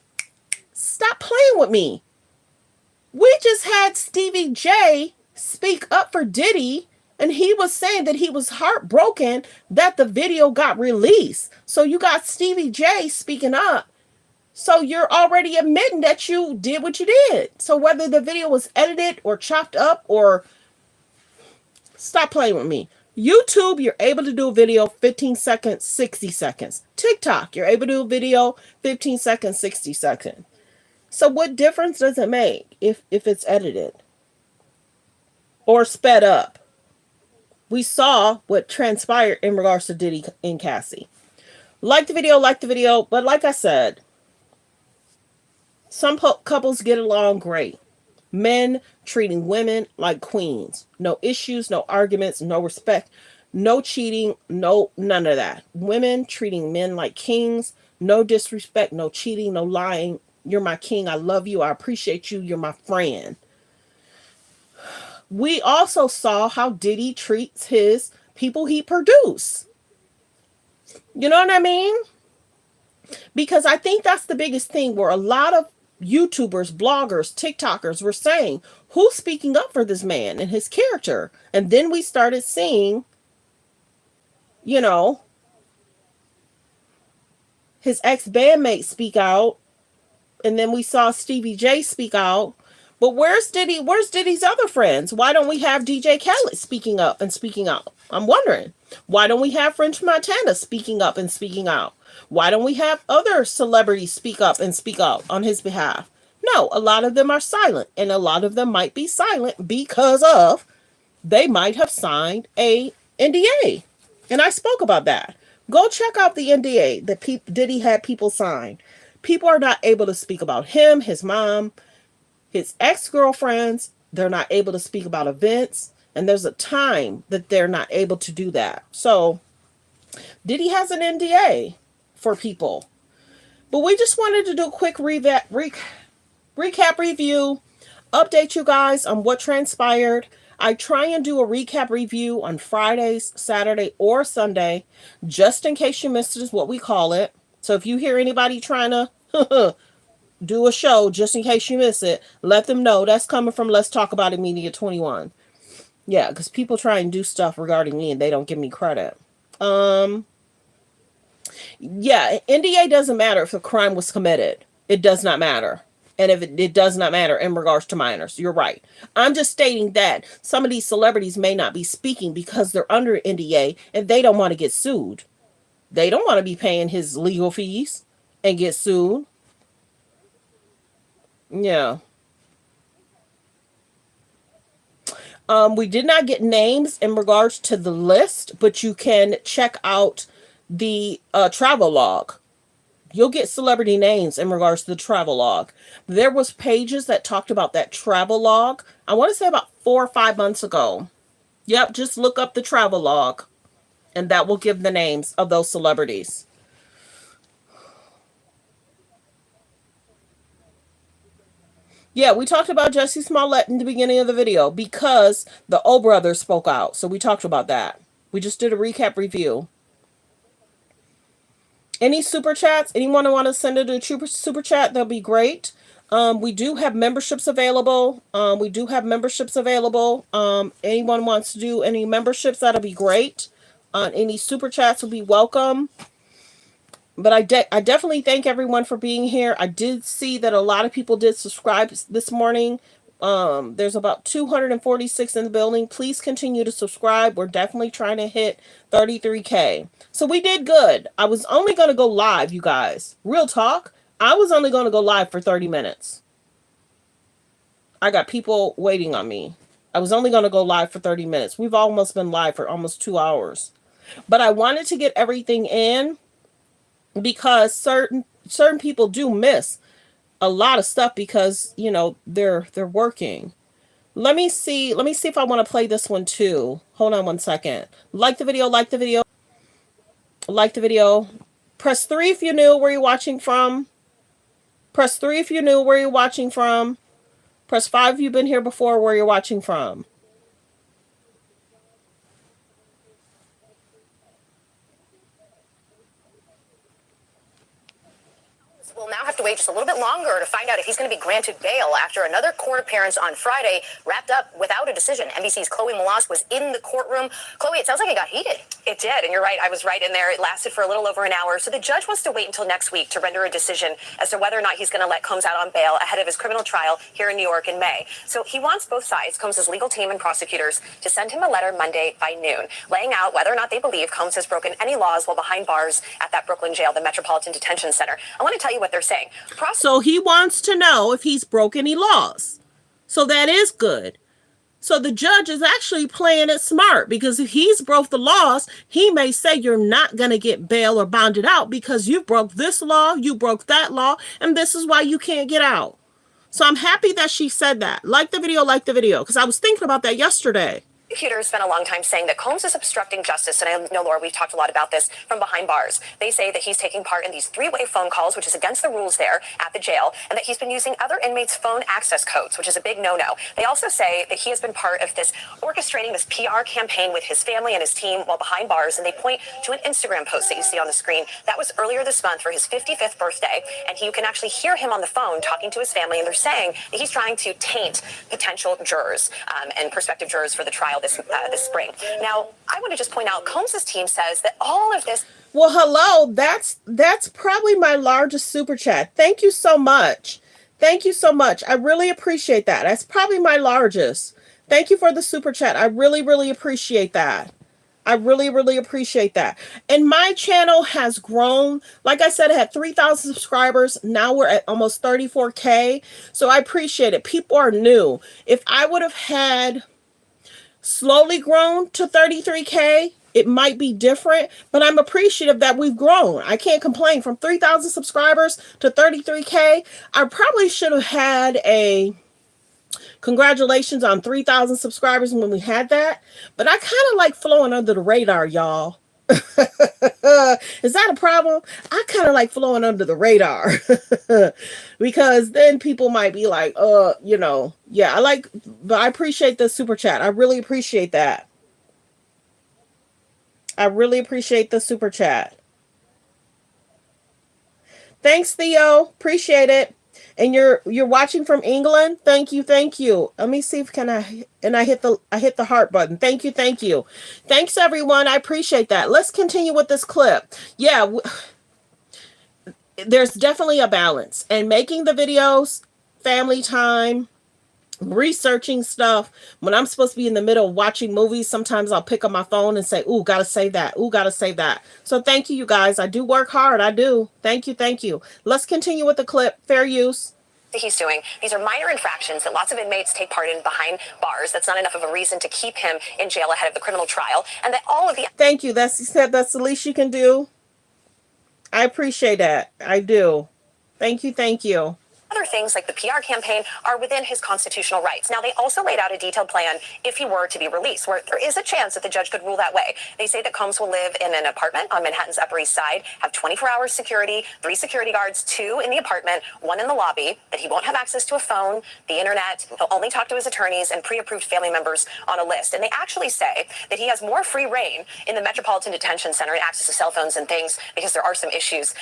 stop playing with me. We just had Stevie J speak up for Diddy, and he was saying that he was heartbroken that the video got released. So you got Stevie J speaking up. So you're already admitting that you did what you did. So whether the video was edited or chopped up or... Stop playing with me. YouTube, you're able to do a video 15 seconds, 60 seconds. TikTok, you're able to do a video 15 seconds, 60 seconds. So what difference does it make if it's edited or sped up? We saw what transpired in regards to Diddy and Cassie. Like the video, but like I said, some couples get along great. Men treating women like queens. No issues, no arguments, no respect, no cheating, none of that. Women treating men like kings. No disrespect, no cheating, no lying. You're my king. I love you. I appreciate you. You're my friend. We also saw how Diddy treats his people he produce. You know what I mean? Because I think that's the biggest thing where a lot of YouTubers, bloggers, TikTokers were saying, who's speaking up for this man and his character? And then we started seeing, you know, his ex-bandmate speak out. And then we saw Stevie J speak out. But where's Diddy? Where's Diddy's other friends? Why don't we have DJ Khaled speaking up and speaking out? I'm wondering. Why don't we have French Montana speaking up and speaking out? Why don't we have other celebrities speak up and speak out on his behalf? No, a lot of them are silent. And a lot of them might be silent because of they might have signed a NDA. And I spoke about that. Go check out the NDA that Diddy had people sign. People are not able to speak about him, his mom, his ex-girlfriends. They're not able to speak about events. And there's a time that they're not able to do that. So Diddy has an NDA for people. But we just wanted to do a quick recap review, update you guys on what transpired. I try and do a recap review on Fridays, Saturday, or Sunday, just in case you missed it, is what we call it. So if you hear anybody trying to do a show just in case you miss it, let them know that's coming from Let's Talk About It Media 21. Yeah, because people try and do stuff regarding me and they don't give me credit. Yeah, NDA doesn't matter if a crime was committed. It does not matter. And if it does not matter in regards to minors. You're right. I'm just stating that some of these celebrities may not be speaking because they're under NDA and they don't want to get sued. They don't want to be paying his legal fees and get sued. Yeah. We did not get names in regards to the list, but you can check out the travel log. You'll get celebrity names in regards to the travel log. There was pages that talked about that travel log. I want to say about 4 or 5 months ago. Yep, just look up the travel log, and that will give the names of those celebrities. Yeah, we talked about Jussie Smollett in the beginning of the video because the O brothers spoke out. So we talked about that. We just did a recap review. Any super chats? Anyone want to send it a super chat? That'll be great. We do have memberships available. Anyone wants to do any memberships? That'll be great. Any super chats will be welcome. But I definitely thank everyone for being here. I did see that a lot of people did subscribe this morning. There's about 246 in the building. Please continue to subscribe. We're definitely trying to hit 33K. So we did good. I was only going to go live, you guys. Real talk. I was only going to go live for 30 minutes. I got people waiting on me. I was only going to go live for 30 minutes. We've almost been live for almost 2 hours. But I wanted to get everything in because certain people do miss a lot of stuff because, you know, they're working. Let me see if I want to play this one too. Hold on one second. Like the video, like the video, like the video. Press 3 if you're new, where you're watching from. Press 3 if you're new, where you're watching from. Press 5 if you've been here before, where you're watching from. We'll now have to wait just a little bit longer to find out if he's going to be granted bail after another court appearance on Friday wrapped up without a decision. NBC's Chloe Molas was in the courtroom. Chloe, it sounds like it got heated. It did, and you're right. I was right in there. It lasted for a little over an hour. So the judge wants to wait until next week to render a decision as to whether or not he's going to let Combs out on bail ahead of his criminal trial here in New York in May. So he wants both sides, Combs' legal team and prosecutors, to send him a letter Monday by noon, laying out whether or not they believe Combs has broken any laws while behind bars at that Brooklyn jail, the Metropolitan Detention Center. I want to tell you what they're saying. So he wants to know if he's broken any laws. So that is good. So the judge is actually playing it smart, because if he's broke the laws, he may say you're not going to get bail or bonded out because you broke this law, you broke that law, and this is why you can't get out. So I'm happy that she said that. Like the video, because I was thinking about that yesterday. Prosecutors spent a long time saying that Combs is obstructing justice, and I know, Laura, we've talked a lot about this, from behind bars. They say that he's taking part in these three-way phone calls, which is against the rules there at the jail, and that he's been using other inmates' phone access codes, which is a big no-no. They also say that he has been part of this, orchestrating this PR campaign with his family and his team while behind bars, and they point to an Instagram post that you see on the screen. That was earlier this month for his 55th birthday, and you can actually hear him on the phone talking to his family, and they're saying that he's trying to taint potential jurors and prospective jurors for the trial this spring. Now, I want to just point out, Combs' team says that all of this... Well, hello, that's probably my largest super chat. Thank you so much. Thank you so much. I really appreciate that. That's probably my largest. Thank you for the super chat. I really, really appreciate that. I really, really appreciate that. And my channel has grown. Like I said, it had 3,000 subscribers. Now we're at almost 34K. So I appreciate it. People are new. If I would have had slowly grown to 33K, it might be different, but I'm appreciative that we've grown. I can't complain. From 3,000 subscribers to 33K, I probably should have had a congratulations on 3,000 subscribers when we had that, but I kind of like flowing under the radar, y'all. Is that a problem? I kind of like flowing under the radar because then people might be like, yeah, but I appreciate the super chat. I really appreciate that. I really appreciate the super chat. Thanks, Theo. Appreciate it. And you're watching from England. Thank you. Let me see if I hit the heart button. Thank you. Thanks, everyone. I appreciate that. Let's continue with this clip. Yeah, there's definitely a balance, and making the videos, family time, researching stuff. When I'm supposed to be in the middle of watching movies, sometimes I'll pick up my phone and say, ooh, gotta save that. Ooh, gotta save that. So thank you, you guys. I do work hard. I do. Thank you. Let's continue with the clip. Fair use. That he's doing. These are minor infractions that lots of inmates take part in behind bars. That's not enough of a reason to keep him in jail ahead of the criminal trial. And that all of the... Thank you. That's the least you can do. I appreciate that. I do. Thank you. Other things like the PR campaign are within his constitutional rights. Now, they also laid out a detailed plan if he were to be released, where there is a chance that the judge could rule that way. They say that Combs will live in an apartment on Manhattan's Upper East Side, have 24-hour security, 3 security guards, 2 in the apartment, 1 in the lobby, that he won't have access to a phone, the internet, he'll only talk to his attorneys and pre-approved family members on a list. And they actually say that he has more free reign in the Metropolitan Detention Center and access to cell phones and things, because there are some issues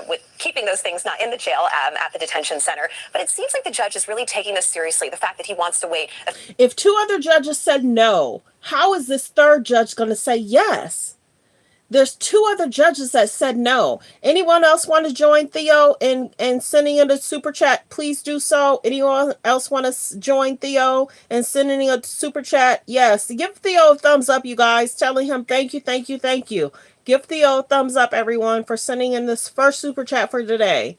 with keeping those things not in the jail at the detention center. But it seems like the judge is really taking this seriously, the fact that he wants to wait. If 2 other judges said no, how is this 3rd judge going to say yes? There's 2 other judges that said no. Anyone else want to join Theo in sending in a super chat? Please do so. Anyone else want to join Theo and sending a super chat? Yes. Give Theo a thumbs up, you guys. Telling him thank you. Give Theo a thumbs up, everyone, for sending in this first super chat for today.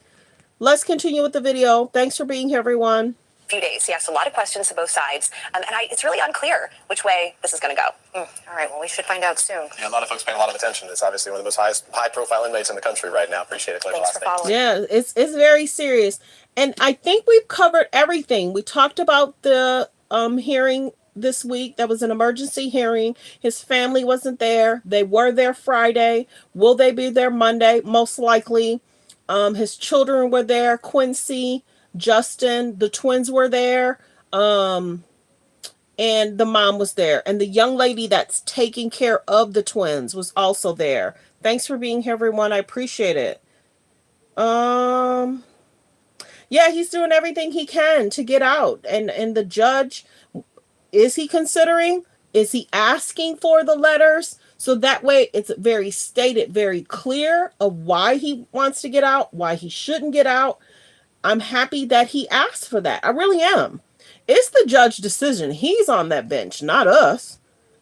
Let's continue with the video. Thanks for being here, everyone. Few days. He asked a lot of questions to both sides, and it's really unclear which way this is going to go. All right, well, we should find out soon. Yeah, a lot of folks paying a lot of attention. It's obviously one of the most high-profile inmates in the country right now. Appreciate it. Thanks for following. Yeah, it's very serious. And I think we've covered everything. We talked about the hearing this week. That was an emergency hearing. His family wasn't there. They were there Friday. Will they be there Monday? Most likely. His children were there. Quincy, Justin, the twins were there. And the mom was there. And the young lady that's taking care of the twins was also there. Thanks for being here, everyone. I appreciate it. Yeah, he's doing everything he can to get out. And the judge, is he considering? Is he asking for the letters? So that way it's very stated, very clear of why he wants to get out, why he shouldn't get out. I'm happy that he asked for that. I really am. It's the judge's decision. He's on that bench, not us.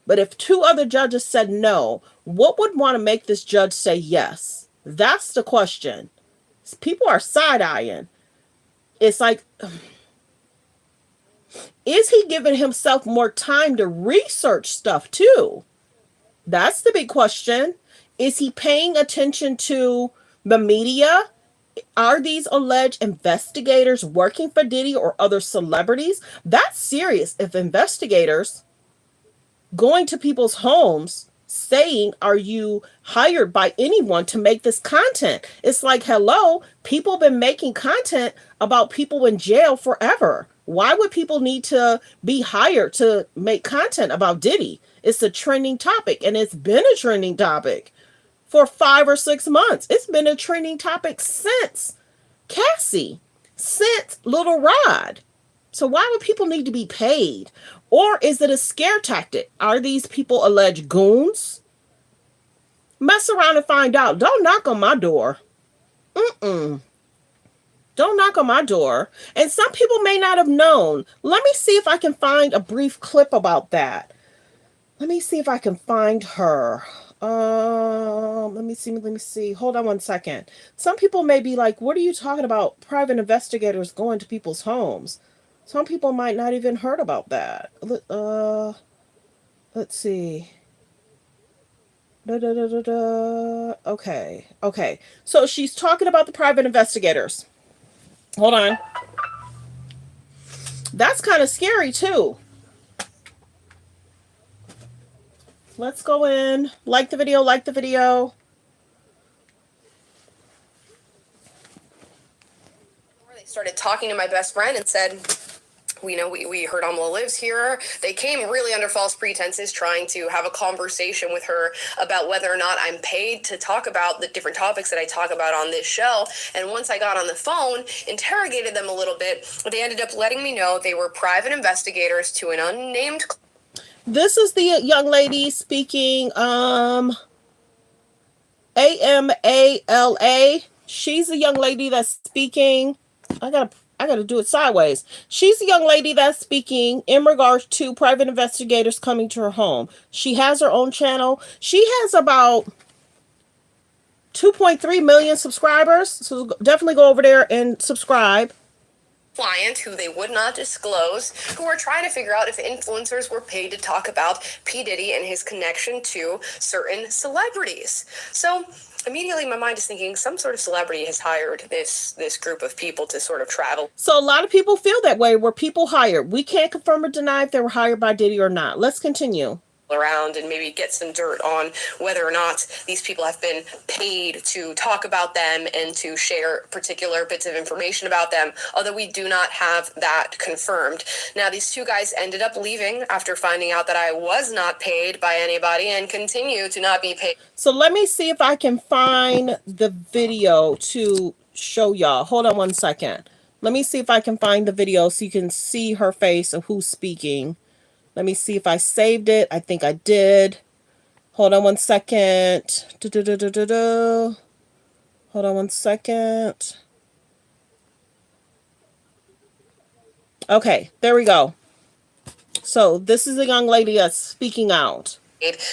But if two other judges said no, what would want to make this judge say yes? That's the question. People are side-eyeing. It's like, is he giving himself more time to research stuff too? That's the big question. Is he paying attention to the media? Are these alleged investigators working for Diddy or other celebrities? That's serious. If investigators going to people's homes saying, are you hired by anyone to make this content? It's like, hello, people have been making content about people in jail forever. Why would people need to be hired to make content about Diddy? It's a trending topic, and it's been a trending topic for 5 or 6 months. It's been a trending topic since Cassie, since Little Rod. So why would people need to be paid? Or is it a scare tactic? Are these people alleged goons? Mess around and find out. Don't knock on my door. Don't knock on my door. And some people may not have known. Let me see if I can find a brief clip about that. Let me see if I can find her. Let me see. Hold on one second. Some people may be like, what are you talking about? Private investigators going to people's homes. Some people might not even heard about that. Let's see. Okay. So she's talking about the private investigators. Hold on. That's kind of scary too. Let's go in. Like the video. They started talking to my best friend and said, we heard Amala lives here. They came really under false pretenses, trying to have a conversation with her about whether or not I'm paid to talk about the different topics that I talk about on this show. And once I got on the phone, interrogated them a little bit, they ended up letting me know they were private investigators to an unnamed. This is the young lady speaking, AMALA. She's the young lady that's speaking. I gotta do it sideways. She's the young lady that's speaking in regards to private investigators coming to her home. She has her own channel. She has about 2.3 million subscribers. So definitely go over there and subscribe. Client who they would not disclose, who were trying to figure out if influencers were paid to talk about P. Diddy and his connection to certain celebrities. So immediately my mind is thinking some sort of celebrity has hired this group of people to sort of travel. So a lot of people feel that way. Were people hired? We can't confirm or deny if they were hired by Diddy or not. Let's continue. Around and maybe get some dirt on whether or not these people have been paid to talk about them and to share particular bits of information about them, although we do not have that confirmed. Now, these two guys ended up leaving after finding out that I was not paid by anybody and continue to not be paid. So let me see if I can find the video to show y'all. Hold on one second. Let me see if I can find the video so you can see her face of who's speaking. Let me see if I saved it. I think I did. Hold on one second. Hold on one second. Okay, there we go. So this is a young lady that's speaking out.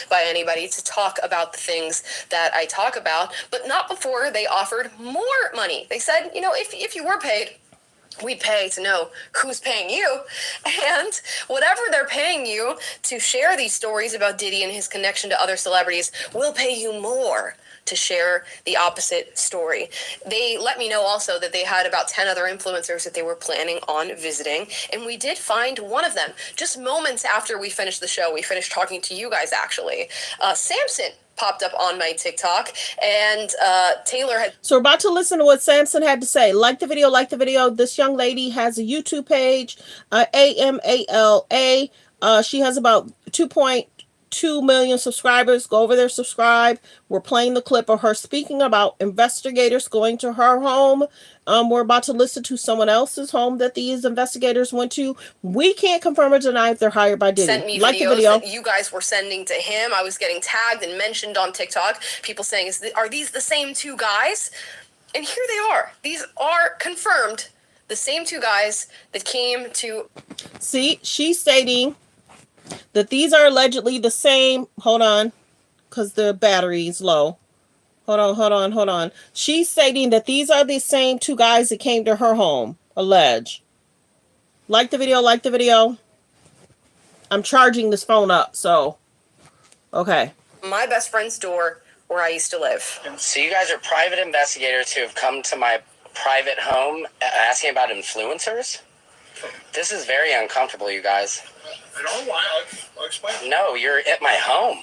By anybody to talk about the things that I talk about, but not before they offered more money. They said, if you were paid, we'd pay to know who's paying you, and whatever they're paying you to share these stories about Diddy and his connection to other celebrities, we'll pay you more. to share the opposite story. They let me know also that they had about 10 other influencers that they were planning on visiting, and we did find one of them. Just moments after we finished the show, we finished talking to you guys actually. Samson popped up on my TikTok, and Taylor had. So we're about to listen to what Samson had to say. Like the video, like the video. This young lady has a YouTube page, AMALA. She has about 2.2 million subscribers. Go over there, subscribe. We're playing the clip of her speaking about investigators going to her home. We're about to listen to someone else's home that these investigators went to. We can't confirm or deny if they're hired by Diddy. Sent me like the videos video that you guys were sending to him. I was getting tagged and mentioned on TikTok. People saying, are these the same two guys? And here they are. These are confirmed. The same two guys that came to. See, she's stating that these are allegedly the same. Hold on, because the battery is low. Hold on. She's stating that these are the same two guys that came to her home. Allege. Like the video, like the video. I'm charging this phone up, so. Okay. My best friend's door where I used to live. So you guys are private investigators who have come to my private home asking about influencers? This is very uncomfortable, you guys. I don't know why. I'll explain. No, you're at my home.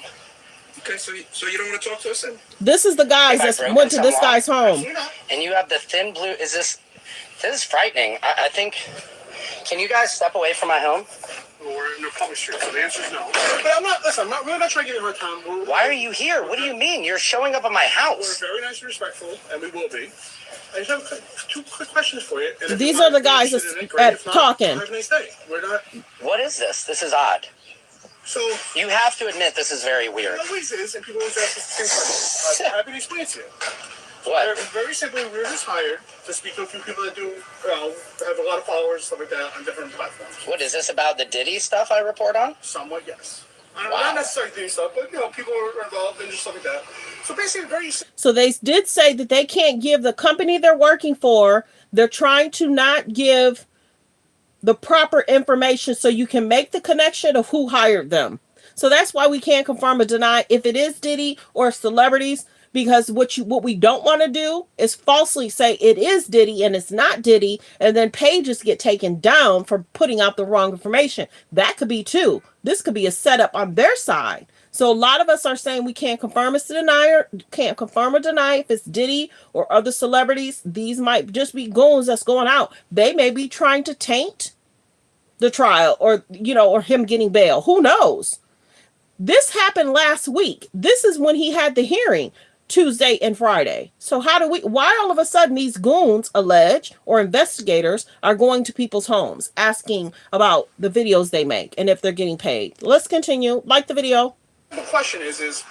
Okay, so you don't want to talk to us then? This is the guys that went to this guy's home. And you have the thin blue. This is frightening. I think. Can you guys step away from my home? We're in a public street, so the answer is no. But I'm really not trying to get in her time. Why are you here? What do you mean? You're showing up at my house. We're very nice and respectful, and we will be. I just have two quick questions for you. These are the guys that's talking. Have a nice day. We're not. What is this? This is odd. So you have to admit this is very weird. It always is, and people always ask us the same question. I'm happy to explain it to you. What? Very simply, we were just hired to speak to a few people that do, have a lot of followers, stuff like that, on different platforms. What is this about the Diddy stuff I report on? Somewhat, yes. Wow. Not necessarily Diddy stuff, but people are involved in just stuff like that. So basically, very. So they did say that they can't give the company they're working for. They're trying to not give the proper information so you can make the connection of who hired them. So that's why we can't confirm or deny if it is Diddy or celebrities, because what we don't want to do is falsely say it is Diddy and it's not Diddy, and then pages get taken down for putting out the wrong information. That could be too. This could be a setup on their side. So a lot of us are saying we can't confirm or deny if it's Diddy or other celebrities. These might just be goons that's going out. They may be trying to taint the trial, or or him getting bail. Who knows? This happened last week. This is when he had the hearing, Tuesday and Friday. So why all of a sudden these goons, allege, or investigators are going to people's homes asking about the videos they make and if they're getting paid? Let's continue. Like the video. The question is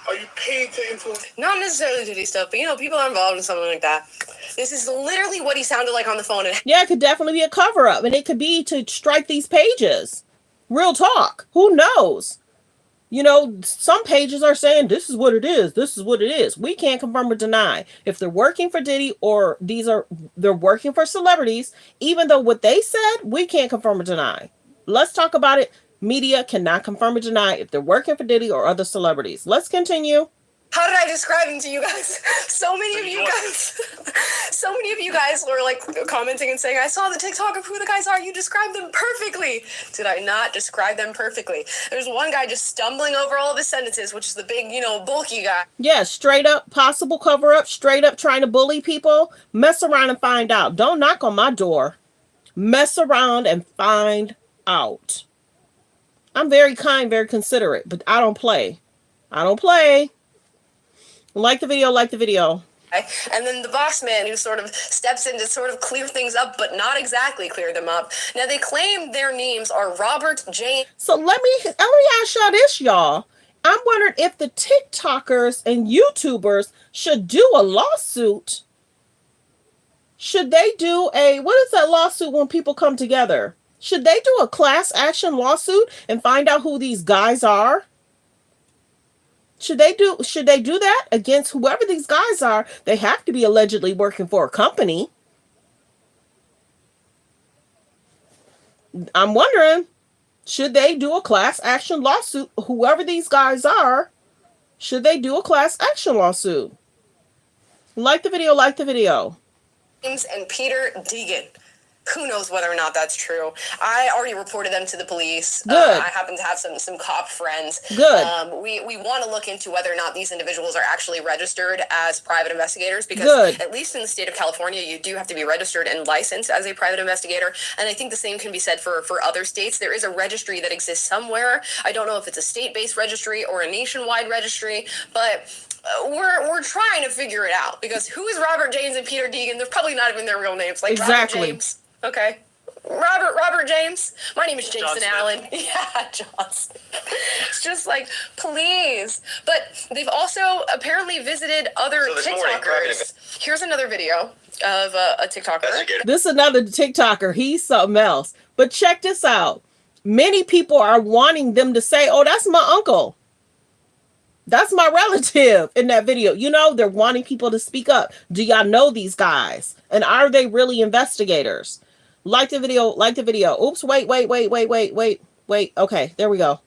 are you paid to influence? Not necessarily Diddy stuff, but people are involved in something like that. This is literally what he sounded like on the phone. Yeah, it could definitely be a cover up, and it could be to strike these pages. Real talk. Who knows? Some pages are saying this is what it is. This is what it is. We can't confirm or deny if they're working for Diddy or they're working for celebrities. Even though what they said, we can't confirm or deny. Let's talk about it. Media cannot confirm or deny if they're working for Diddy or other celebrities. Let's continue. How did I describe them to you guys? So many of you guys were like commenting and saying, I saw the TikTok of who the guys are. You described them perfectly. Did I not describe them perfectly? There's one guy just stumbling over all of his sentences, which is the big, bulky guy. Yeah, straight up possible cover up, straight up trying to bully people. Mess around and find out. Don't knock on my door. Mess around and find out. I'm very kind, very considerate, but I don't play. Like the video, like the video. And then the boss man who sort of steps in to sort of clear things up, but not exactly clear them up. Now, they claim their names are Robert James. So let me ask y'all this, y'all. I'm wondering if the TikTokers and YouTubers should do a lawsuit. Should they do what is that lawsuit when people come together? Should they do a class action lawsuit and find out who these guys are? Should they do that against whoever these guys are? They have to be allegedly working for a company. I'm wondering, should they do a class action lawsuit? Whoever these guys are, should they do a class action lawsuit? Like the video, like the video. James and Peter Deegan. Who knows whether or not that's true? I already reported them to the police. Good. I happen to have some cop friends. Good. We want to look into whether or not these individuals are actually registered as private investigators, because Good. at least in the state of California, you do have to be registered and licensed as a private investigator. And I think the same can be said for other states. There is a registry that exists somewhere. I don't know if it's a state-based registry or a nationwide registry, but we're trying to figure it out, because who is Robert James and Peter Deegan? They're probably not even their real names. Like exactly. Robert James. Okay. Robert James. My name is Jason Allen. Yeah, Johnson. It's just like, please. But they've also apparently visited other TikTokers. Here's another video of a TikToker. This is another TikToker. He's something else. But check this out. Many people are wanting them to say, oh, that's my uncle. That's my relative in that video. You know, they're wanting people to speak up. Do y'all know these guys? And are they really investigators? Like the video, like the video. Oops, wait. Okay, there we go.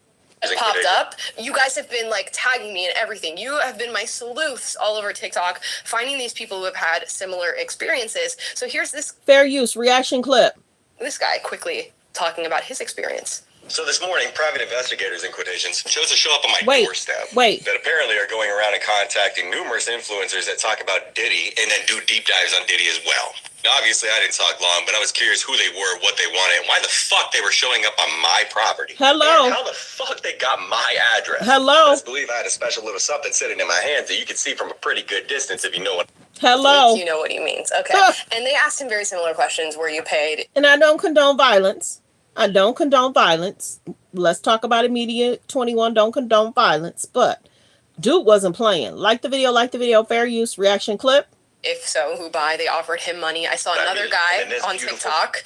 Popped up. You guys have been like tagging me and everything. You have been my sleuths all over TikTok, finding these people who have had similar experiences. So here's this fair use reaction clip. This guy quickly talking about his experience. So this morning, private investigators, in quotations, chose to show up on my doorstep. That apparently are going around and contacting numerous influencers that talk about Diddy and then do deep dives on Diddy as well. Now, obviously, I didn't talk long, but I was curious who they were, what they wanted, and why the fuck they were showing up on my property. Hello. And how the fuck they got my address. Hello. I just believe I had a special little something sitting in my hand that you could see from a pretty good distance if you know what. Hello. You know what he means. Okay. And they asked him very similar questions. Were you paid? And I don't condone violence. I don't condone violence. Let's talk about it. Media 21 don't condone violence. But dude wasn't playing. Like the video, fair use, reaction clip. If so, who by? They offered him money. I saw another guy on TikTok.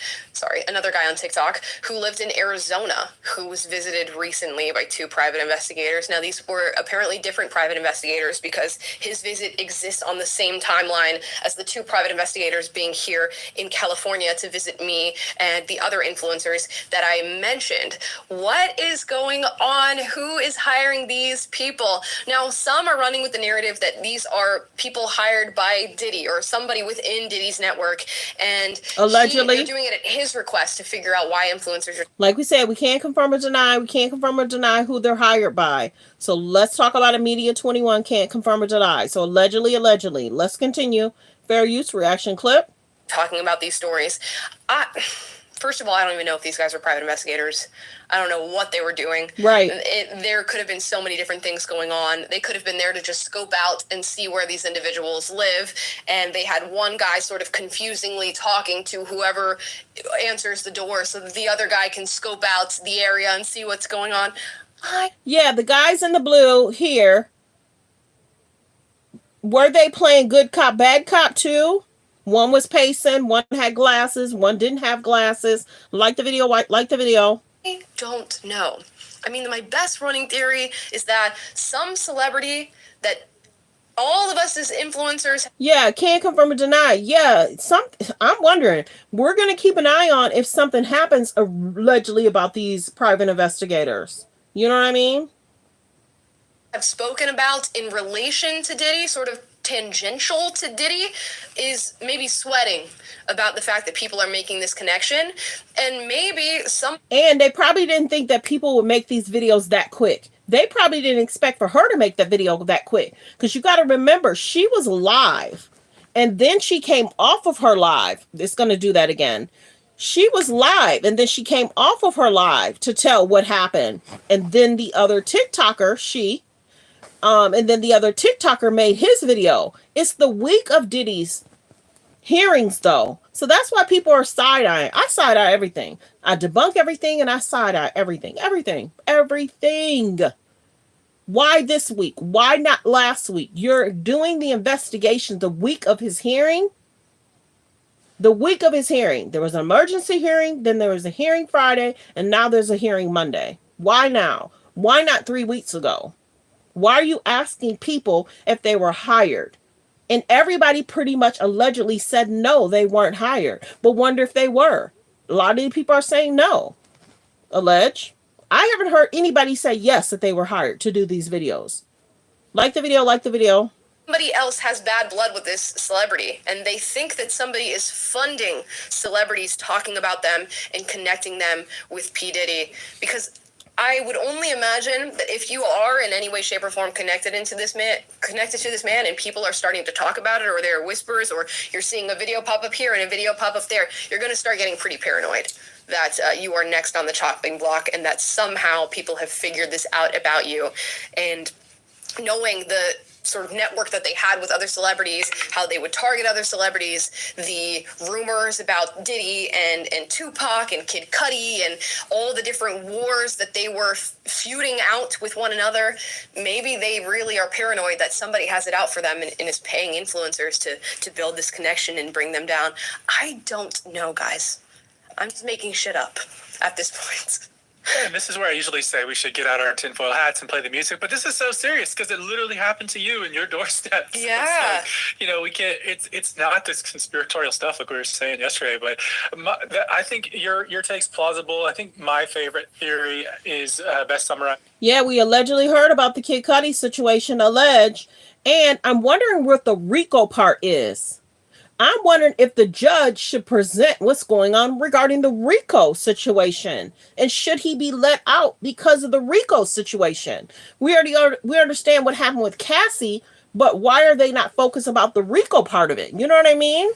Another guy on TikTok who lived in Arizona, who was visited recently by two private investigators. Now, these were apparently different private investigators, because his visit exists on the same timeline as the two private investigators being here in California to visit me and the other influencers that I mentioned. What is going on? Who is hiring these people? Now, some are running with the narrative that these are people hired by Diddy or somebody within Diddy's network, and allegedly they're doing it at his request to figure out why influencers are. Like we said, we can't confirm or deny. We can't confirm or deny who they're hired by. So let's talk about it. Media 21 can't confirm or deny. So allegedly. Let's continue. Fair use reaction clip. Talking about these stories. First of all, I don't even know if these guys are private investigators. I don't know what they were doing. Right. There could have been so many different things going on. They could have been there to just scope out and see where these individuals live. And they had one guy sort of confusingly talking to whoever answers the door so that the other guy can scope out the area and see what's going on. Yeah, the guys in the blue here, were they playing good cop, bad cop too? One was pacing, one had glasses, one didn't have glasses. Like the video. I don't know. I mean, my best running theory is that some celebrity that all of us as influencers. Yeah, can't confirm or deny. Yeah, I'm wondering. We're going to keep an eye on if something happens allegedly about these private investigators. You know what I mean? I've spoken about in relation to Diddy, sort of tangential to Diddy, is maybe sweating about the fact that people are making this connection, and maybe and they probably didn't think that people would make these videos that quick. They probably didn't expect for her to make that video that quick, because you got to remember, she was live and then she came off of her live. It's going to do that again. She was live and then she came off of her live to tell what happened, and then the other TikToker and then the other TikToker made his video. It's the week of Diddy's hearings, though. So that's why people are side-eyeing. I side-eye everything. I debunk everything and I side-eye everything. Everything. Why this week? Why not last week? You're doing the investigation the week of his hearing. The week of his hearing. There was an emergency hearing, then there was a hearing Friday, and now there's a hearing Monday. Why now? Why not 3 weeks ago? Why are you asking people if they were hired? And everybody pretty much allegedly said no, they weren't hired. But wonder if they were. A lot of the people are saying no. Allege. I haven't heard anybody say yes that they were hired to do these videos. Like the video. somebody else has bad blood with this celebrity and they think that somebody is funding celebrities talking about them and connecting them with P. Diddy. Because I would only imagine that if you are in any way, shape, or form connected to this man, and people are starting to talk about it, or there are whispers, or you're seeing a video pop up here and a video pop up there, you're going to start getting pretty paranoid that you are next on the chopping block and that somehow people have figured this out about you. And knowing the sort of network that they had with other celebrities, how they would target other celebrities, the rumors about Diddy and Tupac and Kid Cudi and all the different wars that they were feuding out with one another, maybe they really are paranoid that somebody has it out for them and is paying influencers to build this connection and bring them down. I don't know, guys. I'm just making shit up at this point. And this is where I usually say we should get out our tinfoil hats and play the music, but this is so serious because it literally happened to you in your doorstep. Yeah. Like, we can't. It's not this conspiratorial stuff like we were saying yesterday. But I think your take's plausible. I think my favorite theory is best summarized. Yeah, we allegedly heard about the Kid Cudi situation, alleged, and I'm wondering what the RICO part is. I'm wondering if the judge should present what's going on regarding the RICO situation, and should he be let out because of the RICO situation? We understand what happened with Cassie, but why are they not focused about the RICO part of it? You know what I mean?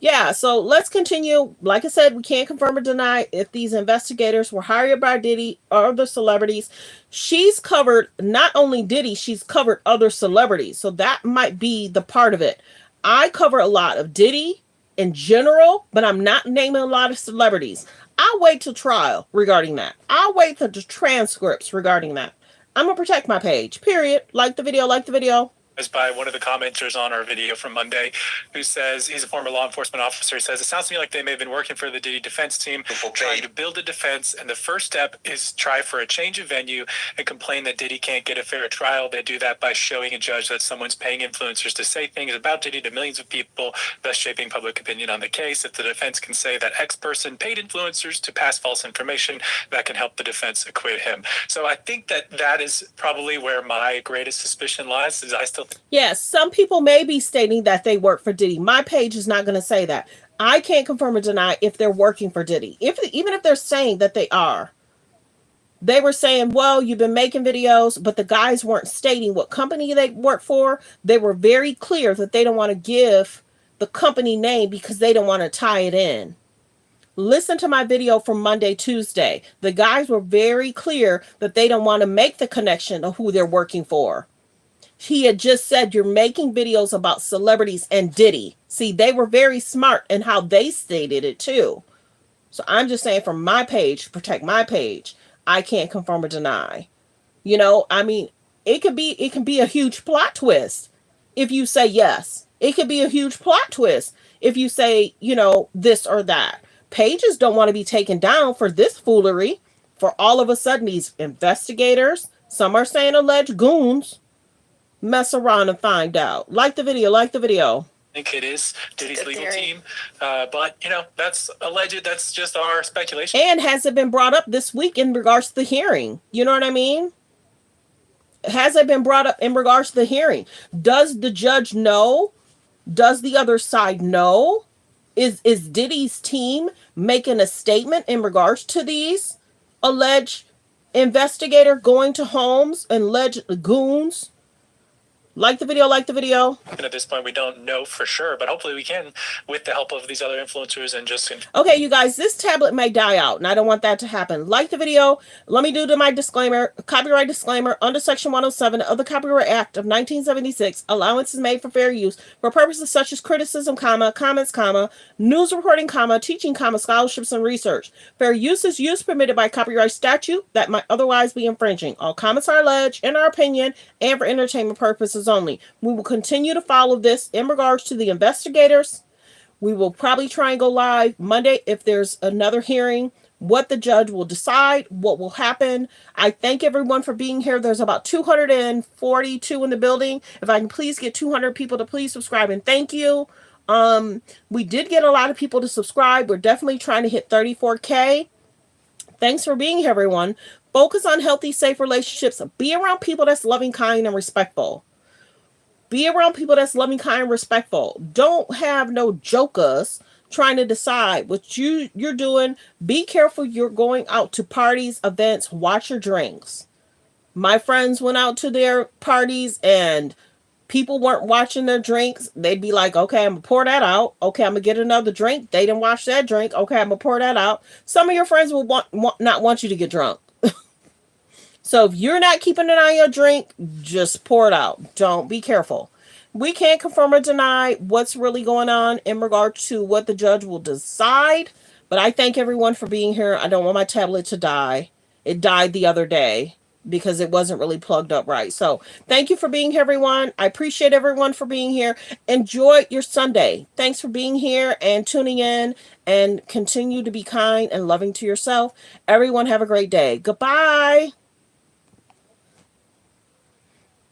Yeah, so let's continue. Like I said, we can't confirm or deny if these investigators were hired by Diddy or other celebrities. She's covered not only Diddy, she's covered other celebrities. So that might be the part of it. I cover a lot of Diddy in general, but I'm not naming a lot of celebrities. I'll wait till trial regarding that. I'll wait for the transcripts regarding that. I'm going to protect my page, period. Like the video, like the video. By one of the commenters on our video from Monday, who says he's a former law enforcement officer. He says, it sounds to me like they may have been working for the Diddy defense team, trying to build a defense, and the first step is try for a change of venue and complain that Diddy can't get a fair trial. They do that by showing a judge that someone's paying influencers to say things about Diddy to millions of people, thus shaping public opinion on the case. If the defense can say that X person paid influencers to pass false information, that can help the defense acquit him. So I think that is probably where my greatest suspicion lies. Is I still Yes, some people may be stating that they work for Diddy. My page is not going to say that. I can't confirm or deny if they're working for Diddy. Even if they're saying that they are. They were saying, well, you've been making videos, but the guys weren't stating what company they work for. They were very clear that they don't want to give the company name because they don't want to tie it in. Listen to my video from Monday, Tuesday. The guys were very clear that they don't want to make the connection of who they're working for. He had just said, you're making videos about celebrities and Diddy. See, they were very smart in how they stated it too. So I'm just saying, from my page, protect my page, I can't confirm or deny. I mean, it can be a huge plot twist if you say yes. It could be a huge plot twist if you say, this or that. Pages don't want to be taken down for this foolery. For all of a sudden, these investigators, some are saying alleged goons, mess around and find out. Like the video, like the video. I think it is Diddy's legal team, but that's alleged. That's just our speculation. And has it been brought up this week in regards to the hearing? You know what I mean? Has it been brought up in regards to the hearing? Does the judge know? Does the other side know? Is Diddy's team making a statement in regards to these alleged investigator going to homes and alleged goons? Like the video, like the video. And at this point, we don't know for sure, but hopefully we can with the help of these other influencers and just... Okay, you guys, this tablet may die out, and I don't want that to happen. Like the video. Let me do my disclaimer. Copyright disclaimer. Under Section 107 of the Copyright Act of 1976, allowance is made for fair use for purposes such as criticism, comments, news reporting, teaching, scholarships, and research. Fair use is use permitted by copyright statute that might otherwise be infringing. All comments are alleged, in our opinion, and for entertainment purposes only. We will continue to follow this in regards to the investigators. We will probably try and go live Monday if there's another hearing, what the judge will decide, what will happen. I thank everyone for being here. There's about 242 in the building. If I can please get 200 people to please subscribe, and thank you. We did get a lot of people to subscribe. We're definitely trying to hit 34K. Thanks for being here, everyone. Focus on healthy, safe relationships. Be around people that's loving, kind, and respectful. Be around people that's loving, kind, respectful. Don't have no jokers trying to decide what you're doing. Be careful. You're going out to parties, events. Watch your drinks. My friends went out to their parties and people weren't watching their drinks. They'd be like, okay, I'm gonna pour that out. Okay, I'm gonna get another drink. They didn't watch that drink. Okay, I'm gonna pour that out. Some of your friends will not want you to get drunk. So if you're not keeping an eye on your drink, just pour it out. Don't, be careful. We can't confirm or deny what's really going on in regard to what the judge will decide. But I thank everyone for being here. I don't want my tablet to die. It died the other day because it wasn't really plugged up right. So thank you for being here, everyone. I appreciate everyone for being here. Enjoy your Sunday. Thanks for being here and tuning in, and continue to be kind and loving to yourself. Everyone have a great day. Goodbye.